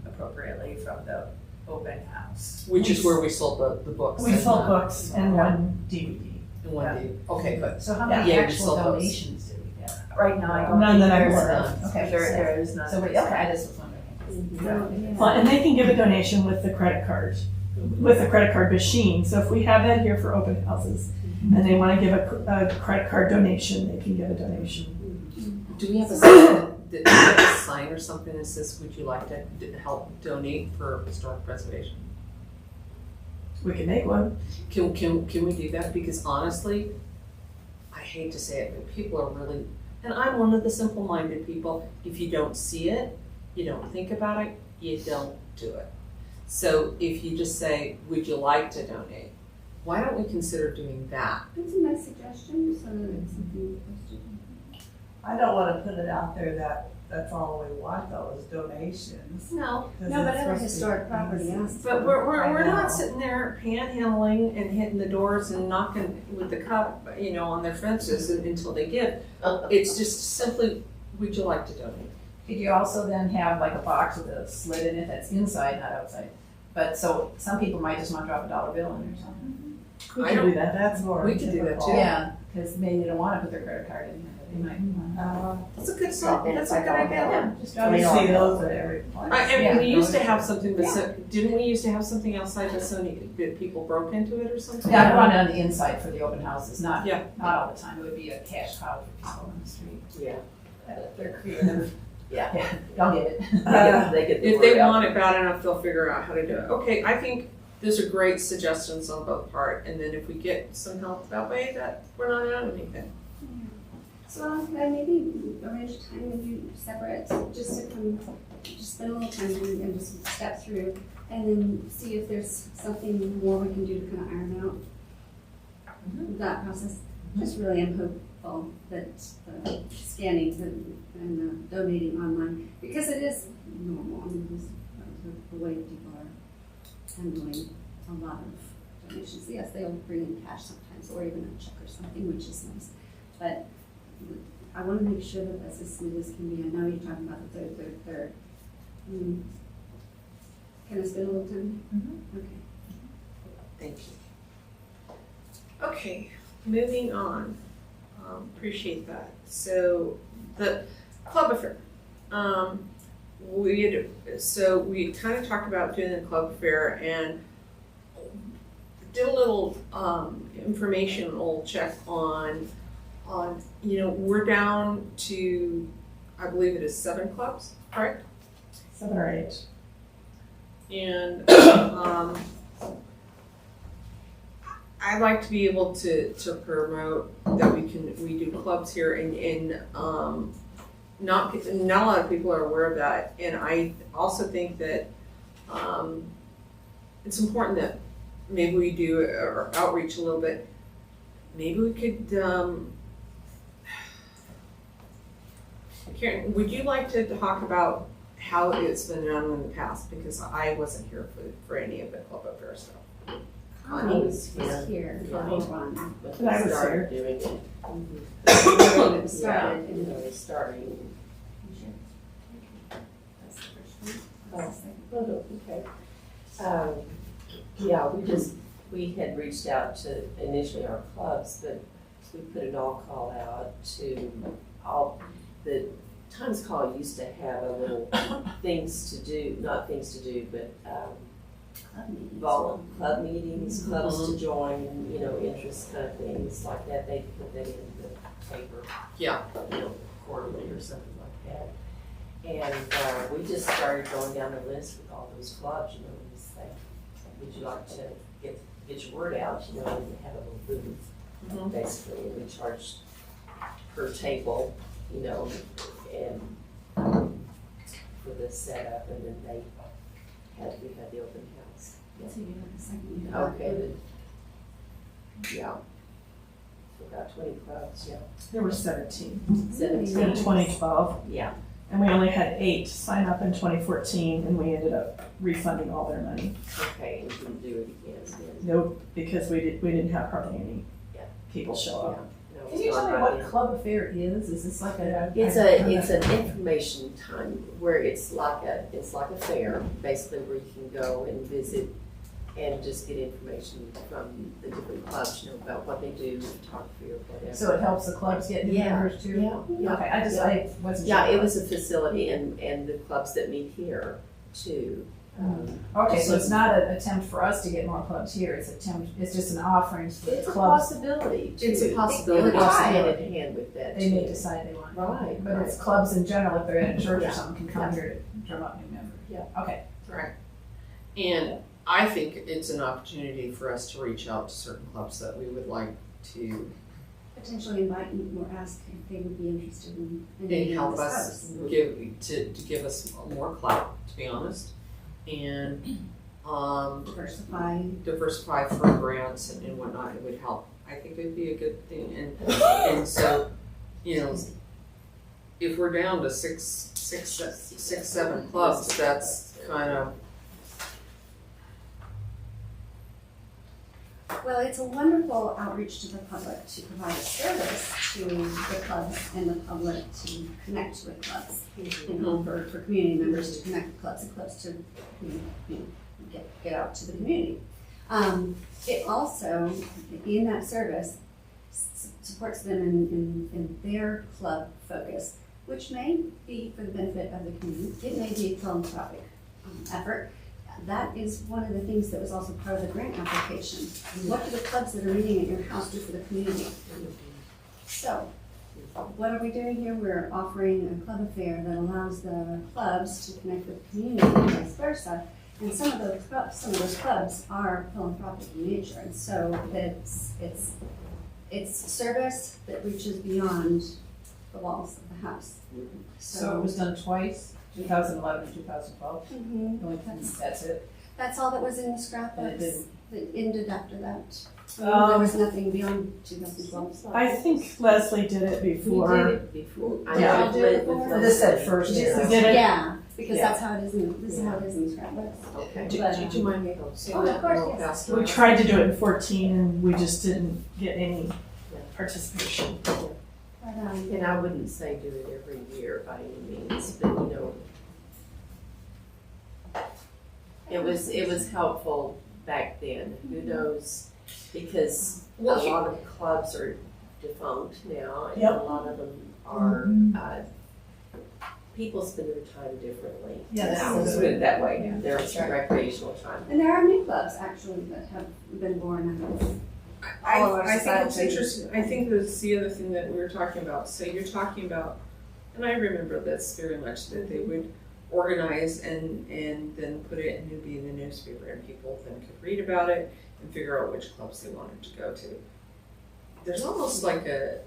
appropriately from the open house. Which is where we sold the books. We sold books and one DVD. And one day. Okay, good. So how many Yeah, we actual sold those. donations do we get? Right now, I don't None think that I'm there's aware none. of. Okay, There is none. So, okay, I just was wondering. Well, and they can give a donation with the credit card, with the credit card machine. So if we have that here for open houses and they want to give a credit card donation, they can give a donation. Do we have a sign, do we have a sign or something that says, would you like to help donate for historic preservation? We can make one. Can we do that? Because honestly, I hate to say it, but people are really, and I'm one of the simple-minded people, if you don't see it, you don't think about it, you don't do it. So if you just say, would you like to donate? Why don't we consider doing that? That's a nice suggestion, so that it's something for us to do. I don't wanna put it out there that that's all we want though, is donations. No, 'Cause no, but it's every supposed to be historic property easy. asks. But we're I not know. sitting there panhandling and hitting the doors and knocking with the cup, on their fences until they give. It's just simply, would you like to donate? Could you also then have like a box with a slit in it that's inside, not outside? But so some people might just want to drop a dollar bill in or something. We I can don't- do that. That's more We could do that typical. too. Yeah, because maybe they don't want to put their credit card in there, but they might want. That's a good song, that's a good $5 idea. bill. Just I drop mean, it You in. see those at every place. I mean, Yeah. we used to have something, but didn't we used to have something outside that that people broke into it or something? Yeah, I want it on the inside for the open houses, not Yeah. all the time. It would be a cash cow for people on the street. Yeah. They're creative. Yeah. They'll get it. They get the If they word out. want it bad enough, they'll figure out how to do it. Okay, I think those are great suggestions on both part, and then if we get some help that way, that we're not out of anything. So then maybe arrange time with you separate, just to come, just spend a little time and just step through, and then see if there's something more we can do to kind of iron out that process. Just really am hopeful that the scanning and the donating online, because it is normal, I mean, this, the way people are handling a lot of donations. Yes, they'll bring in cash sometimes, or even a check or something, which is nice, but I want to make sure that that's as smooth as can be. I know you're talking about the third. Can I spend a little time? Okay. Thank you. Okay, moving on. Appreciate that. So the club affair. We kind of talked about doing the club affair and did a little informational check on we're down to, I believe it is 7 clubs, correct? 7 or 8. And I'd like to be able to promote that we do clubs here and not a lot of people are aware of that. And I also think that it's important that maybe we do our outreach a little bit. Maybe we could Karen, would you like to talk about how it's been done in the past? Because I wasn't here for any of the club affair stuff. Connie was was here for a one. When I we was started doing it. When it started. You know, starting. That's the first one. Oh, okay. Yeah, we had reached out to initially our clubs, but we put an all call out to all, the Times Call used to have a little things to do, not things to do, but, club meetings, clubs to join, you know, interest kind of things like that. They put that in the paper. Yeah. You know, quarterly or something like that. And we just started going down the list with all those clubs, you know, and say, would you like to get your word out, you know, and have a little booth, basically. And we charged per table, you know, and for the setup, and then we had the open house. So you have the second. Okay, yeah. So about 20 clubs, yeah. There were 17 17. in 2012, Yeah. and we only had 8 sign up in 2014, and we ended up refunding all their money. Okay, and you can do it again. Nope, because we didn't have hardly any Yeah. people show up. No, Can it's you tell not me right what in. club affair is? Is this like a? It's an information time where it's like a fair, basically, where you can go and visit and just get information from the different clubs, you know, about what they do, photography or whatever. So it helps the clubs get new Yeah, members too? yeah. Okay, I wasn't sure. Yeah, it was a facility and the clubs that meet here too. Okay, so it's not an attempt for us to get more clubs here, it's just an offering for the It's a clubs. possibility. It's a too. possibility. It goes hand in hand with that They may too. decide they want. Right, But it's right. clubs in general, if they're at a church Yeah. or something, can come here to drum up new members. Yeah. Okay. Right. And I think it's an opportunity for us to reach out to certain clubs that we would like to Potentially invite or ask if they would be interested in being help on us this to give us more clout, to be honest. And diversify for grants and whatnot, it would help. I think it'd be a good thing. And so, you know, if we're down to six, 7 clubs, that's kind of, Well, it's a wonderful outreach to the public to provide a service to the clubs and the public to connect with clubs. You know, for community members to connect with clubs and clubs to get out to the community. It also, in that service, supports them in their club focus, which may be for the benefit of the community. It may be a philanthropic effort. That is one of the things that was also part of the grant application. What do the clubs that are meeting at your house do for the community? So, what are we doing here? We're offering a club affair that allows the clubs to connect with the community and vice versa. And some of those clubs are philanthropic in nature, and so it's service that reaches beyond the walls of the house. So it was done twice, 2011 and 2012? That's it? That's all that was in the And it scrapbooks. didn't- It ended after that. There was nothing beyond 2012. I think Leslie did it We before. did it before. I Yeah. know Did it with before? This said first We year. did it. Yeah, because Yeah. that's how it is this is how it is in the scrapbooks. Okay. do you mind me saying Oh, of that? course, real yes. fast? We tried to do it in 14, and we just didn't get any participation. But, And I wouldn't say do it every year by any means, but you know, it was helpful back then. Who knows? Because a lot of clubs are defunct now, and Yep. a lot of them are. People spend their time differently. Yes. Let's put it that way. Yeah. There's recreational time. and there are new clubs actually that have been born out of all of our I think it's society. interesting. I think that's the other thing that we were talking about. So you're talking about, and I remember this very much, that they would organize and then put it and it'd be in the newspaper, and people then could read about it and figure out which clubs they wanted to go to. There's almost like a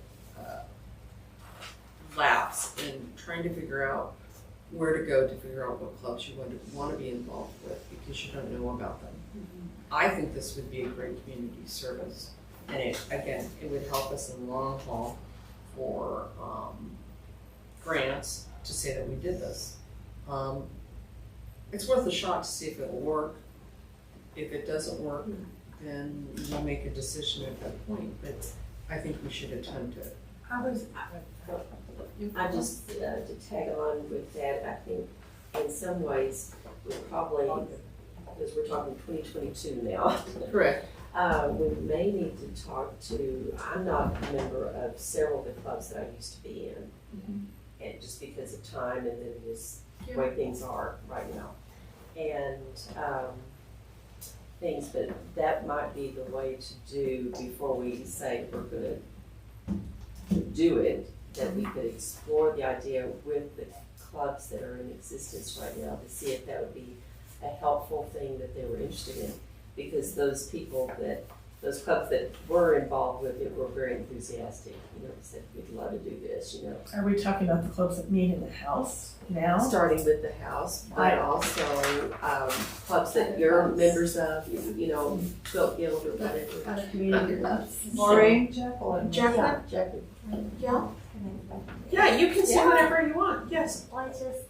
lapse in trying to figure out where to go to figure out what clubs you want to be involved with because you don't know about them. I think this would be a great community service, and it would help us in the long haul for grants chance to say that we did this. It's worth a shot to see if it'll work. If it doesn't work, then we'll make a decision at that point, but I think we should attempt it. I just, to tag on with that, I think in some ways, we probably, because we're talking 2022 now, Correct. we may need to talk to, I'm not a member of several of the clubs that I used to be in. And just because of time and then just the way things are right now. And things, but that might be the way to do before we say we're gonna do it, that we could explore the idea with the clubs that are in existence right now to see if that would be a helpful thing that they were interested in. Because those people that, those clubs that were involved with it were very enthusiastic, you know, said, we'd love to do this, you know. Are we talking about the clubs that meet in the house now? Starting with the house, but also clubs that you're members of, you know, Phil Guild or whatever. Other community clubs. Maureen, Jacqueline. Jacqueline? Yeah. Yeah, you can say whatever you want, yes. Well, it's just,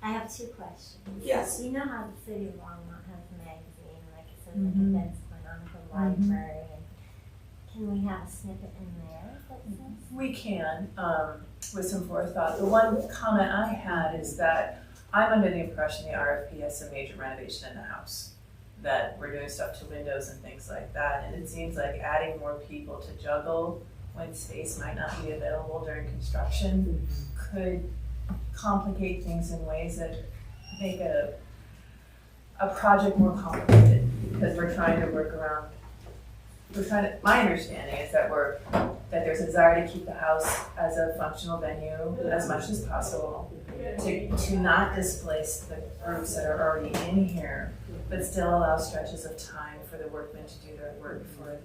I have two questions. Yes. You know how the city of Longmont has a magazine, like it says like events going on at the library, and can we have a snippet in there that says? We can, with some forethought. The one comment I had is that I'm under the impression the RFP has some major renovation in the house. That we're doing stuff to windows and things like that, and it seems like adding more people to juggle when space might not be available during construction could complicate things in ways that make a project more complicated, because we're trying to work around, my understanding is that that there's a desire to keep the house as a functional venue as much as possible, to not displace the groups that are already in here, but still allow stretches of time for the workmen to do their work for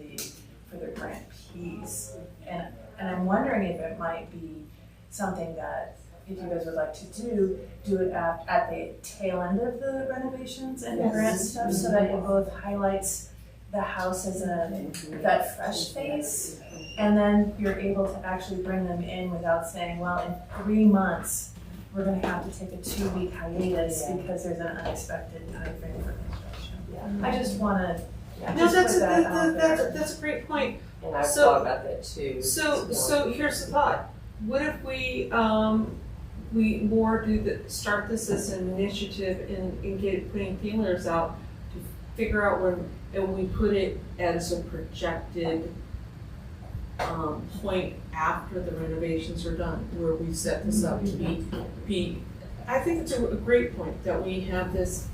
their grant piece. And I'm wondering if it might be something that, if you guys would like to do it at the tail end of the renovations and the grant stuff, so that it both highlights the house as that fresh face, and then you're able to actually bring them in without saying, well, in 3 months, we're gonna have to take a 2-week hiatus because there's an unexpected timeframe for construction. I just wanna No, just put that out there. that's a great point. And I've So- thought about that too. So here's the thought. What if we more start this as an initiative and get putting feelers out to figure out when, and we put it as a projected point after the renovations are done, where we set this up to be I think it's a great point that we have this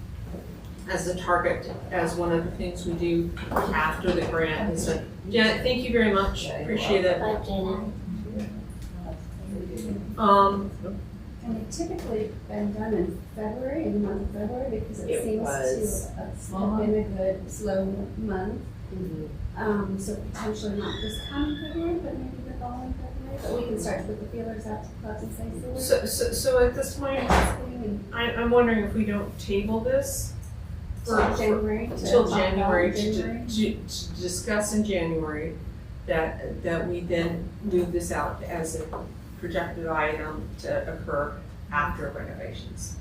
as a target, as one of the things we do after the grant. And so, Janet, thank you very much. Appreciate it. Bye, Janet. And it's typically been done in February, in the month of February, because it It seems was. to have been a good slow month. So potentially not this coming February, but maybe the following February. But we can start to put the feelers out to clubs and say, So at this point, I'm wondering if we don't table this till January. till January to discuss in January, that we then move this out as a projected item to occur after renovations.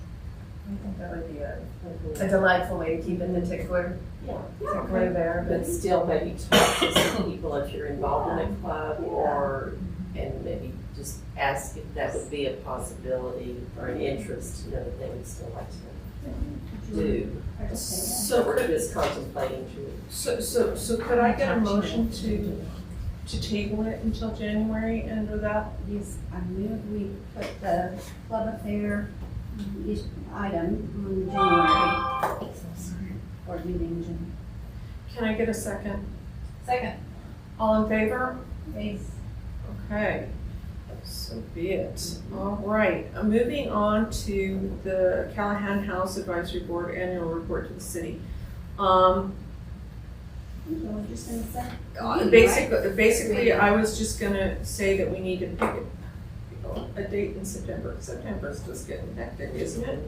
I think that would be a delightful way to keep it the tickler there, But still maybe talk to some people if you're involved in a club, or, and maybe just ask if that would be a possibility or an interest, you know, that they would still like to do. So We're could, just contemplating to. so could I get a motion to table it until January, and with that? Yes, I move we put the club affair item on January. Board meeting in January. Can I get a second? Second. All in favor? Thanks. Okay, so be it. All right, moving on to the Callahan House Advisory Board Annual Report to the City. What were you just gonna say? Basically, I was just gonna say that we need to pick a date in September. September's just getting hectic, isn't it?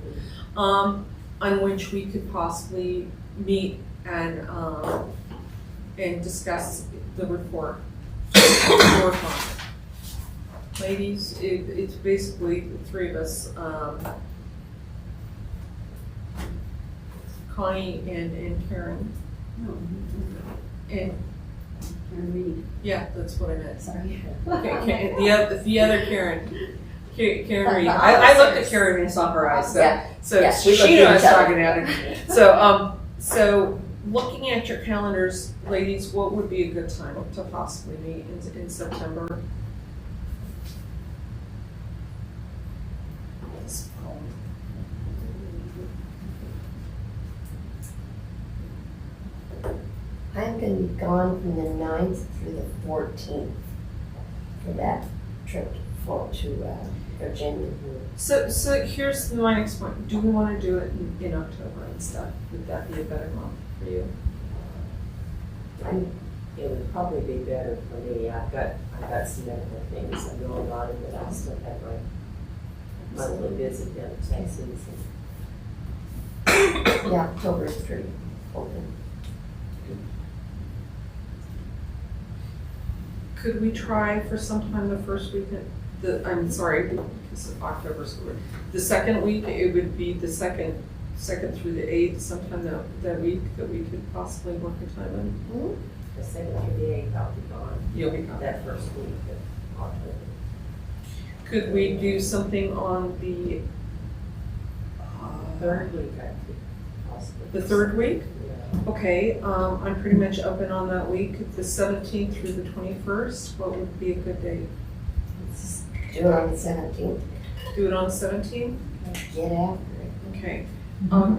On which we could possibly meet and discuss the report. Work on it. ladies, it's basically the three of us, Connie and Karen. And, Karen Reed, yeah, that's what I meant. sorry. Okay, the other Karen. Karen Reed. I looked at Karen and saw her eyes, so, Yeah. so Yeah, we she knew I was looked at each other. talking at her. So looking at your calendars, ladies, what would be a good time to possibly meet in September? I'm gonna be gone from the 9th through the 14th for that trip to Virginia. So here's my next point. Do we want to do it in October and stuff? Would that be a better month for you? It would probably be better for me. I've got some medical things going on, and then I still have my monthly visit down to Texas. Yeah, October is pretty open. Could we try for sometime the first week, I'm sorry, because October's good. The second week, it would be the second through the 8th, sometime that week that we could possibly work a time in. The 7th through the 8th, I'll be gone. You'll be gone. That first week of October. Could we do something on the Third week, I could possibly. the third week? Yeah. Okay, I'm pretty much open on that week, the 17th through the 21st. What would be a good day? Let's do it on the 17th. Do it on 17th? Get after it. Okay.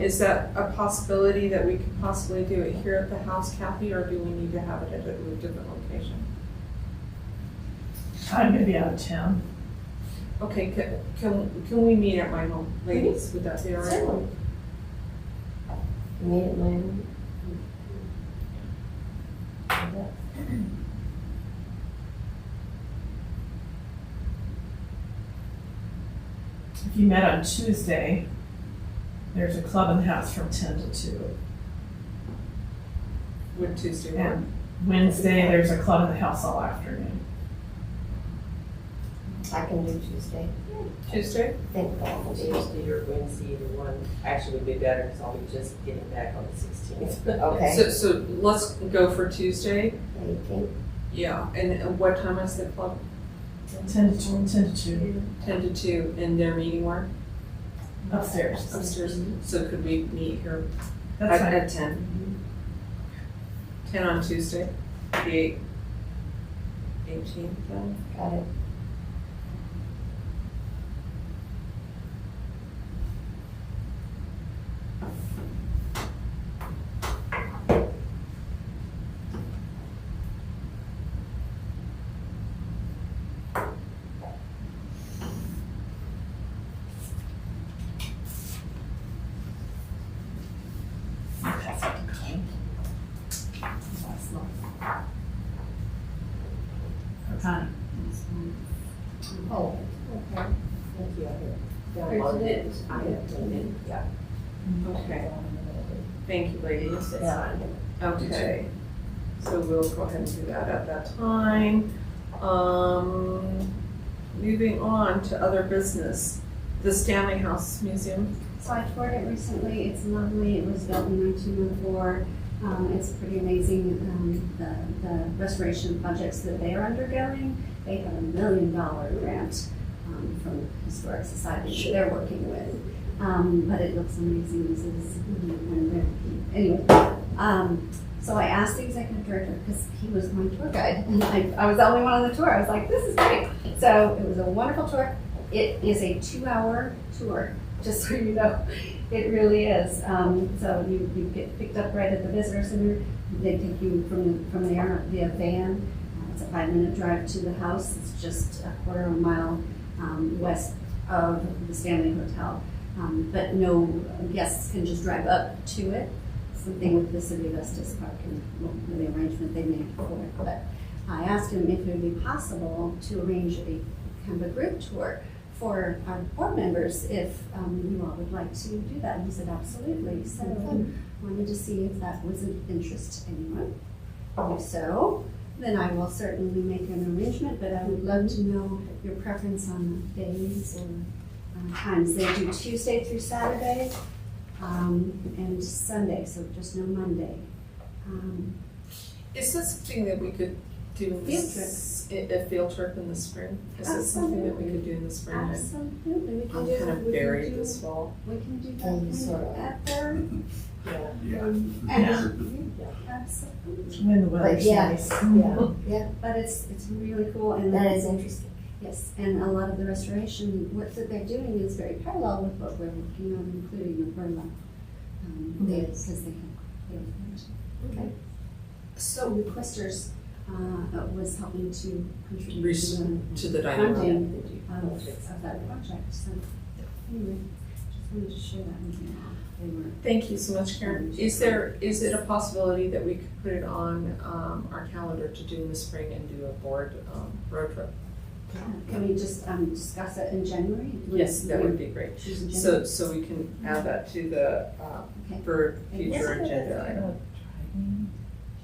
Is that a possibility that we could possibly do it here at the house, Kathy, or do we need to have it at a different location? I'm gonna be out of town. Okay, can we meet at my home, ladies? Would that be all right? Certainly. Meet at my home. If you met on Tuesday, there's a club in the house from 10 to 2. Would Tuesday work? And Wednesday, there's a club in the house all afternoon. I can do Tuesday. Tuesday? Think that will be. Tuesday or Wednesday, either one actually would be better, because I'll be just getting back on the 16th. Okay. So let's go for Tuesday. 18th. Yeah, and what time is the club? 10 to 2. 10 to 2, and their meeting where? Upstairs. Upstairs. So could we meet here That's fine. at 10? 10 on Tuesday, the 18th then? Got it. Pass out the cone. Last month. Or Connie. Oh, okay. Thank you. I have done it. Yeah. Okay. Thank you, ladies. That's fine. Okay. So we'll go ahead and do that at that time. Moving on to other business. The Stanley House Museum. So I toured it recently, it's lovely, it was built in 1904. It's pretty amazing, the restoration projects that they are undergoing. They have $1 million grant from the Historic Society that they're working with. But it looks amazing, this is, anyway. So I asked the executive director, because he was my tour guide, and I was the only one on the tour, I was like, this is great. So it was a wonderful tour. It is a 2-hour tour, just so you know. It really is. So you get picked up right at the visitor center. They take you from there via van. It's a 5-minute drive to the house. It's just a quarter of a mile west of the Stanley Hotel. But no guests can just drive up to it. Something with the City of Estes Park and the arrangement they made for it. But I asked him if it would be possible to arrange a kind of a group tour for our board members if you all would like to do that. And he said, absolutely. So wanted to see if that was of interest to anyone. If so, then I will certainly make an arrangement, but I would love to know your preference on days or times. They do Tuesday through Saturday, and Sunday, so just no Monday. Is this something that we could do in a field trip in the spring? Is this something that we could do in the spring? Absolutely, we can I'm do kind of we can buried do- this fall. We can do Can you that sort of- whenever. Yeah. Absolutely. When the weather's But yeah. nice. Yeah, But it's really cool, and that is interesting. yes, and a lot of the restoration work that they're doing is very parallel with what we're working on, including the burlap. Because they have. Okay. So requesters was helping to contribute To the the dynamic. funding of that project. So anyway, just wanted to share that with you. They were. Thank you so much, Karen. Is it a possibility that we could put it on our calendar to do in the spring and do a board road trip? Can we just discuss it in January? Yes, that would be great. Choose in January? So we can add that to the, Okay. for future agenda item.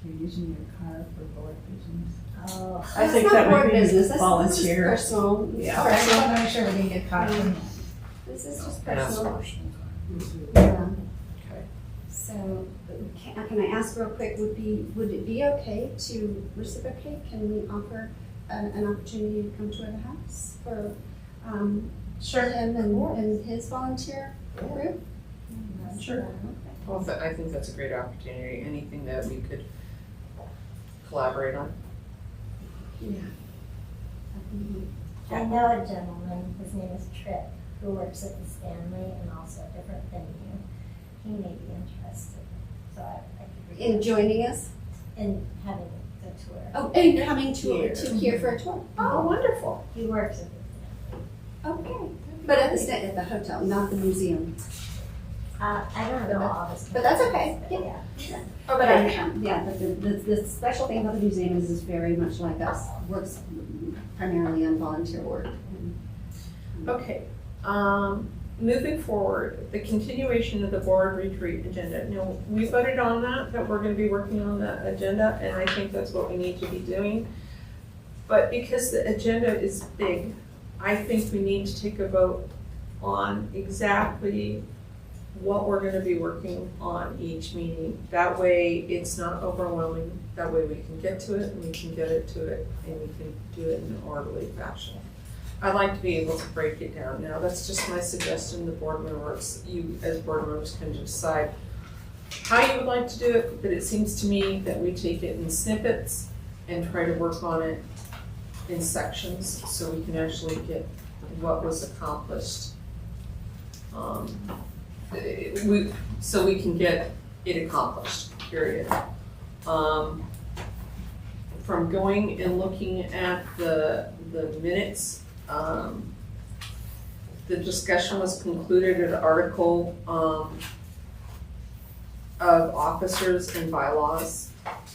If you're using your car for board business. Oh. I think That's that not would board be business. This is volunteer. personal. Yeah. All right, well, make sure we didn't get caught in. This is just That's personal. personal time. Yeah. Okay. So, can I ask real quick, would it be okay to reciprocate? Can we offer an opportunity to come to the house for, him and his volunteer group? Sure. Okay. Well, I think that's a great opportunity. Anything that we could collaborate on. Yeah. Definitely. I know a gentleman, his name is Tripp, who works at the Stanley and also a different venue. He may be interested, so I could. reach In out joining us? in having the tour. Oh, and coming to here for a tour? Oh, wonderful. He works at the Okay. But at the hotel, not the museum. I don't know all this. But that's okay. Yeah. But the special thing about the museum is it's very much like us, works primarily on volunteer work. Okay, moving forward, the continuation of the board retreat agenda. Now, we voted on that we're gonna be working on that agenda, and I think that's what we need to be doing. But because the agenda is big, I think we need to take a vote on exactly what we're gonna be working on each meeting. That way, it's not overwhelming, that way we can get to it, and we can get it to it, and we can do it in an orderly fashion. I'd like to be able to break it down. Now, that's just my suggestion, the board members, you as board members can decide how you would like to do it, but it seems to me that we take it in snippets and try to work on it in sections, so we can actually get what was accomplished. So we can get it accomplished, period. From going and looking at the minutes, the discussion was concluded at article of officers and bylaws.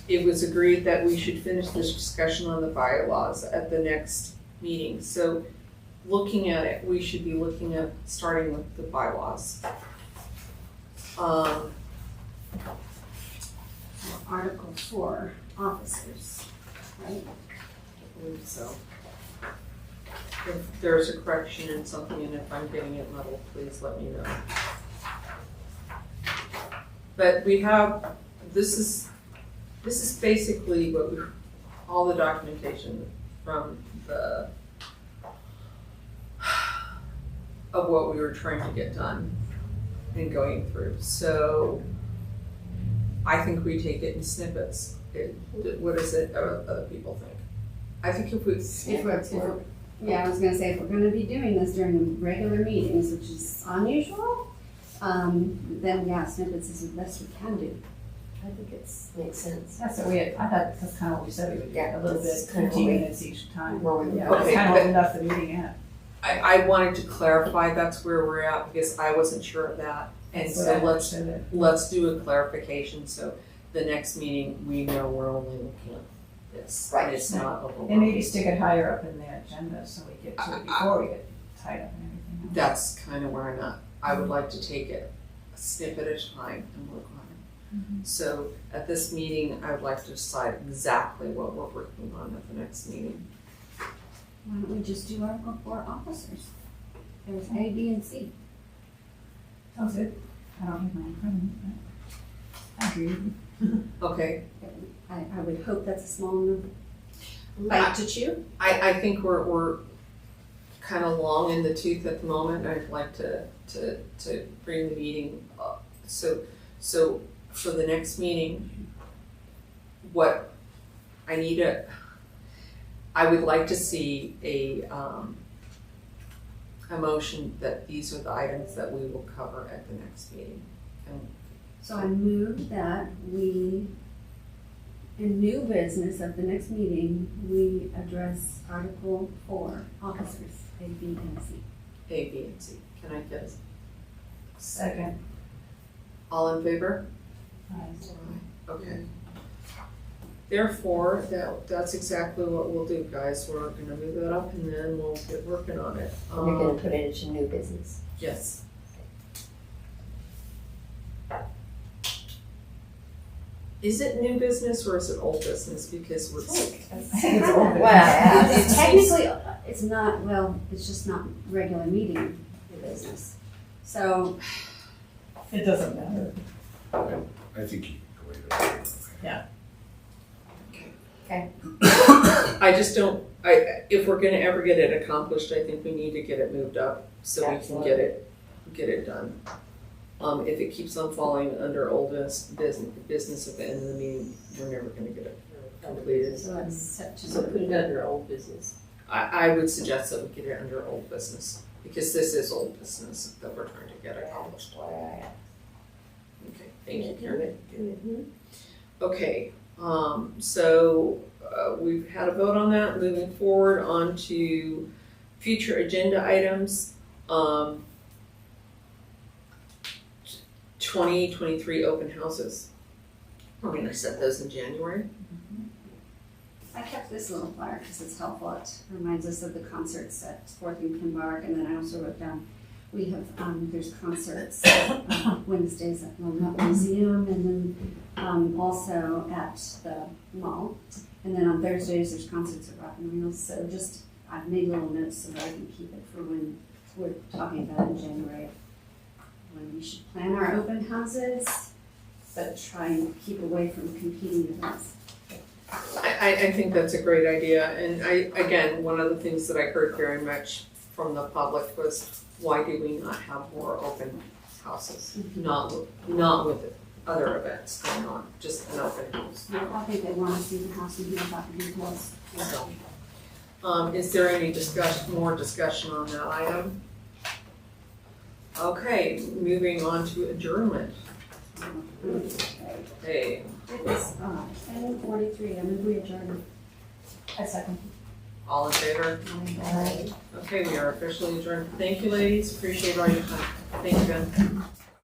It was agreed that we should finish this discussion on the bylaws at the next meeting. So looking at it, we should be looking at starting with the bylaws. Article 4, officers, right? I believe so. If there's a correction in something, and if I'm getting it muddled, please let me know. But we have, this is basically what we, all the documentation from of what we were trying to get done and going through. So I think we take it in snippets. What is it other people think? I think if we. Yeah, I was gonna say, if we're gonna be doing this during regular meetings, which is unusual, then yeah, snippets is the best we can do. I think makes sense. That's what I thought that's kind of what we said we would do, Yeah, a little that's bit, kind of 15 what we- minutes each time. Where we Yeah, would that's Okay, kind of but- what enough the meeting at. I wanted to clarify that's where we're at because I wasn't sure of that. And That's what so I let's understood it. let's do a clarification, so the next meeting, we know we're only looking at this. Right. It's not And overwhelming. maybe stick it higher up in the agenda so we get to it before we get tied up in everything else. That's kind of where I'm at. I would like to take it a snippet at a time and work on it. So at this meeting, I would like to decide exactly what we're working on at the next meeting. Why don't we just do Article 4 officers? There's A, B, and C. Sounds good. I don't have mine in front of me, but I agree with you. Okay, I would hope that's a small enough bite to chew. I think we're kind of long in the tooth at the moment. I'd like to bring the meeting up. So for the next meeting, what I need I would like to see a motion that these are the items that we will cover at the next meeting. And So I move that we, in new business of the next meeting, we address Article 4, officers, A, B, and C. A, B, and C. Can I get a Second. all in favor? Okay. Therefore, that's exactly what we'll do, guys. We're gonna move that up and then we'll get working on it. And you're gonna put it into new business. Yes. Is it new business or is it old business? Because we're. Well, Technically, it's not, well, it's just not regular meeting business. So, It doesn't matter. I think you can go ahead. I just don't, if we're gonna ever get it accomplished, I think we need to get it moved up so we can get it done. If it keeps on falling under old business at the end of the meeting, we're never gonna get it completed. so it's So September. put it under old business. I would suggest that we get it under old business, because this is old business that we're trying to get accomplished. Okay, thank you, Karen. Okay, so we've had a vote on that. Moving forward on to future agenda items. 2023 open houses. We're gonna set those in January. I kept this little flyer because it's helpful. It reminds us of the concerts at 4th and Kimbark, and then I also wrote down, we have, there's concerts Wednesdays at Longmont Museum, and then also at the mall. And then on Thursdays, there's concerts at Rock and Reels. So just, I've made little notes so that I can keep it for when we're talking about in January, when we should plan our open houses, but try and keep away from competing events. I think that's a great idea, and again, one of the things that I heard very much from the public was, why do we not have more open houses? Not with other events going on, just an open house. I think they want to see the house and hear about the details. So, is there any more discussion on that item? Okay, moving on to adjournment. Hey, It's 10:43, I move we adjourn. I second. all in favor? Okay, we are officially adjourned. Thank you, ladies. Appreciate all your time. Thank you, Ben.